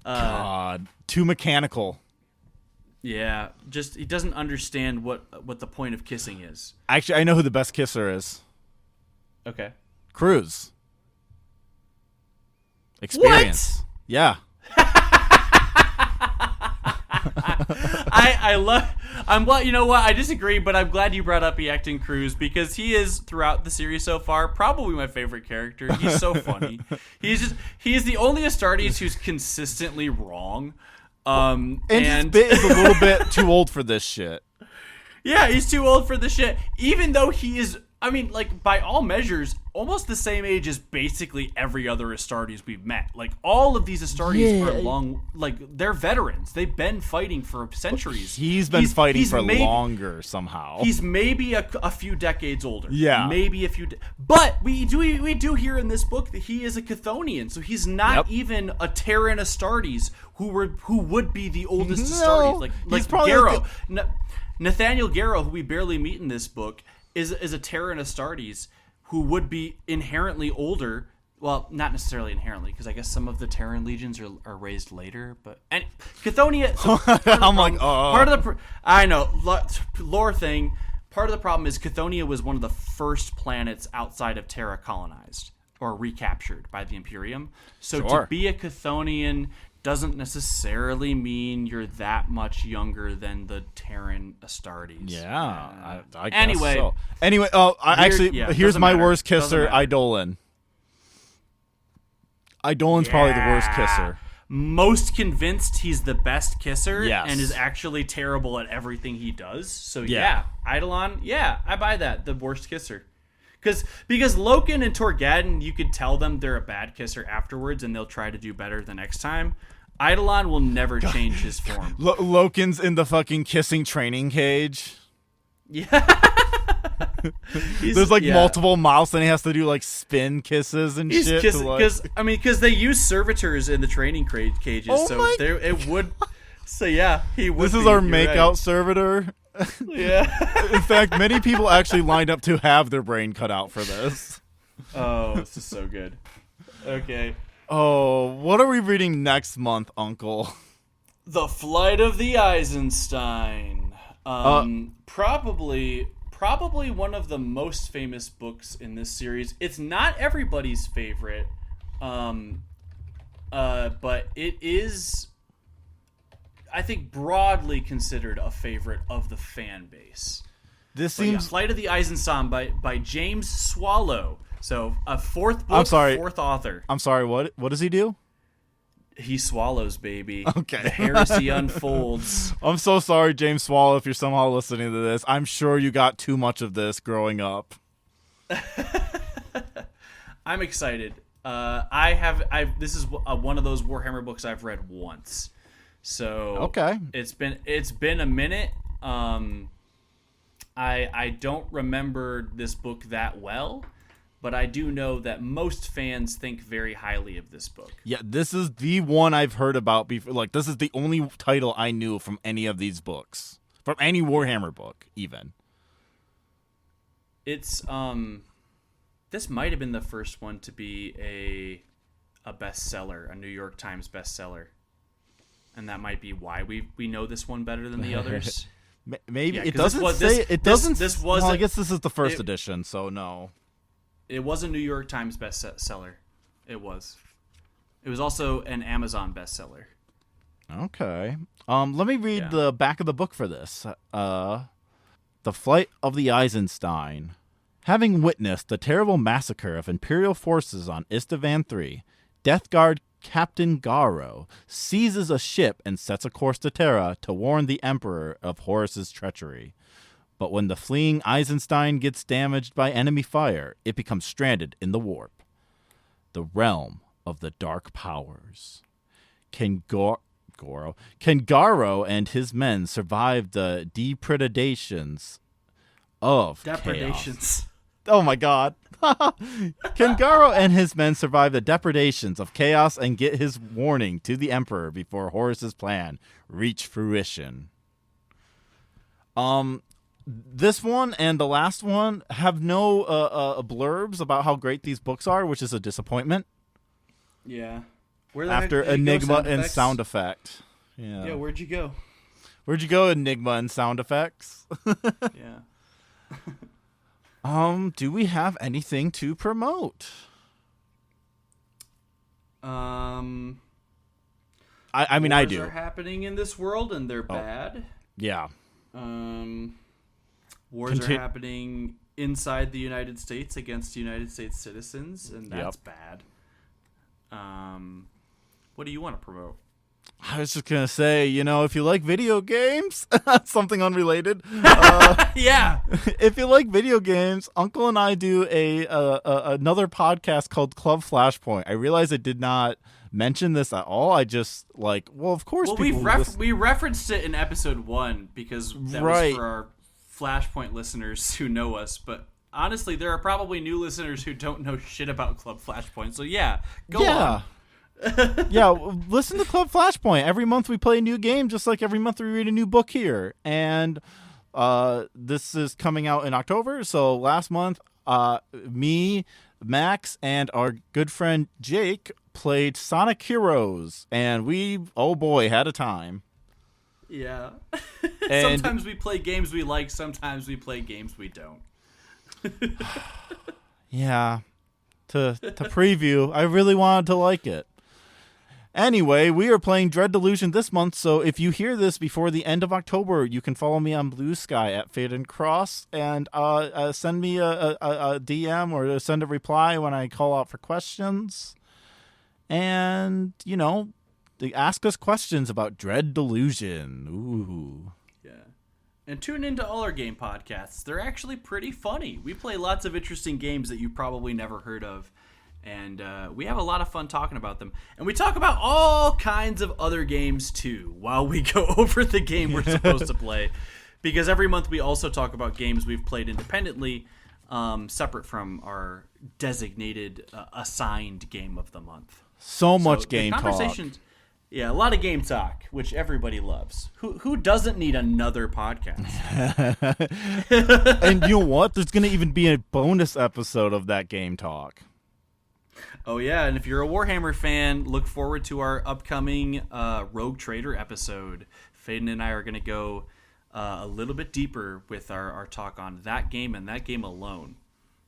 God, too mechanical. Yeah, just he doesn't understand what the point of kissing is. Actually, I know who the best kisser is. Okay. Cruz. Experience. What? Yeah. I'm glad. You know what? I disagree, but I'm glad you brought up Eacton Cruz because he is throughout the series so far probably my favorite character. He's so funny. He's the only Astartes who's consistently wrong. And his bit is a little bit too old for this shit. Yeah, he's too old for this shit. Even though he is, like, by all measures, almost the same age as basically every other Astartes we've met. Like, all of these Astartes are long, like, they're veterans. They've been fighting for centuries. He's been fighting for longer somehow. He's maybe a few decades older. Yeah. Maybe a few. But we do hear in this book that he is a Chthonian, so he's not even a Terran Astartes who would be the oldest Astartes. Like Garrow. Nathaniel Garrow, who we barely meet in this book, is a Terran Astartes who would be inherently older. Well, not necessarily inherently, because I guess some of the Terran legions are raised later. But Chthonian. So I'm like, part of the I know lore thing. Part of the problem is Chthonian was one of the first planets outside of Terra colonized or recaptured by the Imperium. So to be a Chthonian doesn't necessarily mean you're that much younger than the Terran Astartes. Yeah, I guess anyway, so. Anyway, here's my worst kisser, Eidolon. Eidolon's probably the worst kisser. Most convinced he's the best kisser, yes, and is actually terrible at everything he does. So Eidolon, I buy that, the worst kisser. Because Loken and Torgadon, you could tell them they're a bad kisser afterwards, and they'll try to do better the next time. Eidolon will never change his form. Loken's in the fucking kissing training cage. Yeah. There's like multiple mouths, and he has to do like spin kisses and shit. Because they use servitors in the training cages, it would. So yeah, he would. This is our makeout servitor. Yeah. In fact, many people actually lined up to have their brain cut out for this. Oh, this is so good. Okay. Oh, what are we reading next month, Uncle? The Flight of the Eisenstein. Probably one of the most famous books in this series. It's not everybody's favorite, but it is, I think, broadly considered a favorite of the fan base. Flight of the Eisenstein by James Swallow. So a fourth book, fourth author. I'm sorry, what does he do? He swallows, baby. Okay. The heresy unfolds. I'm so sorry, James Swallow, if you're somehow listening to this. I'm sure you got too much of this growing up. I'm excited. This is one of those Warhammer books I've read once. So okay. It's been a minute. I don't remember this book that well, but I do know that most fans think very highly of this book. Yeah, this is the one I've heard about before. Like, this is the only title I knew from any of these books. From any Warhammer book, even. It's, this might have been the first one to be a bestseller, a New York Times bestseller. And that might be why we know this one better than the others. Maybe. Yeah, it doesn't say... I guess this is the first edition, so no. It was a New York Times bestseller. It was. It was also an Amazon bestseller. Okay. Let me read the back of the book for this. The Flight of the Eisenstein. Having witnessed the terrible massacre of Imperial forces on Istvan III, Death Guard Captain Garo seizes a ship and sets a course to Terra to warn the Emperor of Horus's treachery. But when the fleeing Eisenstein gets damaged by enemy fire, it becomes stranded in the warp, the realm of the dark powers. Can Garo and his men survive the depredations of chaos? Oh my god. Can Garo and his men survive the depredations of chaos and get his warning to the Emperor before Horus's plan reach fruition? This one and the last one have no blurbs about how great these books are, which is a disappointment. Yeah. After Enigma and sound effect. Yeah, where'd you go? Where'd you go, Enigma and sound effects? Yeah. Do we have anything to promote? I mean, I do. Wars are happening in this world, and they're bad. Yeah. Wars are happening inside the United States against United States citizens, and that's bad. What do you want to promote? I was just going to say, if you like video games, something unrelated. Yeah. If you like video games, Uncle and I do another podcast called Club Flashpoint. I realize I did not mention this at all. I just of course. Well, we referenced it in episode 1 because that was for our Flashpoint listeners who know us. But honestly, there are probably new listeners who don't know shit about Club Flashpoint. So go on. Yeah, listen to Club Flashpoint. Every month we play a new game, just like every month we read a new book here. And this is coming out in October. So last month, me, Max, and our good friend Jake played Sonic Heroes. And we, oh boy, had a time. Yeah. Sometimes we play games we like, sometimes we play games we don't. Yeah. To preview, I really wanted to like it. Anyway, we are playing Dread Delusion this month, so if you hear this before the end of October, you can follow me on Blue Sky at Faden Cross and send me a DM or send a reply when I call out for questions. And, ask us questions about Dread Delusion. Ooh. Yeah. And tune into all our game podcasts. They're actually pretty funny. We play lots of interesting games that you probably never heard of. And we have a lot of fun talking about them. And we talk about all kinds of other games, too, while we go over the game we're supposed to play. Because every month we also talk about games we've played independently, separate from our designated, assigned game of the month. So much game talk. Yeah, a lot of game talk, which everybody loves. Who doesn't need another podcast? And you know what? There's going to even be a bonus episode of that game talk. Oh, yeah, and if you're a Warhammer fan, look forward to our upcoming Rogue Trader episode. Faden and I are going to go a little bit deeper with our talk on that game and that game alone.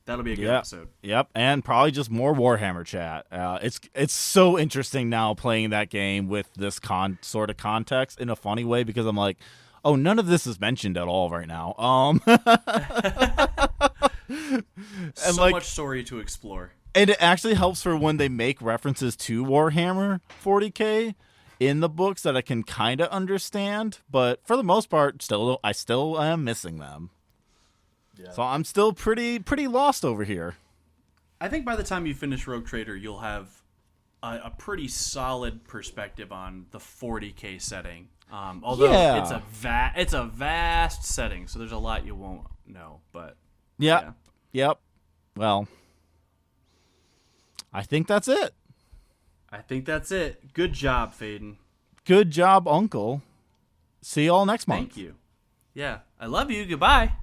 That'll be a good episode. Yep, and probably just more Warhammer chat. It's so interesting now playing that game with this sort of context in a funny way, because I'm like, oh, none of this is mentioned at all right now. And so much story to explore. And it actually helps for when they make references to Warhammer 40K in the books that I can kind of understand, but for the most part, I still am missing them. Yeah. So I'm still pretty lost over here. I think by the time you finish Rogue Trader, you'll have a pretty solid perspective on the 40K setting. Although it's a vast setting, so there's a lot you won't know. But yep. Well, I think that's it. Good job, Faden. Good job, Uncle. See y'all next month. Thank you. Yeah, I love you. Goodbye.